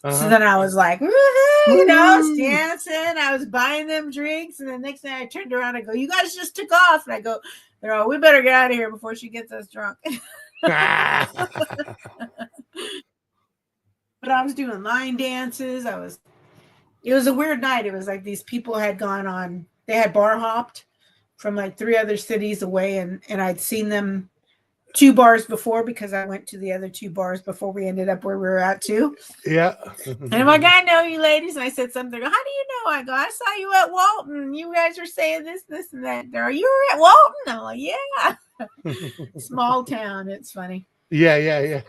so then I was like, woohoo, I was Woo! dancing, I was buying them drinks, and the next thing I turned around, I go, "You guys just took off," and I go, "They're all, we better get out of here before she gets us drunk." But I was doing line dances. It was a weird night. It was like these people had gone on, they had bar hopped from like 3 other cities away, and I'd seen them 2 bars before because I went to the other 2 bars before we ended up where we were at too. Yeah. And I'm like, I know you ladies. And I said something. How do you know? I go, I saw you at Walton. You guys are saying this, and that. Are you were at Walton? I'm like, yeah. Small town. It's funny. Yeah.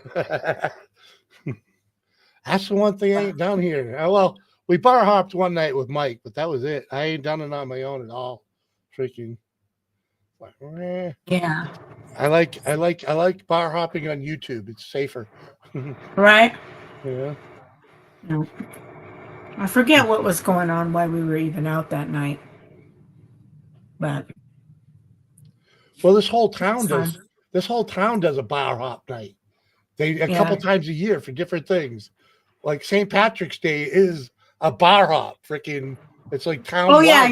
That's the one thing I ain't done here. Well, we bar hopped one night with Mike, but that was it. I ain't done it on my own at all. Freaking. Yeah. I like bar hopping on YouTube. It's safer. Right. Yeah. No. I forget what was going on, why we were even out that night. But Well, this whole town it's does. fun. This whole town does a bar hop night. They a Yeah. couple times a year for different things. Like St. Patrick's Day is a bar hop. Freaking, it's like town. Oh yeah.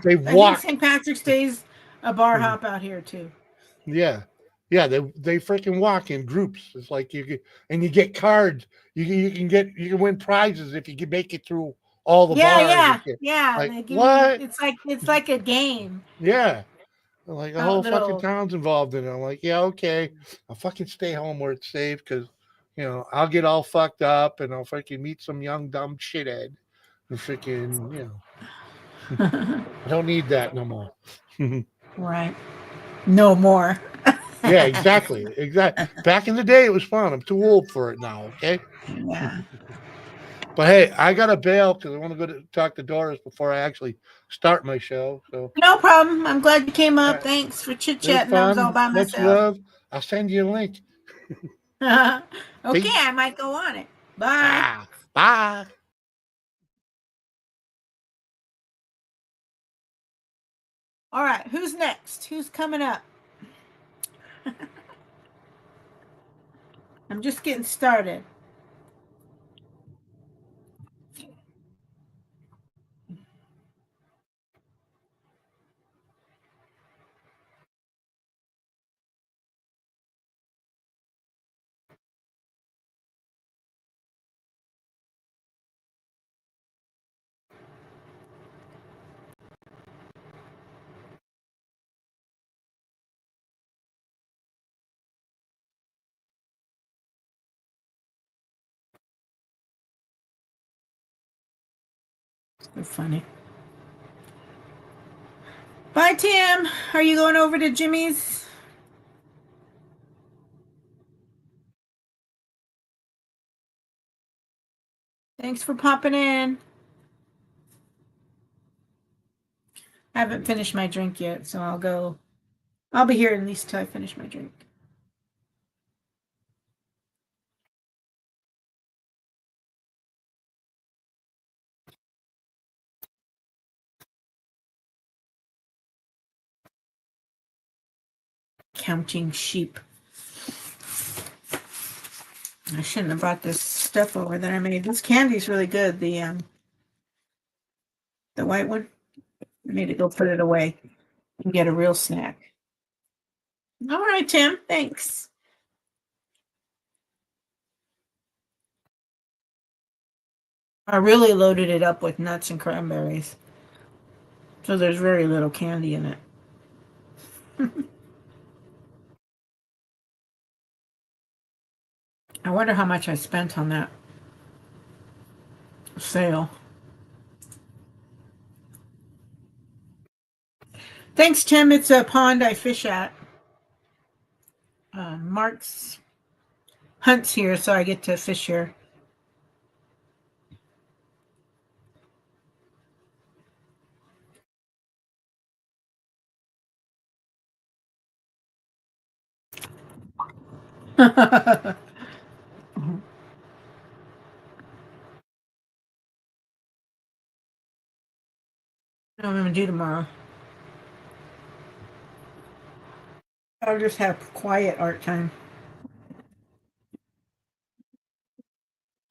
They I think walk. St. Patrick's Day's a bar hop out here too. Yeah. They freaking walk in groups. It's like you get cards. You can win prizes if you can make it through all the bars. and shit. Yeah. Like, They give what? you, it's like a game. Yeah. Like the A whole little- fucking town's involved in it. I'm like, yeah, okay. I'll fucking stay home where it's safe because, I'll get all fucked up and I'll freaking meet some young dumb shithead. And freaking, I don't need that no more. Right. No more. Yeah, exactly. Back in the day, it was fun. I'm too old for it now. Okay. Yeah. But hey, I gotta bail because I want to go to talk to Doris before I actually start my show. So No problem. I'm glad you came up. All right. Thanks for chit it was chatting. I was all by fun. Much myself. love. I'll send you a link. Okay, Peace. I might go on it. Bye. Bye. All right, who's next? Who's coming up? I'm just getting started. So funny. Bye, Tim. Are you going over to Jimmy's? Thanks for popping in. I haven't finished my drink yet, so I'll be here at least till I finish my drink. Counting sheep. I shouldn't have brought this stuff over that I made. This candy's really good. The white one. I need to go put it away and get a real snack. All right, Tim. Thanks. I really loaded it up with nuts and cranberries. So there's very little candy in it. I wonder how much I spent on that sale. Thanks, Tim. It's a pond I fish at. Mark's hunts here, so I get to fish here. What I'm going to do tomorrow. I'll just have quiet art time.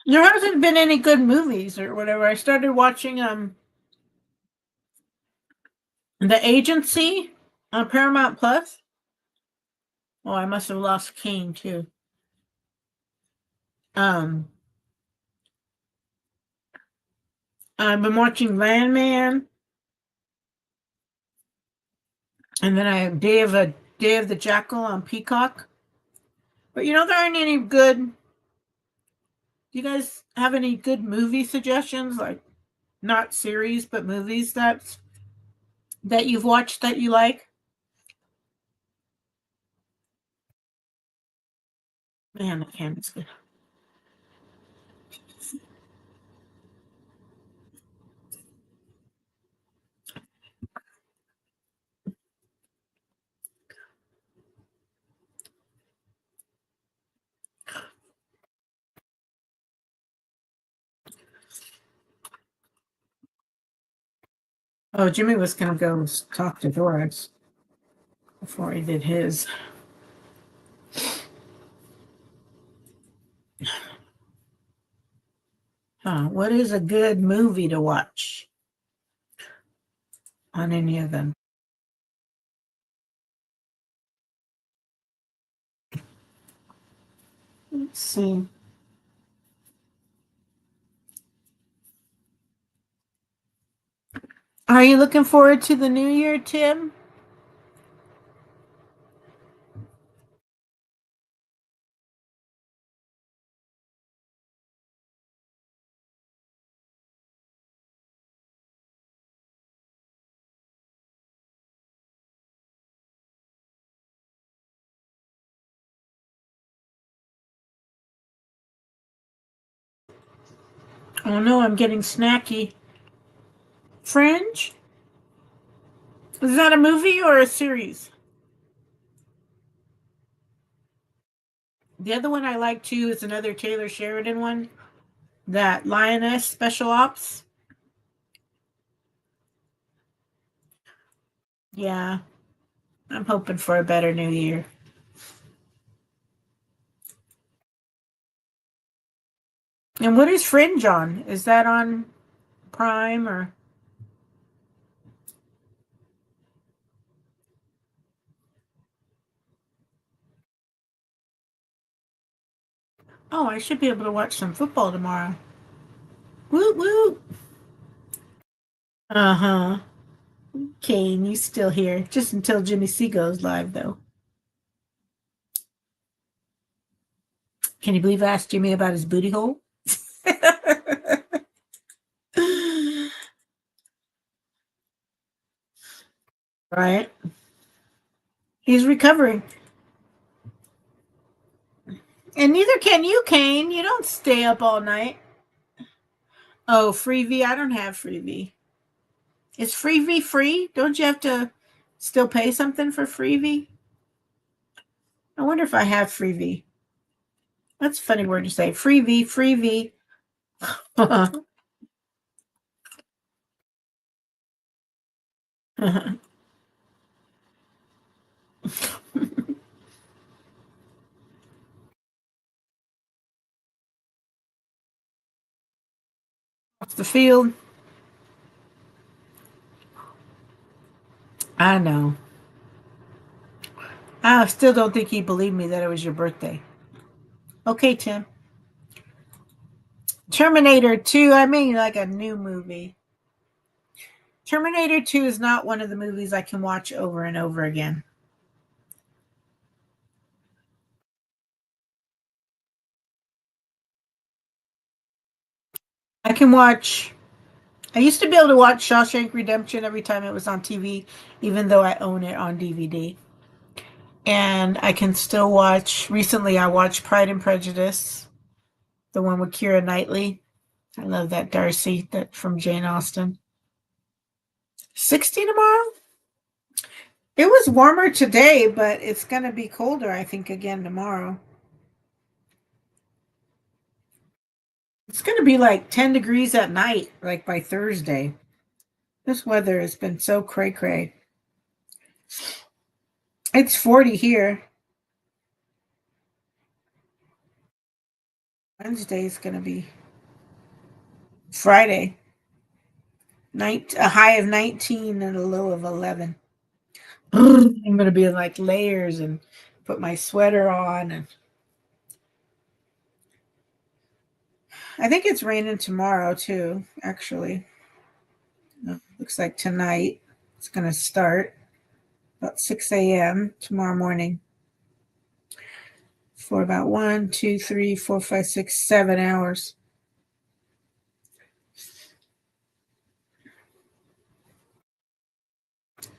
There hasn't been any good movies or whatever. I started watching The Agency on Paramount Plus. Oh, I must have lost Kane too. I've been watching Landman, and then I have Day of the Jackal on Peacock. But there aren't any good. Do you guys have any good movie suggestions? Like, not series, but movies that you've watched that you like? Man, the camera's good. Oh, Jimmy was going to go talk to Doris before he did his. What is a good movie to watch on any of them? Let's see. Are you looking forward to the new year, Tim? Oh no, I'm getting snacky. Fringe? Is that a movie or a series? The other one I like too is another Taylor Sheridan one. That Lioness Special Ops. Yeah. I'm hoping for a better new year. And what is Fringe on? Is that on Prime or? Oh, I should be able to watch some football tomorrow. Woot woot. Uh-huh. Kane, you still here. Just until Jimmy C goes live, though. Can you believe I asked Jimmy about his booty hole? Right. He's recovering. And neither can you, Kane. You don't stay up all night. Oh, Freevee. I don't have Freevee. Is Freevee free? Don't you have to still pay something for Freevee? I wonder if I have Freevee. That's a funny word to say. Freevee, Freevee. Off the field. I know. I still don't think he believed me that it was your birthday. Okay, Tim. Terminator 2, I mean like a new movie. Terminator 2 is not one of the movies I can watch over and over again. I can watch. I used to be able to watch Shawshank Redemption every time it was on TV, even though I own it on DVD. And I can still watch. Recently, I watched Pride and Prejudice, the one with Keira Knightley. I love that Darcy that from Jane Austen. 60 tomorrow? It was warmer today, but it's going to be colder, I think, again tomorrow. It's going to be like 10 degrees at night, like by Thursday. This weather has been so cray-cray. It's 40 here. Wednesday is going to be Friday. A high of 19 and a low of 11. I'm going to be in like layers and put my sweater on. And I think it's raining tomorrow too, actually. Looks like tonight it's going to start about 6 a.m. tomorrow morning for about 1, 2, 3, 4, 5, 6, 7 hours.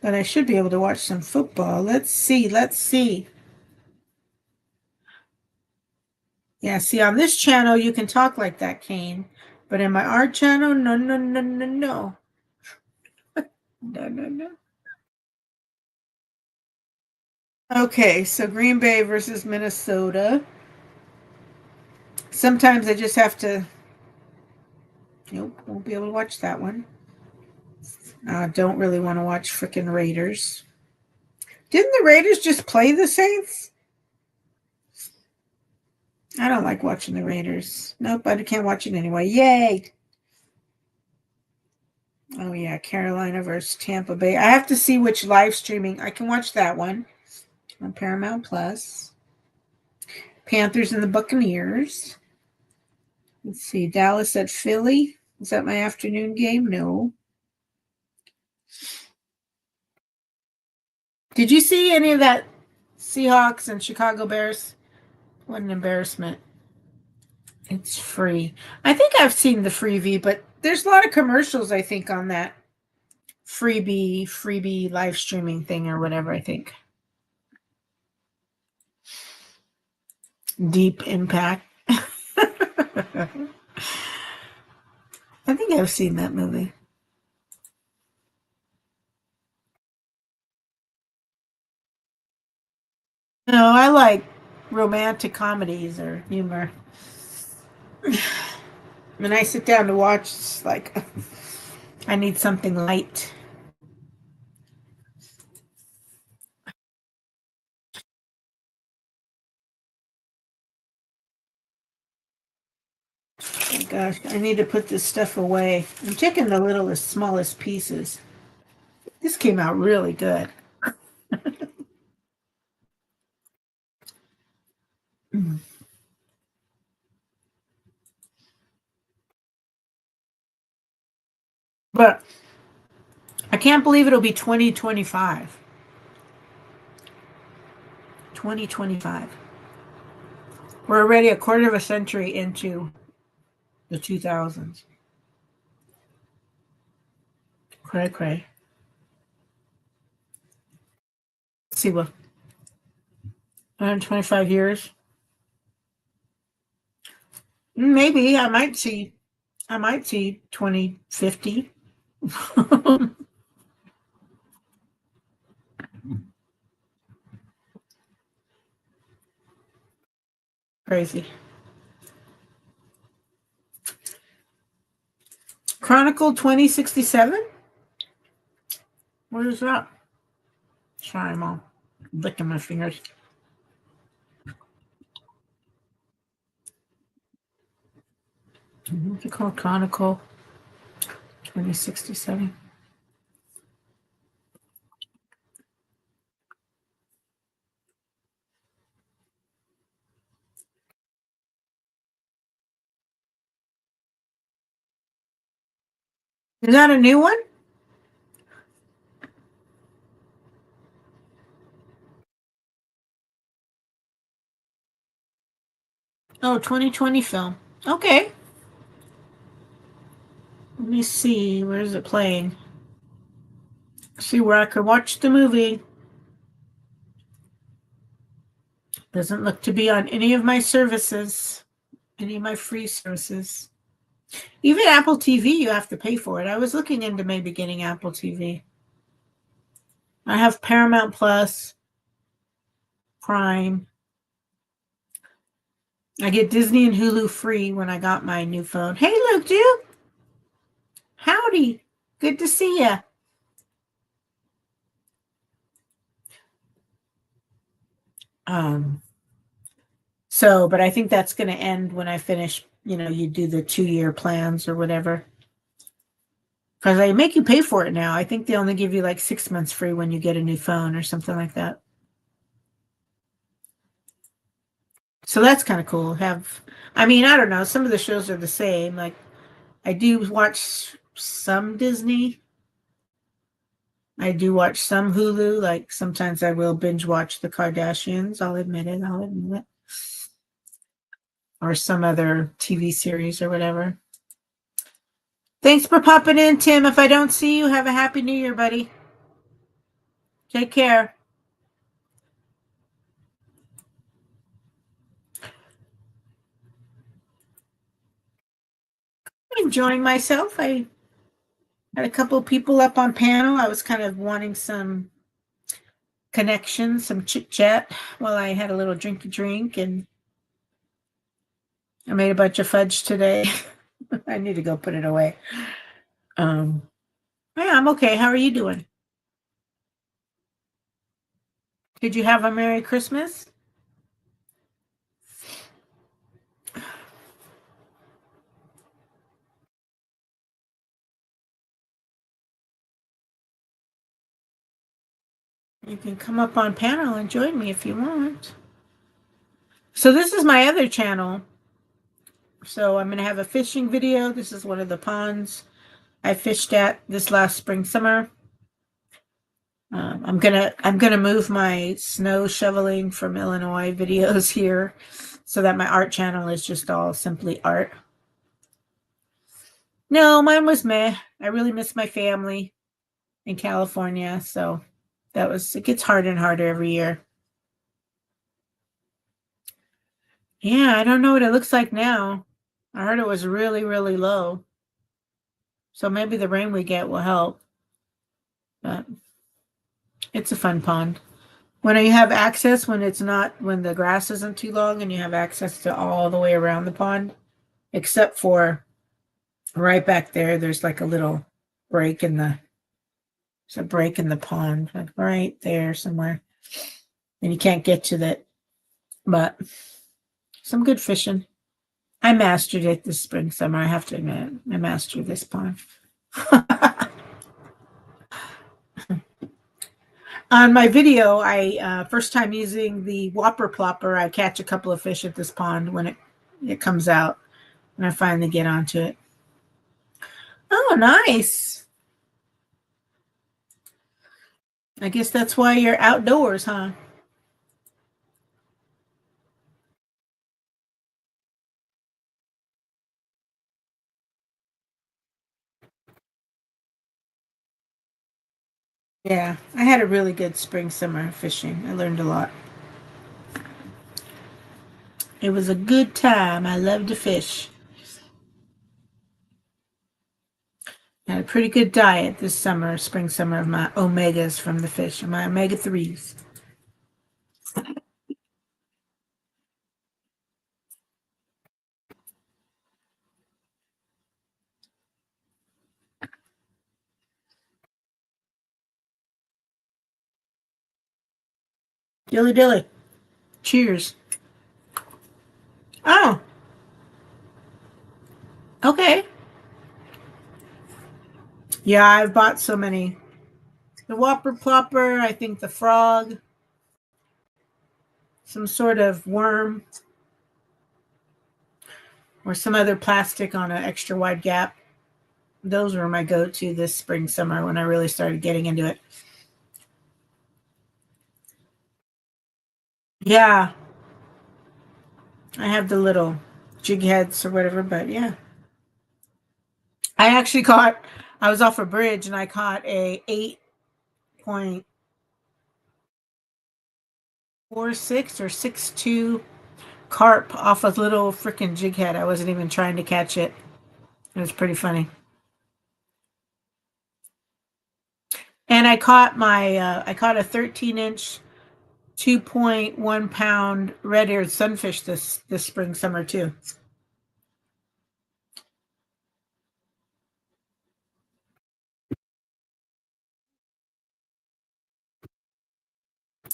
But I should be able to watch some football. Let's see. Yeah, see, on this channel, you can talk like that, Kane. But in my art channel, no. No. Okay, so Green Bay versus Minnesota. Sometimes I just have to... Nope, won't be able to watch that one. Don't really want to watch frickin' Raiders. Didn't the Raiders just play the Saints? I don't like watching the Raiders. Nope, I can't watch it anyway. Yay! Oh yeah, Carolina versus Tampa Bay. I have to see which live streaming. I can watch that one on Paramount Plus. Panthers and the Buccaneers. Let's see, Dallas at Philly. Is that my afternoon game? No. Did you see any of that Seahawks and Chicago Bears? What an embarrassment. It's free. I think I've seen the freebie, but there's a lot of commercials, I think, on that freebie live streaming thing or whatever, I think. Deep Impact. I think I've seen that movie. No, I like romantic comedies or humor. When I sit down to watch, it's like I need something light. Oh gosh, I need to put this stuff away. I'm taking the littlest, smallest pieces. This came out really good. But I can't believe it'll be 2025. 2025. We're already a quarter of a century into the 2000s. Cray. Let's see what 125 years. Maybe I might see 2050. Crazy. Chronicle 2067? What is that? Sorry, I'm all licking my fingers. What's it called? Chronicle 2067. Is that a new one? Oh, 2020 film. Okay. Let me see. Where is it playing? See where I could watch the movie. Doesn't look to be on any of my services, any of my free services. Even Apple TV, you have to pay for it. I was looking into maybe getting Apple TV. I have Paramount Plus, Prime. I get Disney and Hulu free when I got my new phone. Hey, Luke, Duke. Howdy. Good to see you. But I think that's going to end when I finish, you do the 2-year plans or whatever. Because they make you pay for it now. I think they only give you like 6 months free when you get a new phone or something like that. So that's kind of cool. I don't know. Some of the shows are the same. Like, I do watch some Disney. I do watch some Hulu. Like, sometimes I will binge watch the Kardashians. I'll admit it. Or some other TV series or whatever. Thanks for popping in, Tim. If I don't see you, have a happy new year, buddy. Take care. I'm enjoying myself. I had a couple of people up on panel. I was kind of wanting some connection, some chit chat while I had a little drink, and I made a bunch of fudge today. I need to go put it away. Yeah, I'm okay. How are you doing? Did you have a Merry Christmas? You can come up on panel and join me if you want. So this is my other channel. So I'm going to have a fishing video. This is one of the ponds I fished at this last spring, summer. I'm gonna move my snow shoveling from Illinois videos here, so that my art channel is just all simply art. No, mine was meh. I really miss my family in California, so it gets harder and harder every year. Yeah, I don't know what it looks like now. I heard it was really, really low. So maybe the rain we get will help. But it's a fun pond. When you have access, when the grass isn't too long and you have access to all the way around the pond, except for right back there's like a little break there's a break in the pond, like right there somewhere. And you can't get to that. But some good fishing. I mastered it this spring, summer. I have to admit, I mastered this pond. On my video, I first time using the Whopper Plopper, I catch a couple of fish at this pond when it comes out, when I finally get onto it. Oh, nice. I guess that's why you're outdoors, huh? Yeah, I had a really good spring, summer fishing. I learned a lot. It was a good time. I love to fish. I had a pretty good diet this summer, spring, summer, of my omegas from the fish, my omega-3s. Dilly dilly. Cheers. Oh. Okay. Yeah, I've bought so many. The Whopper Plopper, I think the frog, some sort of worm, or some other plastic on an extra wide gap. Those were my go-to this spring, summer when I really started getting into it. Yeah. I have the little jig heads or whatever, but yeah. I actually caught, I was off a bridge and I caught a 8.46 or 6.2 carp off a little freaking jig head. I wasn't even trying to catch it. It was pretty funny. And I caught a 13-inch, 2.1 pound red-eared sunfish this spring summer too.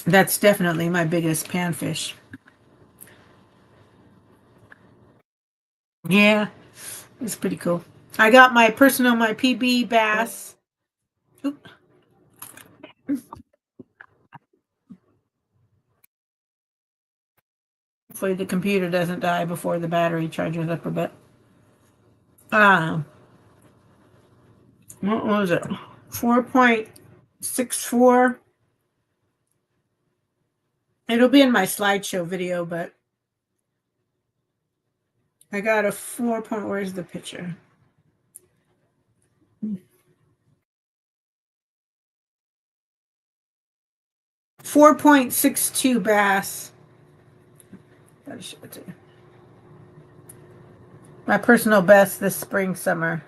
That's definitely my biggest panfish. Yeah, it's pretty cool. I got my PB bass. Oop. Hopefully the computer doesn't die before the battery charges up a bit. What was it? 4.64. It'll be in my slideshow video, but I got a 4. Where's the picture? 4.62 bass. Gotta show it to you. My personal best this spring summer.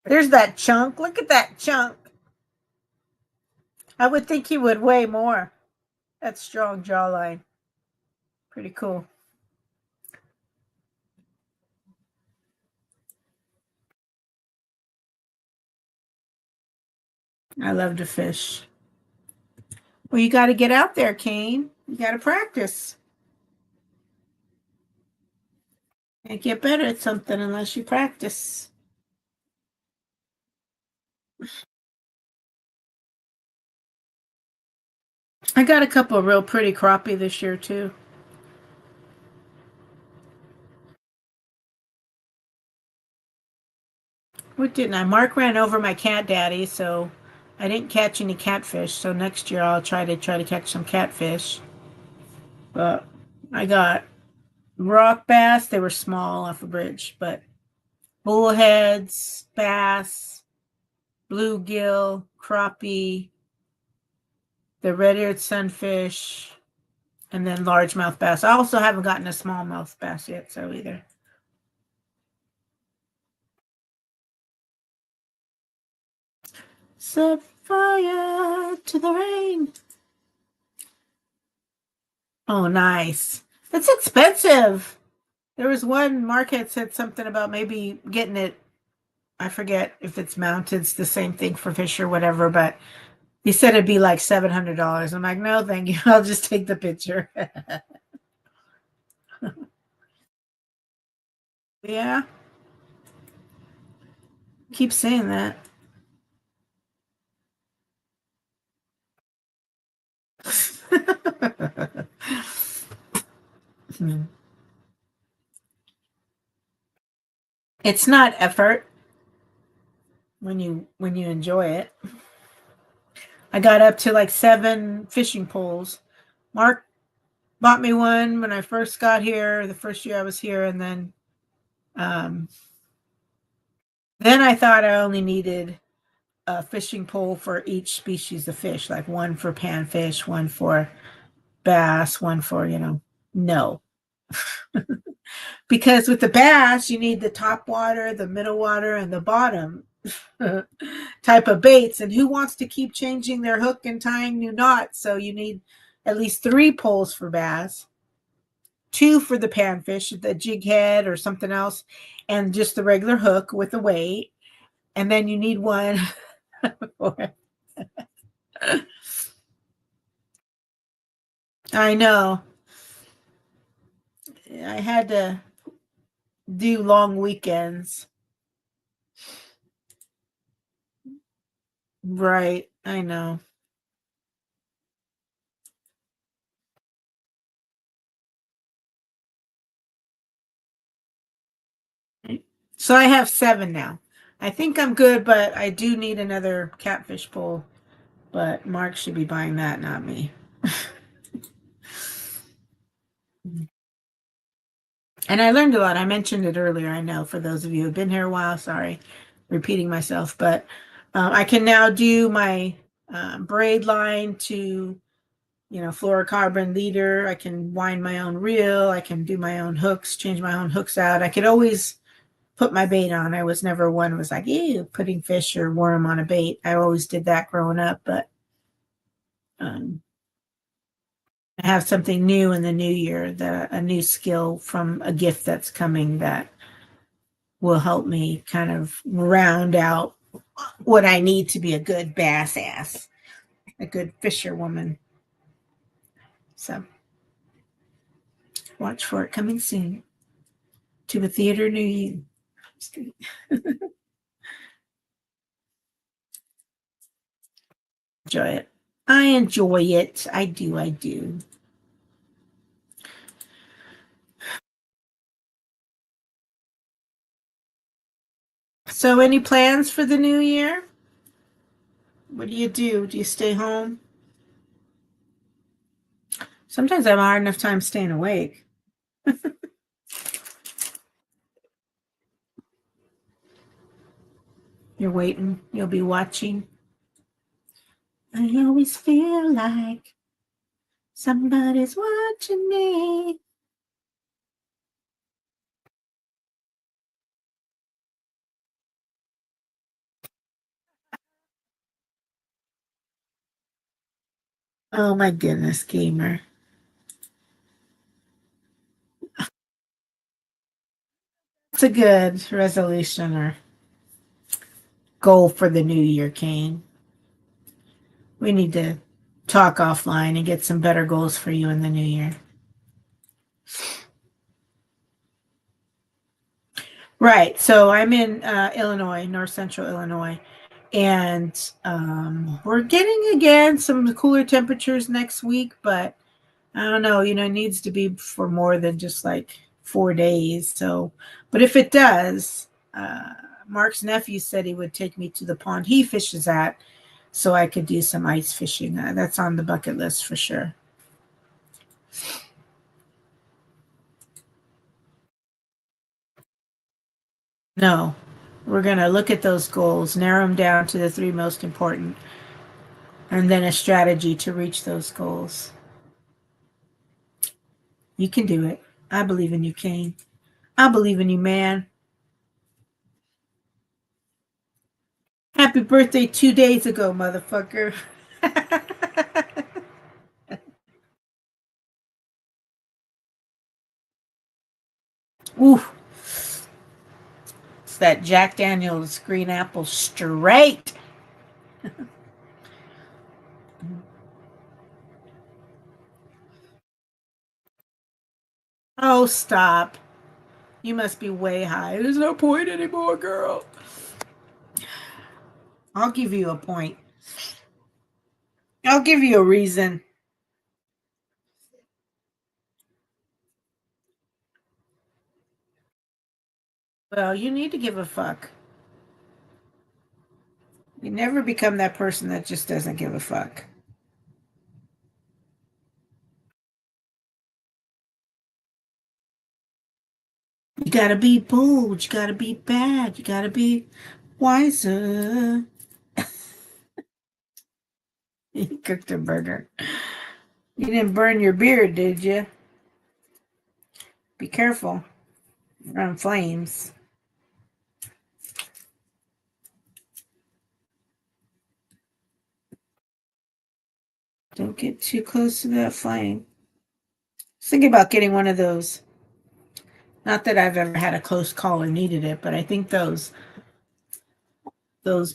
There's that chunk. Look at that chunk. I would think he would weigh more. That strong jawline. Pretty cool. I love to fish. Well, you got to get out there, Kane. You got to practice. Can't get better at something unless you practice. I got a couple of real pretty crappie this year too. What didn't I? Mark ran over my cat daddy, so I didn't catch any catfish. So next year I'll try to catch some catfish. But I got rock bass. They were small off a bridge, but bullheads, bass, bluegill, crappie, the red-eared sunfish, and then largemouth bass. I also haven't gotten a smallmouth bass yet, so either. Set fire to the rain. Oh, nice. It's expensive. There was one, Mark had said something about maybe getting it. I forget if it's mounted. It's the same thing for fish or whatever, but he said it'd be like $700. I'm like, no, thank you. I'll just take the picture. Yeah. Keep saying that. It's not effort when you enjoy it. I got up to like 7 fishing poles. Mark bought me one when I first got here, the first year I was here, and then I thought I only needed a fishing pole for each species of fish, like one for panfish, one for bass, one for, no. Because with the bass, you need the top water, the middle water, and the bottom type of baits. And who wants to keep changing their hook and tying new knots? So you need at least 3 poles for bass, 2 for the panfish, the jig head or something else, and just the regular hook with the weight. And then you need one for I know. I had to do long weekends. Right. I know. So I have 7 now. I think I'm good, but I do need another catfish pole. But Mark should be buying that, not me. And I learned a lot. I mentioned it earlier. I know for those of you who've been here a while, sorry, repeating myself, but I can now do my braid line to, fluorocarbon leader. I can wind my own reel. I can do my own hooks, change my own hooks out. I could always put my bait on. I was never one who was like, ew, putting fish or worm on a bait. I always did that growing up, but I have something new in the new year, a new skill from a gift that's coming that will help me kind of round out what I need to be a good bass ass, a good fisherwoman. So watch for it coming soon to a theater near you. Enjoy it. I enjoy it. I do. I do. So, any plans for the new year? What do you do? Do you stay home? Sometimes I have a hard enough time staying awake. You're waiting. You'll be watching. I always feel like somebody's watching me. Oh my goodness, gamer. It's a good resolution or goal for the new year, Kane. We need to talk offline and get some better goals for you in the new year. Right. So I'm in Illinois, north central Illinois, and we're getting again some cooler temperatures next week, but I don't know, it needs to be for more than just like 4 days. So, but if it does, Mark's nephew said he would take me to the pond he fishes at so I could do some ice fishing. That's on the bucket list for sure. No, we're going to look at those goals, narrow them down to the 3 most important, and then a strategy to reach those goals. You can do it. I believe in you, Kane. I believe in you, man. Happy birthday 2 days ago, motherfucker. Ooh. It's that Jack Daniels green apple straight. Oh, stop. You must be way high. There's no point anymore, girl. I'll give you a point. I'll give you a reason. Well, you need to give a fuck. You never become that person that just doesn't give a fuck. You gotta be bold. You gotta be bad. You gotta be wiser. You cooked a burger. You didn't burn your beard, did you? Be careful. You're on flames. Don't get too close to that flame. Thinking about getting one of those. Not that I've ever had a close call or needed it, but I think those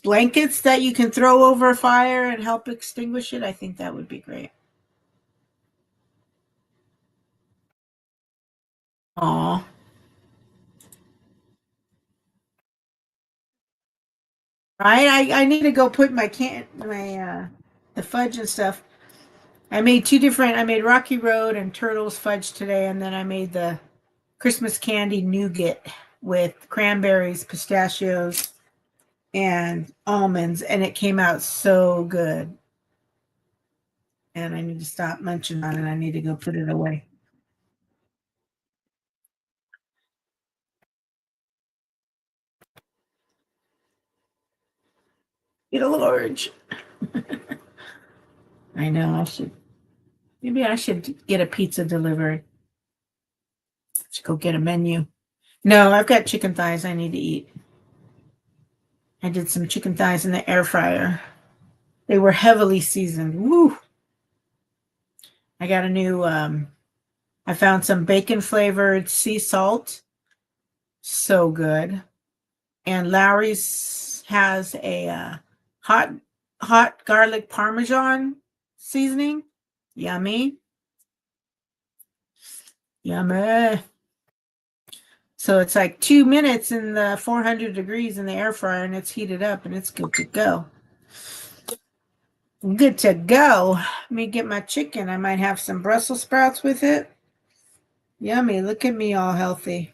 blankets that you can throw over a fire and help extinguish it, I think that would be great. Aw. Right? I need to go put the fudge and stuff. I made Rocky Road and Turtles fudge today, and then I made the Christmas candy nougat with cranberries, pistachios, and almonds, and it came out so good. And I need to stop munching on it. I need to go put it away. Get a large. I know. Maybe I should get a pizza delivered. Let's go get a menu. No, I've got chicken thighs I need to eat. I did some chicken thighs in the air fryer. They were heavily seasoned. Woo! I got a new, I found some bacon flavored sea salt. So good. And Lowry's has a hot garlic parmesan seasoning. Yummy. Yummy. So it's like 2 minutes in the 400 degrees in the air fryer and it's heated up and it's good to go. Good to go. Let me get my chicken. I might have some Brussels sprouts with it. Yummy. Look at me all healthy.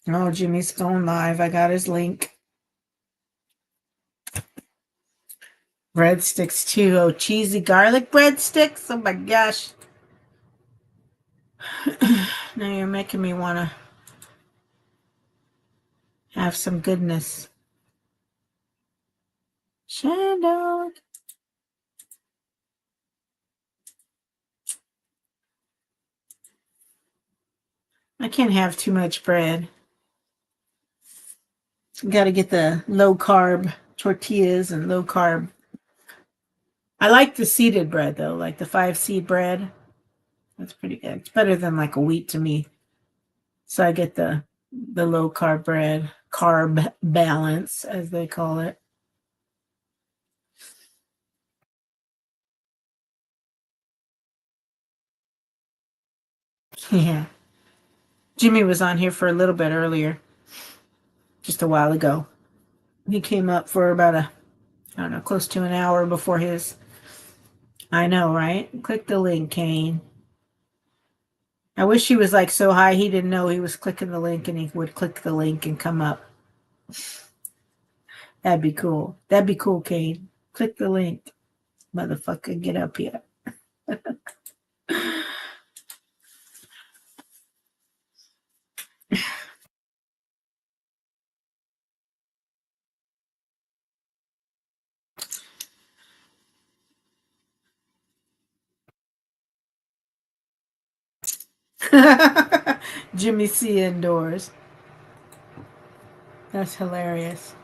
Oh, Jimmy's going live. I got his link. Breadsticks too. Oh, cheesy garlic breadsticks. Oh my gosh. Now you're making me want to have some goodness. Shadow. I can't have too much bread. Got to get the low carb tortillas and low carb. I like the seeded bread though, like the 5 seed bread. That's pretty good. It's better than like a wheat to me. So I get the low carb bread, carb balance as they call it. Yeah. Jimmy was on here for a little bit earlier, just a while ago. He came up for about I don't know, close to an hour before his. I know, right? Click the link, Kane. I wish he was like so high he didn't know he was clicking the link and he would click the link and come up. That'd be cool. That'd be cool, Kane. Click the link. Motherfucker, get up here. Jimmy C indoors. That's hilarious.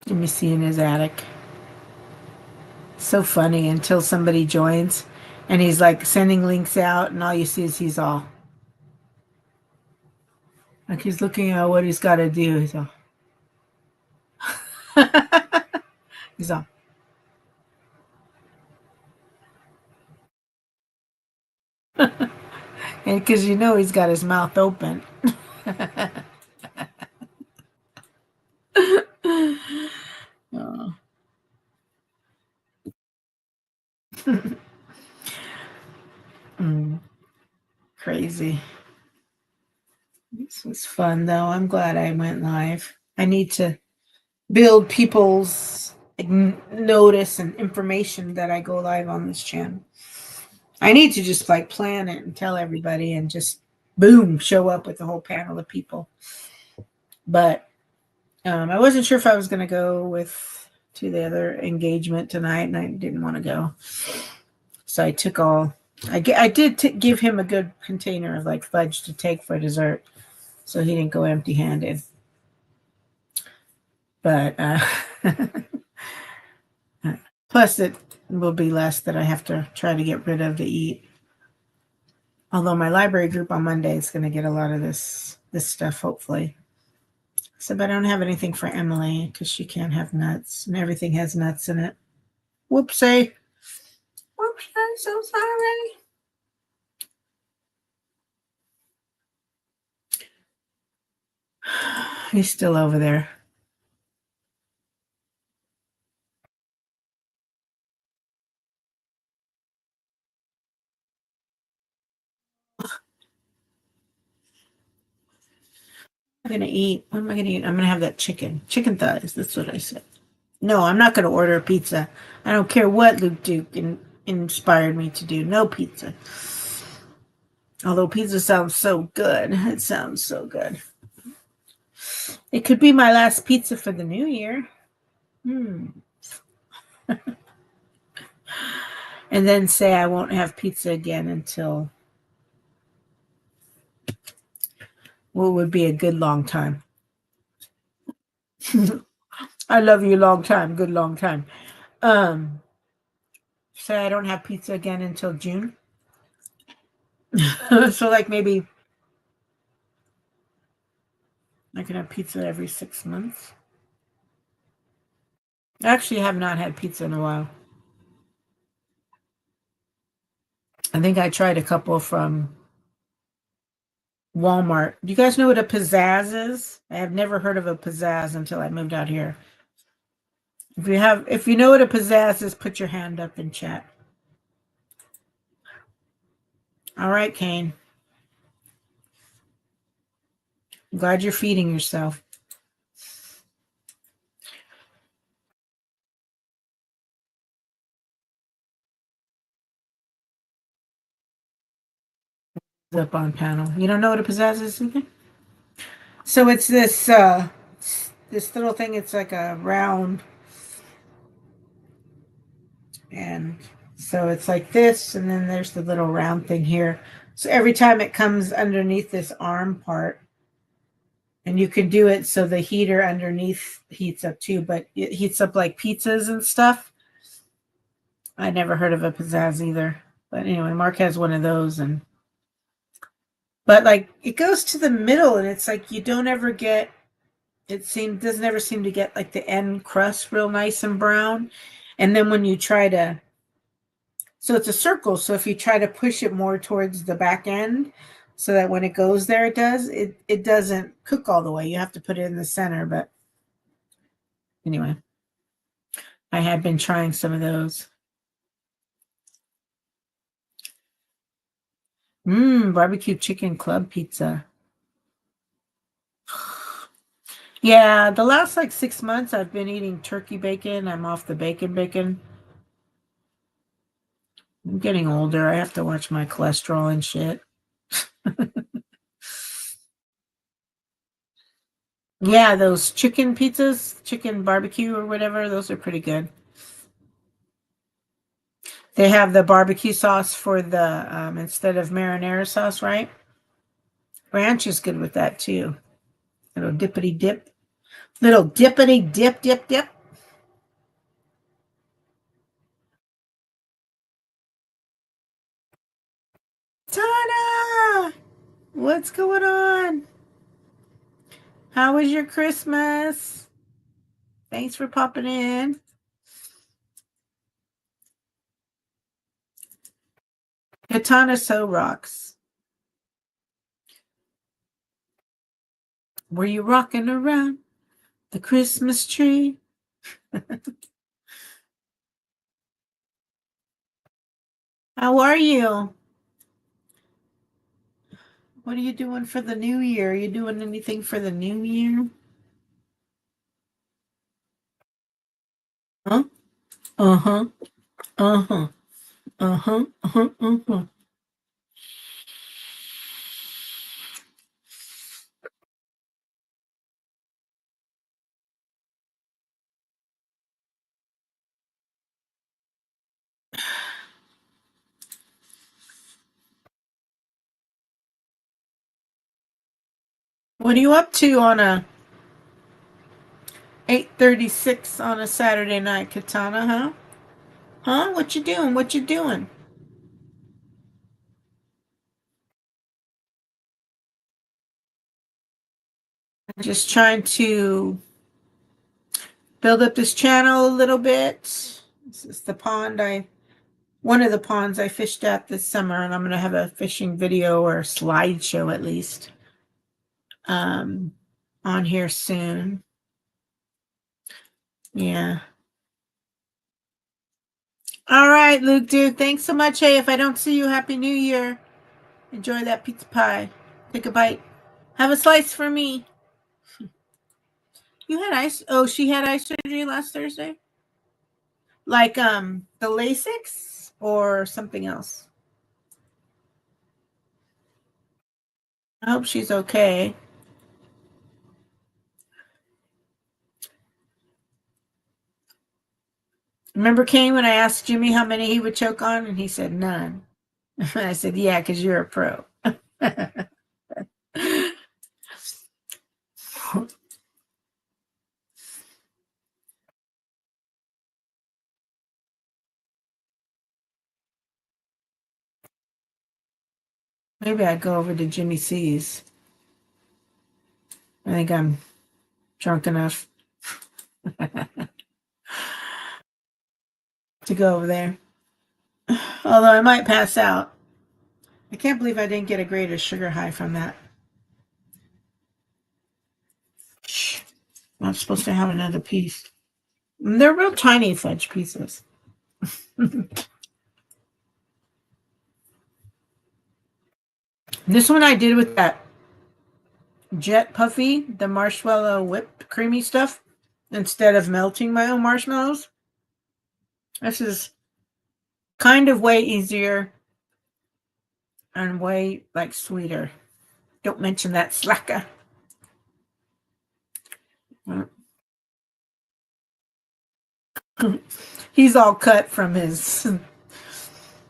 Jimmy C in his attic. So funny until somebody joins and he's like sending links out and all you see is he's all like he's looking at what he's got to do. He's all he's all and because you know he's got his mouth open. Oh. Crazy. This was fun though. I'm glad I went live. I need to build people's notice and information that I go live on this channel. I need to just like plan it and tell everybody and just boom, show up with a whole panel of people. But I wasn't sure if I was going to go to the other engagement tonight and I didn't want to go. So I took I did give him a good container of like fudge to take for dessert. So he didn't go empty handed. But plus it will be less that I have to try to get rid of to eat. Although my library group on Monday is going to get a lot of this stuff, hopefully. So, but I don't have anything for Emily because she can't have nuts and everything has nuts in it. Whoopsie. Whoops, I'm so sorry. He's still over there. I'm going to eat. What am I going to eat? I'm going to have that chicken. Chicken thighs. That's what I said. No, I'm not going to order a pizza. I don't care what Luke Duke inspired me to do. No pizza. Although pizza sounds so good. It sounds so good. It could be my last pizza for the new year. And then say I won't have pizza again until what would be a good long time. I love you long time, good long time. Say I don't have pizza again until June. So like maybe I can have pizza every 6 months. I actually have not had pizza in a while. I think I tried a couple from Walmart. Do you guys know what a pizzazz is? I have never heard of a pizzazz until I moved out here. If you know what a pizzazz is, put your hand up in chat. All right, Kane. I'm glad you're feeding yourself. Up on panel. You don't know what a pizzazz is, either? So it's this little thing. It's like a round, and so it's like this, and then there's the little round thing here. So every time it comes underneath this arm part, and you can do it so the heater underneath heats up too, but it heats up like pizzas and stuff. I never heard of a pizzazz either, but anyway, Mark has one of those, but like it goes to the middle, and it's like you don't ever get. Doesn't ever seem to get like the end crust real nice and brown, and then when you try to. So it's a circle. So if you try to push it more towards the back end so that when it goes there, it doesn't cook all the way. You have to put it in the center. But anyway, I had been trying some of those. Barbecue chicken club pizza. Yeah, the last like 6 months I've been eating turkey bacon. I'm off the bacon. I'm getting older. I have to watch my cholesterol and shit. Yeah, those chicken pizzas, chicken barbecue or whatever, those are pretty good. They have the barbecue sauce for the, instead of marinara sauce, right? Ranch is good with that too. Little dippity dip. Little dippity dip. Tana! What's going on? How was your Christmas? Thanks for popping in. Katana So rocks. Were you rocking around the Christmas tree? How are you? What are you doing for the new year? Are you doing anything for the new year? Huh? Uh-huh. Uh-huh. Uh-huh. Uh-huh. Uh-huh. What are you up to on a 8:36 on a Saturday night, Katana, huh? Huh? What you doing? What you doing? I'm just trying to build up this channel a little bit. This is the pond one of the ponds I fished at this summer, and I'm going to have a fishing video or slideshow at least on here soon. Yeah. All right, Luke Duke. Thanks so much. Hey, if I don't see you, Happy New Year. Enjoy that pizza pie. Take a bite. Have a slice for me. You had ice. Oh, she had eye surgery last Thursday? Like the LASIX or something else? I hope she's okay. Remember, Kane, when I asked Jimmy how many he would choke on, and he said none. I said, yeah, because you're a pro. Maybe I'd go over to Jimmy C's. I think I'm drunk enough to go over there. Although I might pass out. I can't believe I didn't get a greater sugar high from that. I'm supposed to have another piece. They're real tiny fudge pieces. This one I did with that Jet Puffy, the marshmallow whipped creamy stuff, instead of melting my own marshmallows. This is kind of way easier and way like sweeter. Don't mention that slacker. He's all cut from his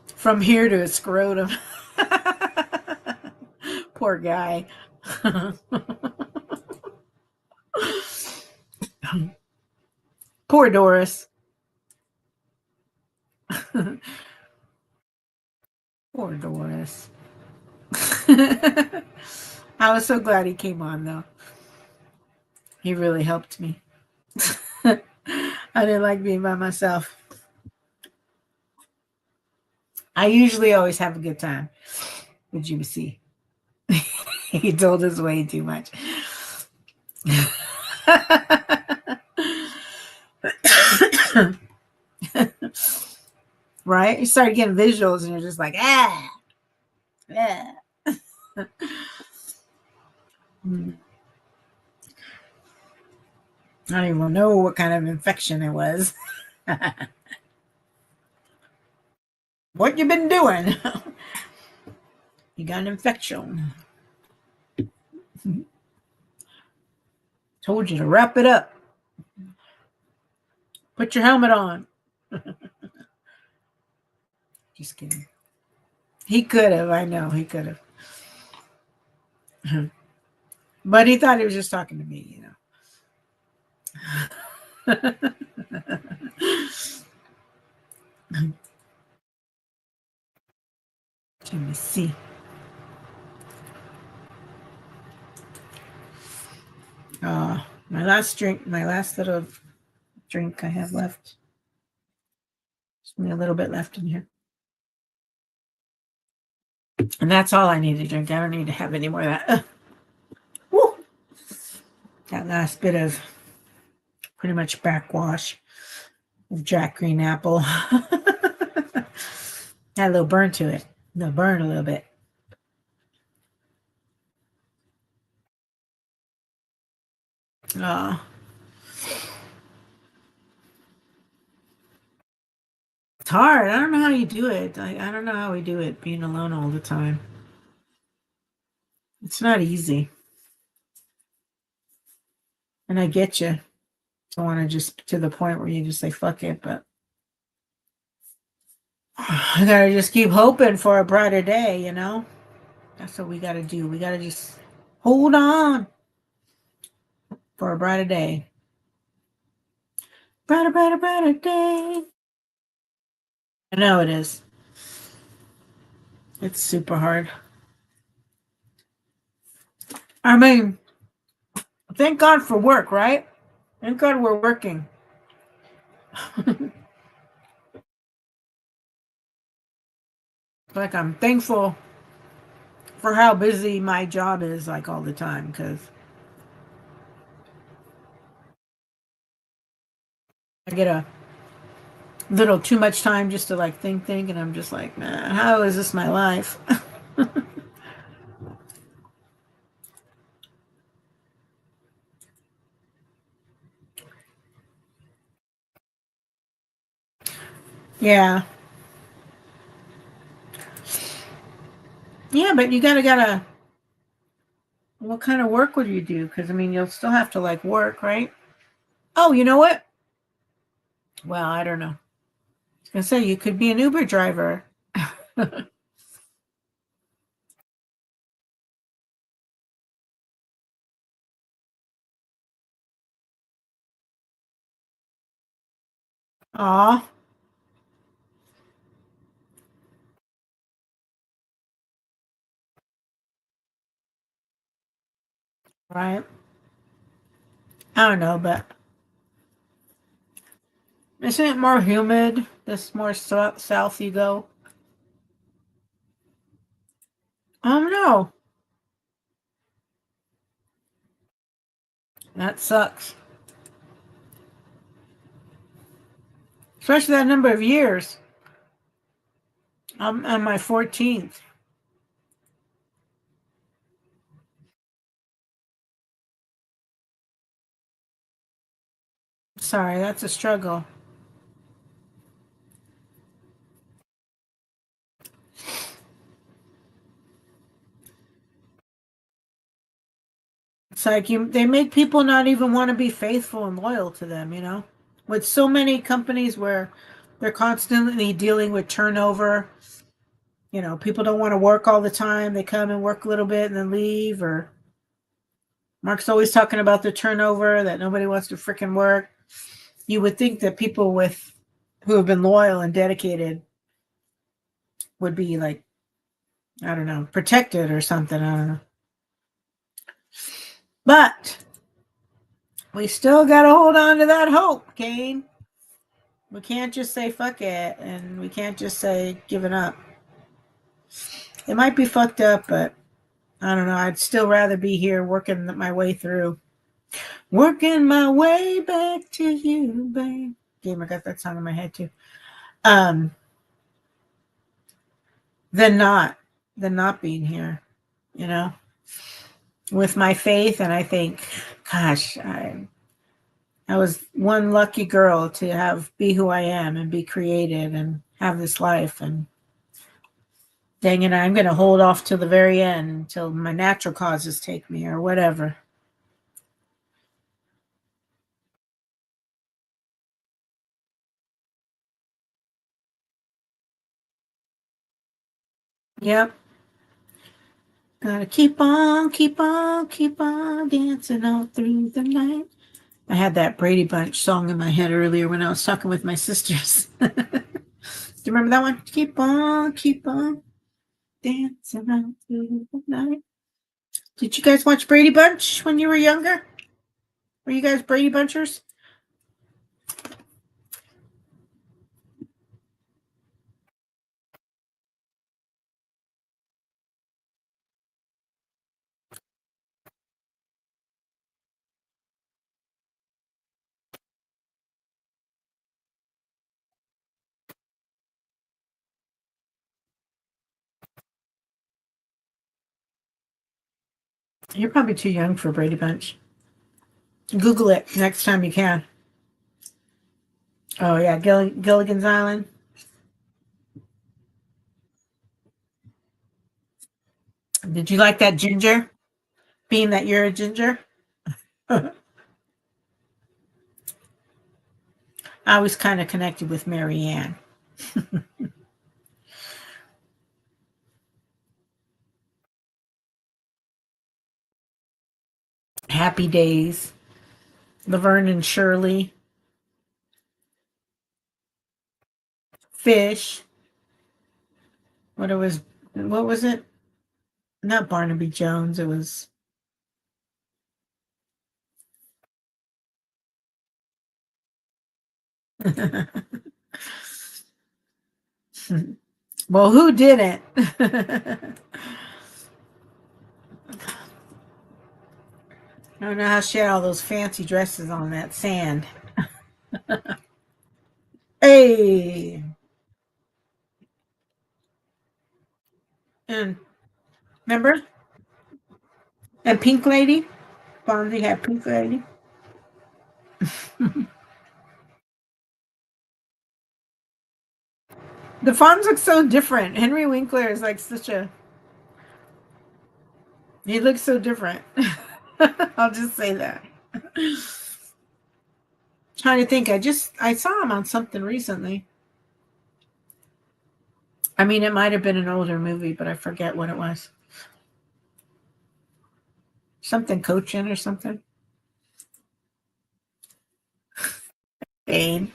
from here to his scrotum. Poor guy. Poor Doris. Poor Doris. I was so glad he came on, though. He really helped me. I didn't like being by myself. I usually always have a good time with GBC. He told us way too much. Right? You start getting visuals and you're just like, ah. Yeah. I don't even know what kind of infection it was. What you been doing? You got an infection. Told you to wrap it up. Put your helmet on. Just kidding. He could have. I know he could have. But he thought he was just talking to me, you know. Let me see. My last little drink I have left. Just a little bit left in here. And that's all I need to drink. I don't need to have any more of that. Woo! That last bit of pretty much backwash of Jack Green Apple. Had a little burn to it. No, burn a little bit. It's hard. I don't know how you do it. I don't know how we do it being alone all the time. It's not easy. And I get you. I want to just to the point where you just say, fuck it, but I gotta just keep hoping for a brighter day, you know? That's what we gotta do. We gotta just hold on for a brighter day. Brighter, brighter, brighter day. I know it is. It's super hard. I mean, thank God for work, right? Thank God we're working. Like, I'm thankful for how busy my job is, like, all the time, because I get a little too much time just to, like, think, and I'm just like, man, how is this my life? Yeah. Yeah, but you gotta What kind of work would you do? Because I mean, you'll still have to like work, right? Oh, you know what? Well, I don't know. I was gonna say you could be an Uber driver. Aw, right. I don't know, but isn't it more humid? This more south you go. Oh no, that sucks. Especially that number of years. I'm on my 14th. Sorry, that's a struggle. It's like they make people not even want to be faithful and loyal to them, you know? With so many companies where they're constantly dealing with turnover, you know, people don't want to work all the time. They come and work a little bit and then leave. Or Mark's always talking about the turnover, that nobody wants to freaking work. You would think that people who have been loyal and dedicated would be like, I don't know, protected or something. I don't know. But we still got to hold on to that hope, Kane. We can't just say fuck it, and we can't just say giving up. It might be fucked up, but I don't know. I'd still rather be here working my way through. Working my way back to you, babe. Game, I got that song in my head too. Than not being here, you know, with my faith. And I think, gosh, I was one lucky girl to be who I am and be creative and have this life. And dang it, I'm going to hold off till the very end until my natural causes take me or whatever. Yep. Gotta keep on, keep on, keep on dancing all through the night. I had that Brady Bunch song in my head earlier when I was talking with my sisters. Do you remember that one? Keep on dancing all through the night. Did you guys watch Brady Bunch when you were younger? Were you guys Brady Bunchers? You're probably too young for Brady Bunch. Google it next time you can. Oh, yeah, Gilligan's Island. Did you like that ginger? Being that you're a ginger? I was kind of connected with Mary Ann. Happy Days. Laverne and Shirley. Fish. What was it? Not Barnaby Jones. It was well, who didn't? I don't know how she had all those fancy dresses on that sand. Hey, and remember? And Pink Lady. Fonzie had Pink Lady. The Fonz look so different. Henry Winkler is like such a He looks so different. I'll just say that. Trying to think. I saw him on something recently. I mean, it might have been an older movie, but I forget what it was. Something coaching or something. Bane.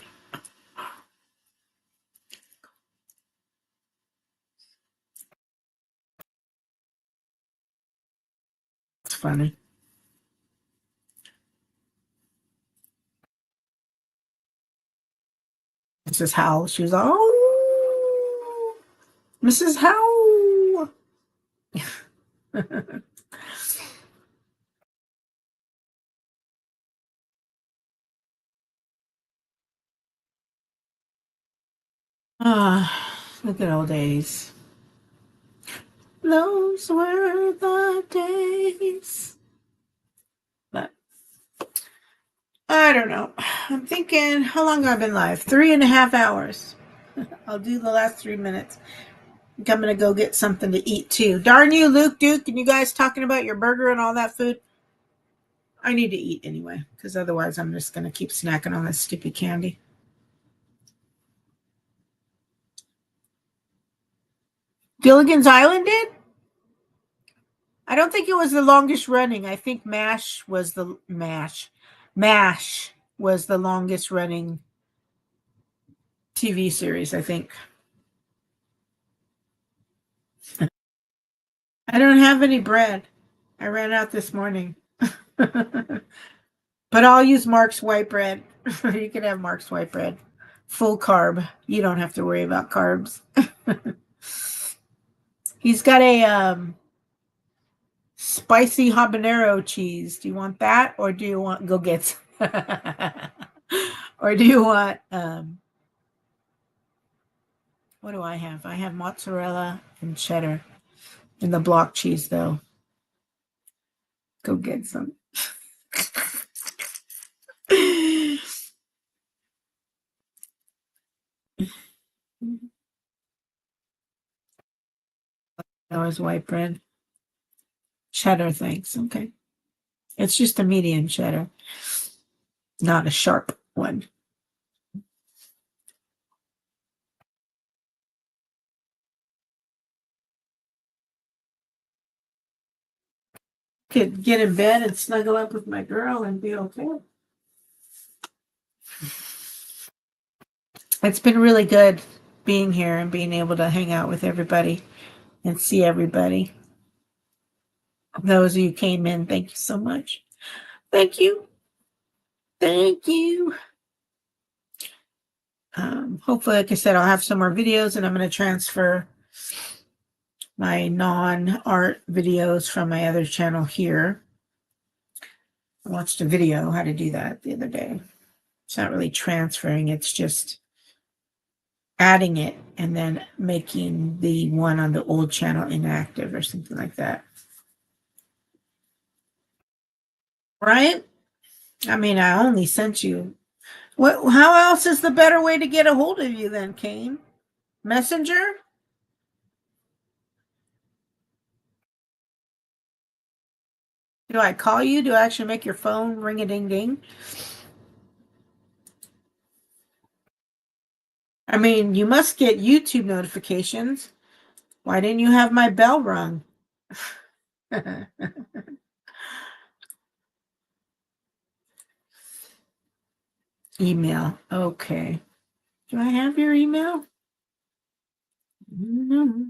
It's funny. Mrs. Howell. She was like, oh, Mrs. Howell. The good old days. Those were the days. But I don't know. I'm thinking, how long have I been live? 3.5 hours. I'll do the last 3 minutes. I think I'm going to go get something to eat too. Darn you, Luke, Duke, and you guys talking about your burger and all that food. I need to eat anyway, because otherwise I'm just going to keep snacking on this stupid candy. Gilligan's Island did? I don't think it was the longest running. I think MASH was the longest running TV series, I think. I don't have any bread. I ran out this morning. But I'll use Mark's white bread. You can have Mark's white bread. Full carb. You don't have to worry about carbs. He's got a spicy habanero cheese. Do you want that? Or do you want, go get some? Or do you want, what do I have? I have mozzarella and cheddar. And the block cheese, though. Go get some. That white bread. Cheddar, thanks. Okay. It's just a medium cheddar, not a sharp one. Could get in bed and snuggle up with my girl and be okay. It's been really good being here and being able to hang out with everybody and see everybody. Those of you who came in, thank you so much. Thank you. Thank you. Hopefully, like I said, I'll have some more videos and I'm going to transfer my non-art videos from my other channel here. I watched a video how to do that the other day. It's not really transferring, it's just adding it and then making the one on the old channel inactive or something like that. Right? I mean, I only sent you. What? How else is the better way to get a hold of you then, Kane? Messenger? Do I call you? Do I actually make your phone ring a ding ding? I mean, you must get YouTube notifications. Why didn't you have my bell rung? Email. Okay. Do I have your email? No.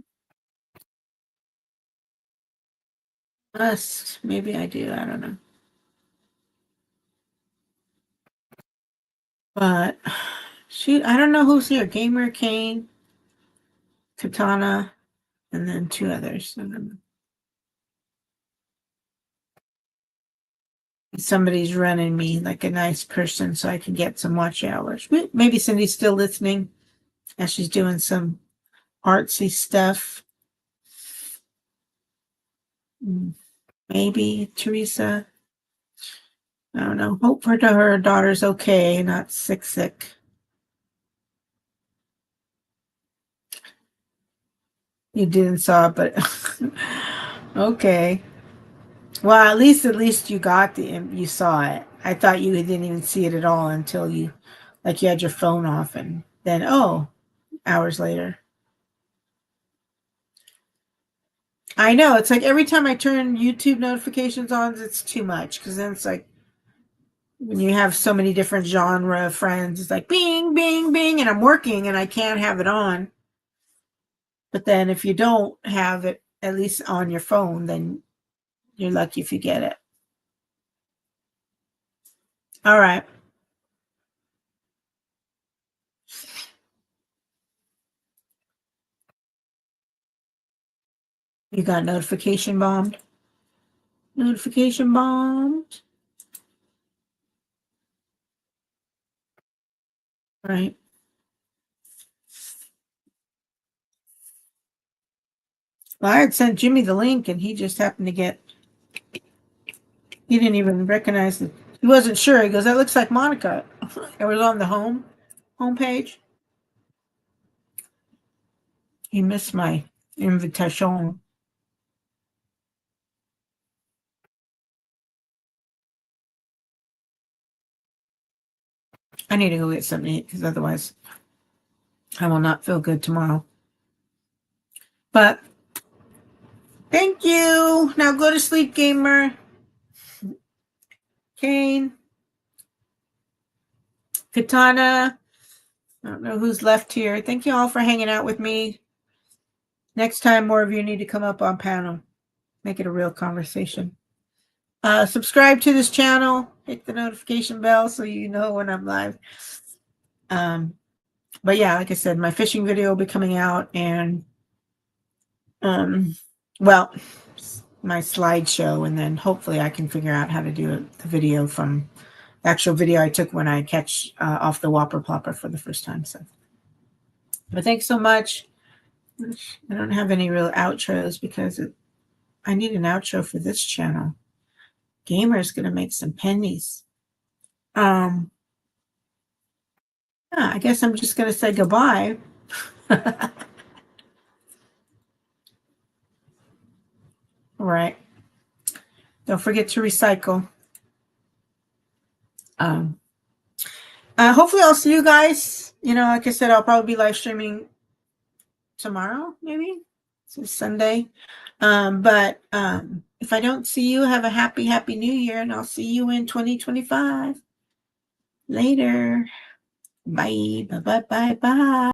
Must. Maybe I do. I don't know. But shoot, I don't know who's here. Gamer Kane, Katana, and then 2 others. I don't know. Somebody's running me like a nice person so I can get some watch hours. Maybe Cindy's still listening as she's doing some artsy stuff. Maybe Teresa. I don't know. Hope her daughter's okay, not sick. You didn't saw it, but okay. Well, at least you got you saw it. I thought you didn't even see it at all until you had your phone off, and then hours later. I know, it's like every time I turn YouTube notifications on, it's too much, because then it's like when you have so many different genre friends, it's like bing, bing, bing, and I'm working and I can't have it on. But then if you don't have it at least on your phone, then you're lucky if you get it. All right. You got notification bombed. Notification bombed. Right. Well, I had sent Jimmy the link and he just happened to he didn't even recognize it. He wasn't sure. He goes, that looks like Monica. It was on the home page. He missed my invitation. I need to go get something to eat because otherwise I will not feel good tomorrow. But thank you. Now go to sleep, gamer. Kane. Katana. I don't know who's left here. Thank you all for hanging out with me. Next time, more of you need to come up on panel. Make it a real conversation. Subscribe to this channel. Hit the notification bell so you know when I'm live. But yeah, like I said, my fishing video will be coming out, and well, my slideshow, and then hopefully I can figure out how to do the video from the actual video I took when I catch off the Whopper Plopper for the first time. So, but thanks so much. I don't have any real outros because I need an outro for this channel. Gamer's gonna make some pennies. Yeah, I guess I'm just gonna say goodbye. All right. Don't forget to recycle. Hopefully I'll see you guys. Like I said, I'll probably be live streaming tomorrow, maybe. It's Sunday. But if I don't see you, have a happy new year, and I'll see you in 2025. Later. Bye. Bye.